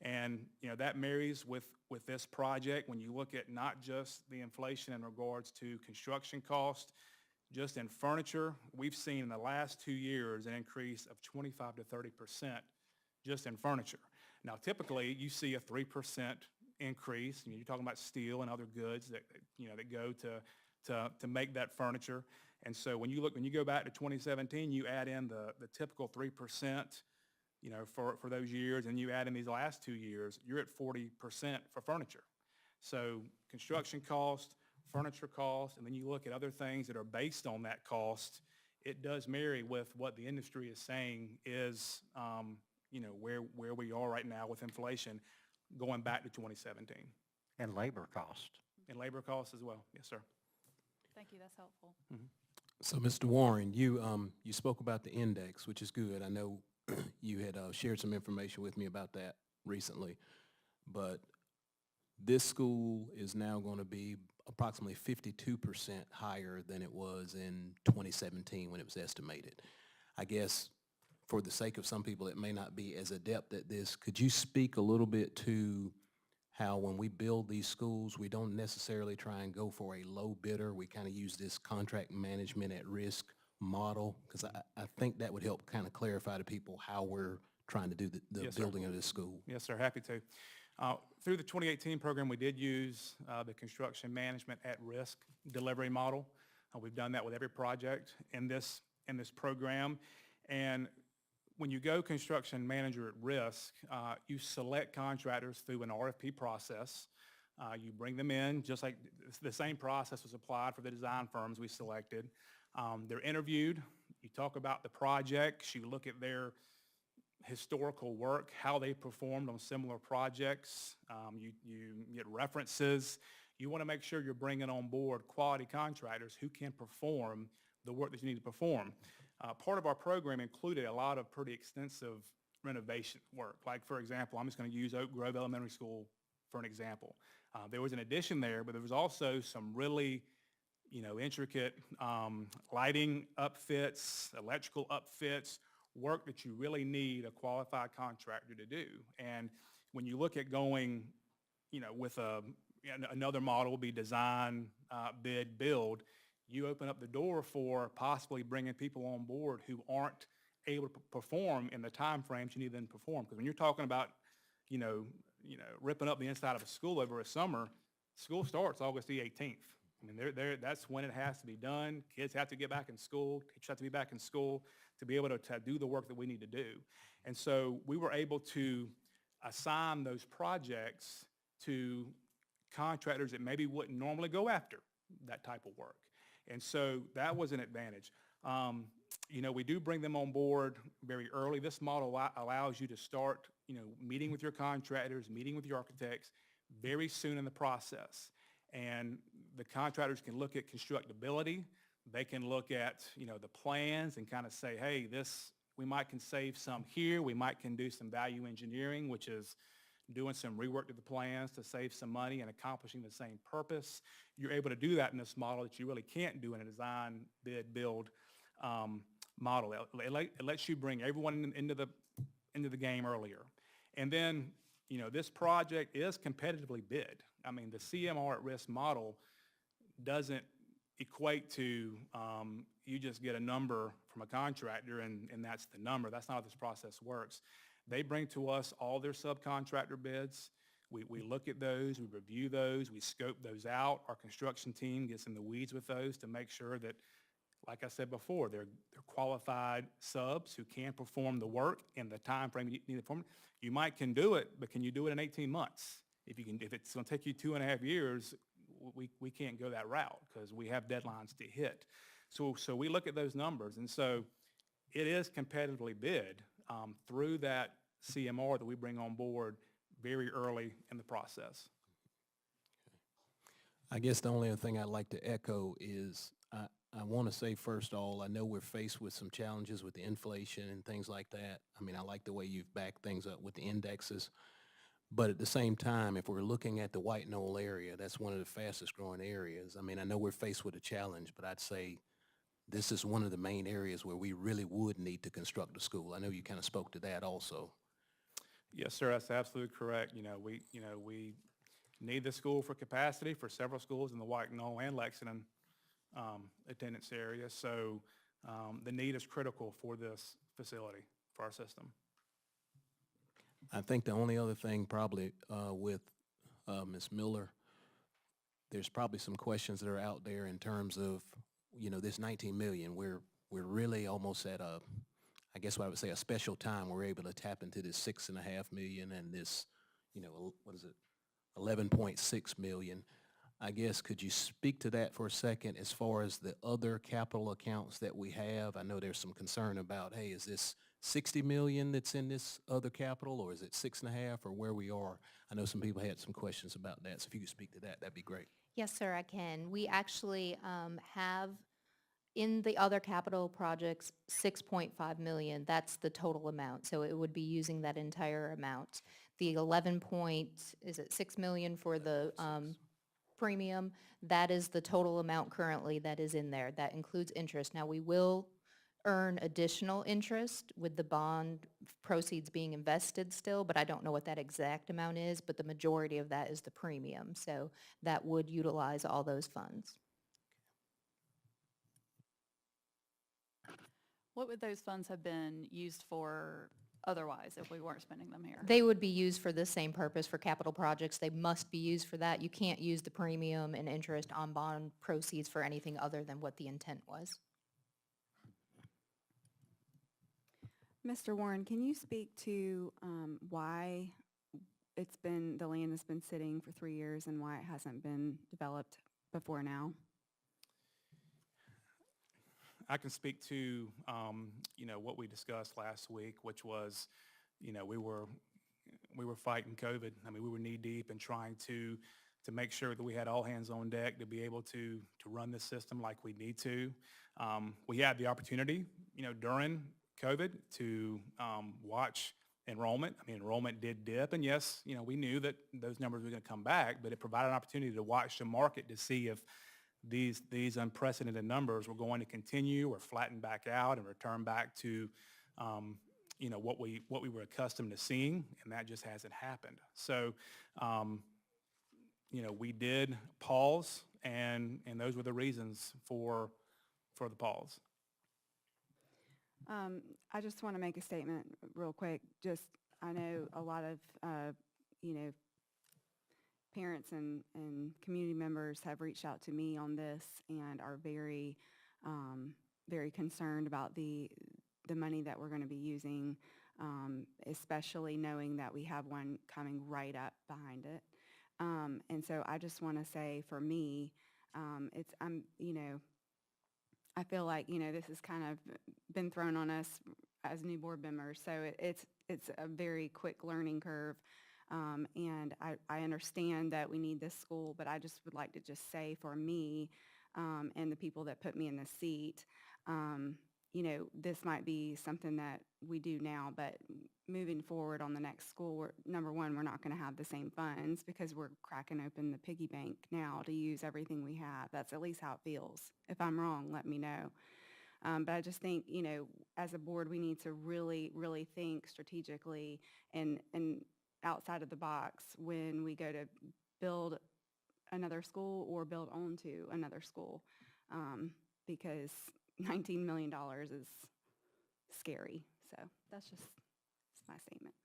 And, that marries with this project when you look at not just the inflation in regards to construction cost, just in furniture, we've seen in the last 2 years an increase of 25 to 30% just in furniture. Now, typically, you see a 3% increase. You're talking about steel and other goods that go to make that furniture. And so when you go back to 2017, you add in the typical 3%, for those years, and you add in these last 2 years, you're at 40% for furniture. So construction cost, furniture cost, and then you look at other things that are based on that cost, it does marry with what the industry is saying is, where we are right now with inflation going back to 2017. And labor cost. And labor costs as well. Yes, sir. Thank you, that's helpful. So, Mr. Warren, you spoke about the index, which is good. I know you had shared some information with me about that recently, but this school is now going to be approximately 52% higher than it was in 2017 when it was estimated. I guess for the sake of some people that may not be as adept at this, could you speak a little bit to how when we build these schools, we don't necessarily try and go for a low bidder. We kind of use this contract management at risk model, because I think that would help kind of clarify to people how we're trying to do the Yes, building sir. of this school. Yes, sir, happy to. Through the 2018 program, we did use the construction management at risk delivery model. We've done that with every project in this program. And when you go construction manager at risk, you select contractors through an RFP process. You bring them in, just like the same process was applied for the design firms we selected. They're interviewed. You talk about the projects, you look at their historical work, how they performed on similar projects. You get references. You want to make sure you're bringing on board quality contractors who can perform the work that you need to perform. Part of our program included a lot of pretty extensive renovation work. Like, for example, I'm just going to use Oak Grove Elementary School for an example. There was an addition there, but there was also some really intricate lighting upfits, electrical upfits, work that you really need a qualified contractor to do. And when you look at going, with another model will be design, bid, build, you open up the door for possibly bringing people on board who aren't able to perform in the time frames you need them to perform. Because when you're talking about, ripping up the inside of a school over a summer, school starts August the 18th. I mean, that's when it has to be done. Kids have to get back in school. Teachers have to be back in school to be able to do the work that we need to do. And so we were able to assign those projects to contractors that maybe wouldn't normally go after that type of work. And so that was an advantage. We do bring them on board very early. This model allows you to start, meeting with your contractors, meeting with your architects very soon in the process. And the contractors can look at constructability. They can look at, the plans and kind of say, hey, we might can save some here. We might can do some value engineering, which is doing some rework to the plans to save some money and accomplishing the same purpose. You're able to do that in this model that you really can't do in a design, bid, build model. It lets you bring everyone into the game earlier. And then, this project is competitively bid. I mean, the CMR at risk model doesn't equate to you just get a number from a contractor and that's the number. That's not how this process works. They bring to us all their subcontractor bids. We look at those, we review those, we scope those out. Our construction team gets in the weeds with those to make sure that, like I said before, they're qualified subs who can perform the work in the time frame you need to perform. You might can do it, but can you do it in 18 months? If it's going to take you 2.5 years, we can't go that route because we have deadlines to hit. So we look at those numbers, and so it is competitively bid through that CMR that we bring on board very early in the process. I guess the only other thing I'd like to echo is I want to say, first of all, I know we're faced with some challenges with the inflation and things like that. I mean, I like the way you've backed things up with the indexes. But at the same time, if we're looking at the White Knoll area, that's one of the fastest growing areas. I mean, I know we're faced with a challenge, but I'd say this is one of the main areas where we really would need to construct a school. I know you kind of spoke to that also. Yes, sir, that's absolutely correct. We need the school for capacity for several schools in the White Knoll and Lexington attendance area. So the need is critical for this facility, for our system. I think the only other thing probably with Ms. Miller, there's probably some questions that are out there in terms of, this $19 million. We're really almost at I guess what I would say a special time. We're able to tap into this $6.5 million and this, what is it, $11.6 million. I guess, could you speak to that for a second as far as the other capital accounts that we have? I know there's some concern about, hey, is this $60 million that's in this other capital, or is it 6.5, or where we are? I know some people had some questions about that, so if you could speak to that, that'd be great. Yes, sir, I can. We actually have in the other capital projects, $6.5 million. That's the total amount. So it would be using that entire amount. The 6 million for the premium, that is the total amount currently that is in there. That includes interest. Now, we will earn additional interest with the bond proceeds being invested still, but I don't know what that exact amount is, but the majority of that is the premium. So that would utilize all those funds. What would those funds have been used for otherwise if we weren't spending them here? They would be used for the same purpose for capital projects. They must be used for that. You can't use the premium and interest on bond proceeds for anything other than what the intent was. Mr. Warren, can you speak to why the land has been sitting for 3 years and why it hasn't been developed before now? I can speak to, what we discussed last week, which was, we were fighting COVID. I mean, we were knee deep in trying to make sure that we had all hands on deck to be able to run this system like we need to. We had the opportunity, during COVID to watch enrollment. I mean, enrollment did dip, and yes, we knew that those numbers were going to come back, but it provided an opportunity to watch the market to see if these unprecedented numbers were going to continue or flatten back out and return back to, what we were accustomed to seeing, and that just hasn't happened. So, we did pause, and those were the reasons for the pause. I just want to make a statement real quick. I know a lot of, parents and community members have reached out to me on this and are very, very concerned about the money that we're going to be using, especially knowing that we have one coming right up behind it. And so I just want to say, for me, I feel like, this has kind of been thrown on us as new board members. So it's a very quick learning curve. And I understand that we need this school, but I just would like to just say, for me, and the people that put me in this seat, this might be something that we do now, but moving forward on the next school, number one, we're not going to have the same funds because we're cracking open the piggy bank now to use everything we have. That's at least how it feels. If I'm wrong, let me know. But I just think, as a board, we need to really, really think strategically and outside of the box when we go to build another school or build onto another school, because $19 million is scary. So that's my statement.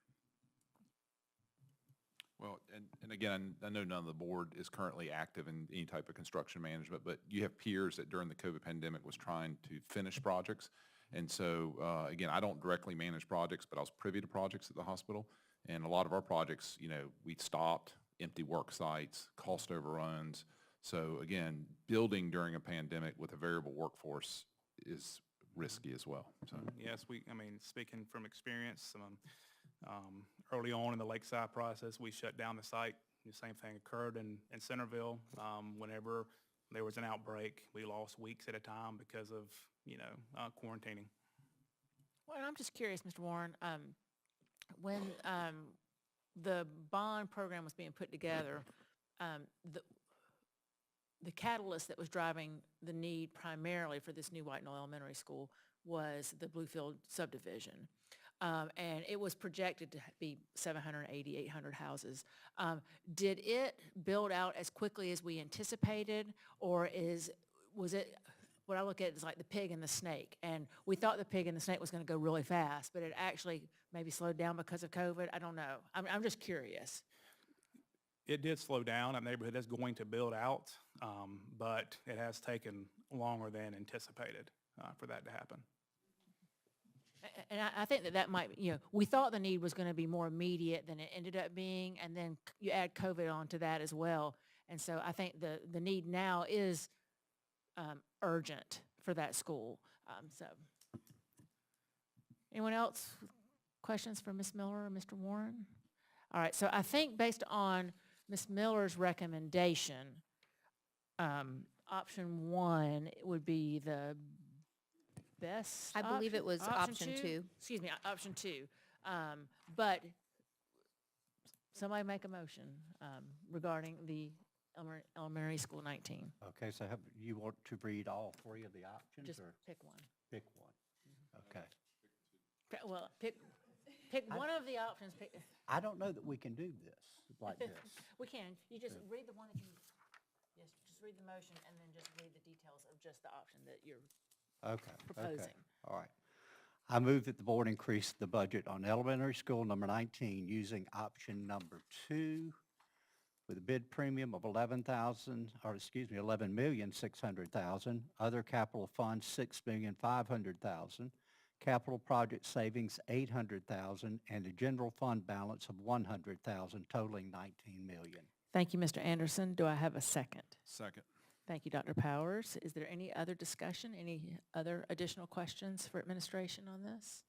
Well, and again, I know none of the board is currently active in any type of construction management, but you have peers that during the COVID pandemic was trying to finish projects. And so, again, I don't directly manage projects, but I was privy to projects at the hospital. And a lot of our projects, we stopped, empty work sites, cost overruns. So again, building during a pandemic with a variable workforce is risky as well. So Yes, speaking from experience, early on in the Lakeside process, we shut down the site. The same thing occurred in Centerville. Whenever there was an outbreak, we lost weeks at a time because of, quarantining. Well, and I'm just curious, Mr. Warren, when the bond program was being put together, the catalyst that was driving the need primarily for this new White Knoll Elementary School was the Bluefield subdivision. And it was projected to be 780, 800 houses. Did it build out as quickly as we anticipated, or was it, what I look at is like the pig and the snake? And we thought the pig and the snake was going to go really fast, but it actually maybe slowed down because of COVID. I don't know. I'm just curious. It did slow down. That neighborhood is going to build out, but it has taken longer than anticipated for that to happen. And I think that might, we thought the need was going to be more immediate than it ended up being, and then you add COVID onto that as well. And so I think the need now is urgent for that school. So anyone else? Questions for Ms. Miller or Mr. Warren? All right, so I think based on Ms. Miller's recommendation, option one would be the best I believe it was option two. Excuse me, option two. But somebody make a motion regarding the elementary school 19. Okay, so you want to read all three of the options? Just or pick one. pick one? Okay. Well, pick one of the options. I don't know that we can do this like this. We can. You just read the one that you, yes, just read the motion and then just read the details of just the option that you're proposing. Okay, all right. I move that the board increase the budget on elementary school number 19 using option number 2 with a bid premium of $11,600,000, other capital funds $6,500,000, capital project savings $800,000, and a general fund balance of $100,000, totaling $19 million. Thank you, Mr. Anderson. Do I have a second? second. Thank you, Dr. Powers. Is there any other discussion, any other additional questions for administration on this?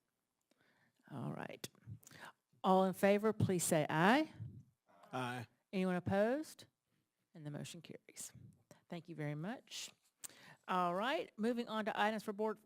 All right. All in favor, please say aye. Aye. Anyone opposed? And the motion carries. Thank you very much. All right, moving on to items for board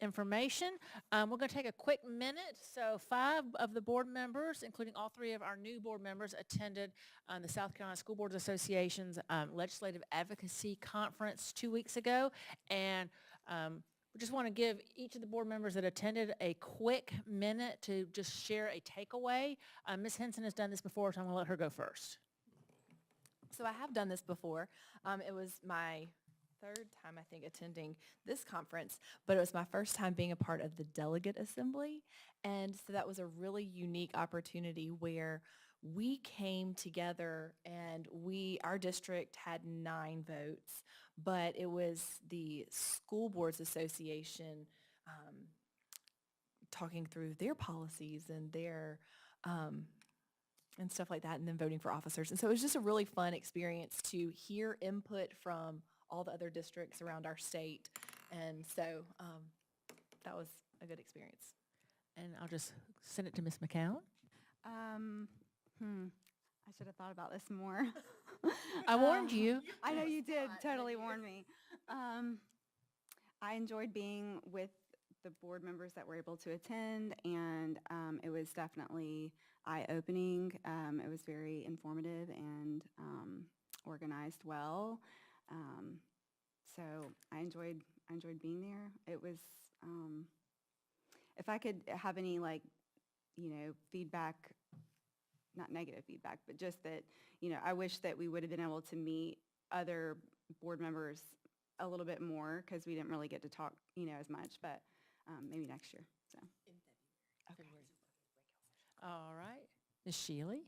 information. We're going to take a quick minute. So 5 of the board members, including all 3 of our new board members, attended the South Carolina School Boards Association's Legislative Advocacy Conference 2 weeks ago. And we just want to give each of the board members that attended a quick minute to just share a takeaway. Ms. Henson has done this before, so I'm going to let her go first. So I have done this before. It was my 3rd time, I think, attending this conference, but it was my first time being a part of the delegate assembly. And so that was a really unique opportunity where we came together and our district had 9 votes, but it was the School Boards Association talking through their policies and their and stuff like that, and then voting for officers. And so it was just a really fun experience to hear input from all the other districts around our state. And so that was a good experience. And I'll just send it to Ms. McCown. I should have thought about this more. I warned you. I know you did. Totally warned me. I enjoyed being with the board members that were able to attend, and it was definitely eye-opening. It was very informative and organized well. So I enjoyed being there. It was, if I could have any feedback, not negative feedback, but just that, I wish that we would have been able to meet other board members a little bit more, because we didn't really get to talk, as much, but maybe next year, so. Okay. All right. Ms. Shealy?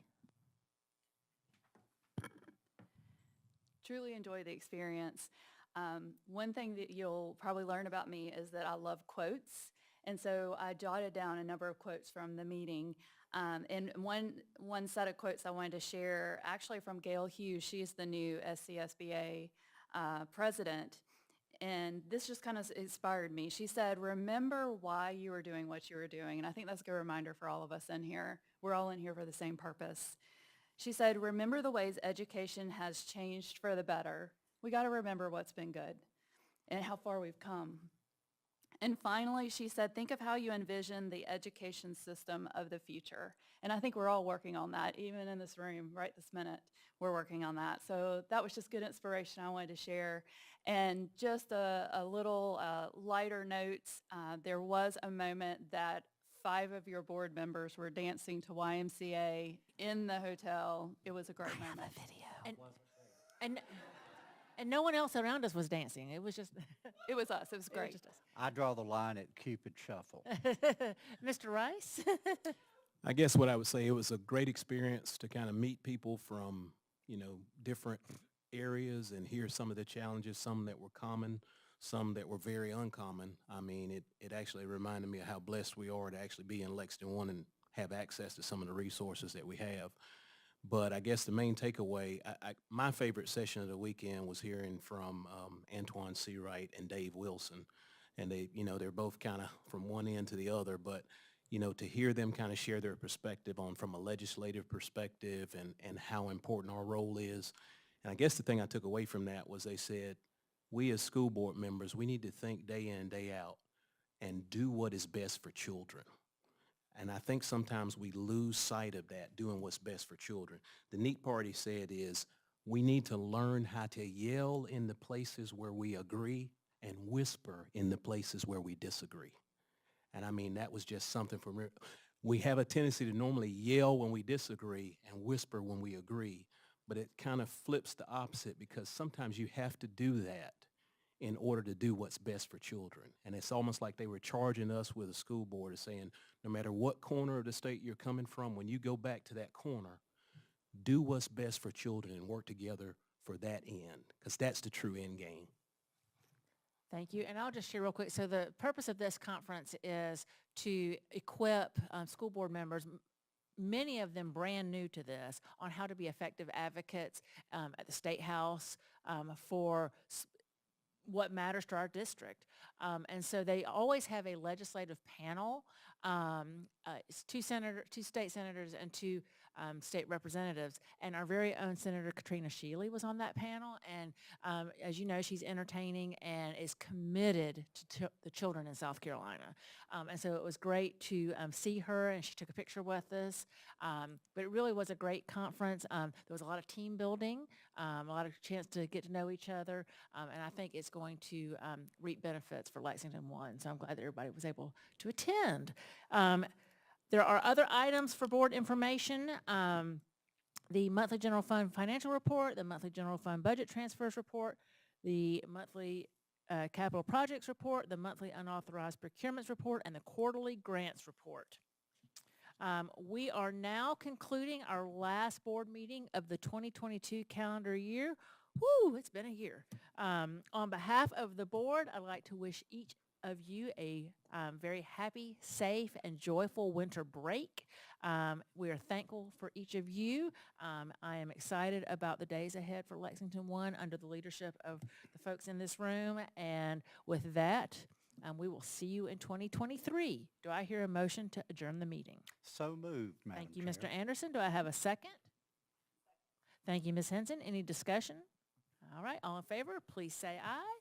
Truly enjoy the experience. One thing that you'll probably learn about me is that I love quotes. And so I jotted down a number of quotes from the meeting. And one set of quotes I wanted to share, actually from Gail Hughes. She's the new SCSBA president. And this just kind of inspired me. She said, remember why you were doing what you were doing. And I think that's a good reminder for all of us in here. We're all in here for the same purpose. She said, remember the ways education has changed for the better. We got to remember what's been good and how far we've come. And finally, she said, think of how you envision the education system of the future. And I think we're all working on that, even in this room right this minute. We're working on that. So that was just good inspiration I wanted to share. And just a little lighter notes, there was a moment that 5 of your board members were dancing to YMCA in the hotel. It was a great moment. I have a video. And no one else around us was dancing. It was just... It was us. It was great. It was just us. I draw the line at Cupid Shuffle. Mr. Rice? I guess what I would say, it was a great experience to kind of meet people from, different areas and hear some of the challenges, some that were common, some that were very uncommon. I mean, it actually reminded me of how blessed we are to actually be in Lexington One and have access to some of the resources that we have. But I guess the main takeaway, my favorite session of the weekend was hearing from Antoine Seawright and Dave Wilson. And they, they're both kind of from one end to the other, but, to hear them kind of share their perspective on from a legislative perspective and how important our role is. And I guess the thing I took away from that was they said, we as school board members, we need to think day in and day out and do what is best for children. And I think sometimes we lose sight of that, doing what's best for children. The neat part he said is we need to learn how to yell in the places where we agree and whisper in the places where we disagree. And I mean, that was just something for me. We have a tendency to normally yell when we disagree and whisper when we agree, but it kind of flips the opposite, because sometimes you have to do that in order to do what's best for children. And it's almost like they were charging us with a school board, saying, no matter what corner of the state you're coming from, when you go back to that corner, do what's best for children and work together for that end, because that's the true end game. Thank you. And I'll just share real quick. So the purpose of this conference is to equip school board members, many of them brand new to this, on how to be effective advocates at the State House for what matters to our district. And so they always have a legislative panel. It's two state senators and two state representatives. And our very own Senator Katrina Shealy was on that panel. And as you know, she's entertaining and is committed to the children in South Carolina. And so it was great to see her, and she took a picture with us. But it really was a great conference. There was a lot of team building, a lot of chance to get to know each other. And I think it's going to reap benefits for Lexington One. So I'm glad that everybody was able to attend. There are other items for board information. The monthly general fund financial report, the monthly general fund budget transfers report, the monthly capital projects report, the monthly unauthorized procurements report, and the quarterly grants report. We are now concluding our last board meeting of the 2022 calendar year. Woo, it's been a year. On behalf of the board, I'd like to wish each of you a very happy, safe, and joyful winter break. We are thankful for each of you. I am excited about the days ahead for Lexington One under the leadership of the folks in this room. And with that, we will see you in 2023. Do I hear a motion to adjourn the meeting? So moved, Madam Thank you, Chair. Mr. Anderson. Do I have a second? Thank you, Ms. Henson. Any discussion? All right, all in favor, please say aye.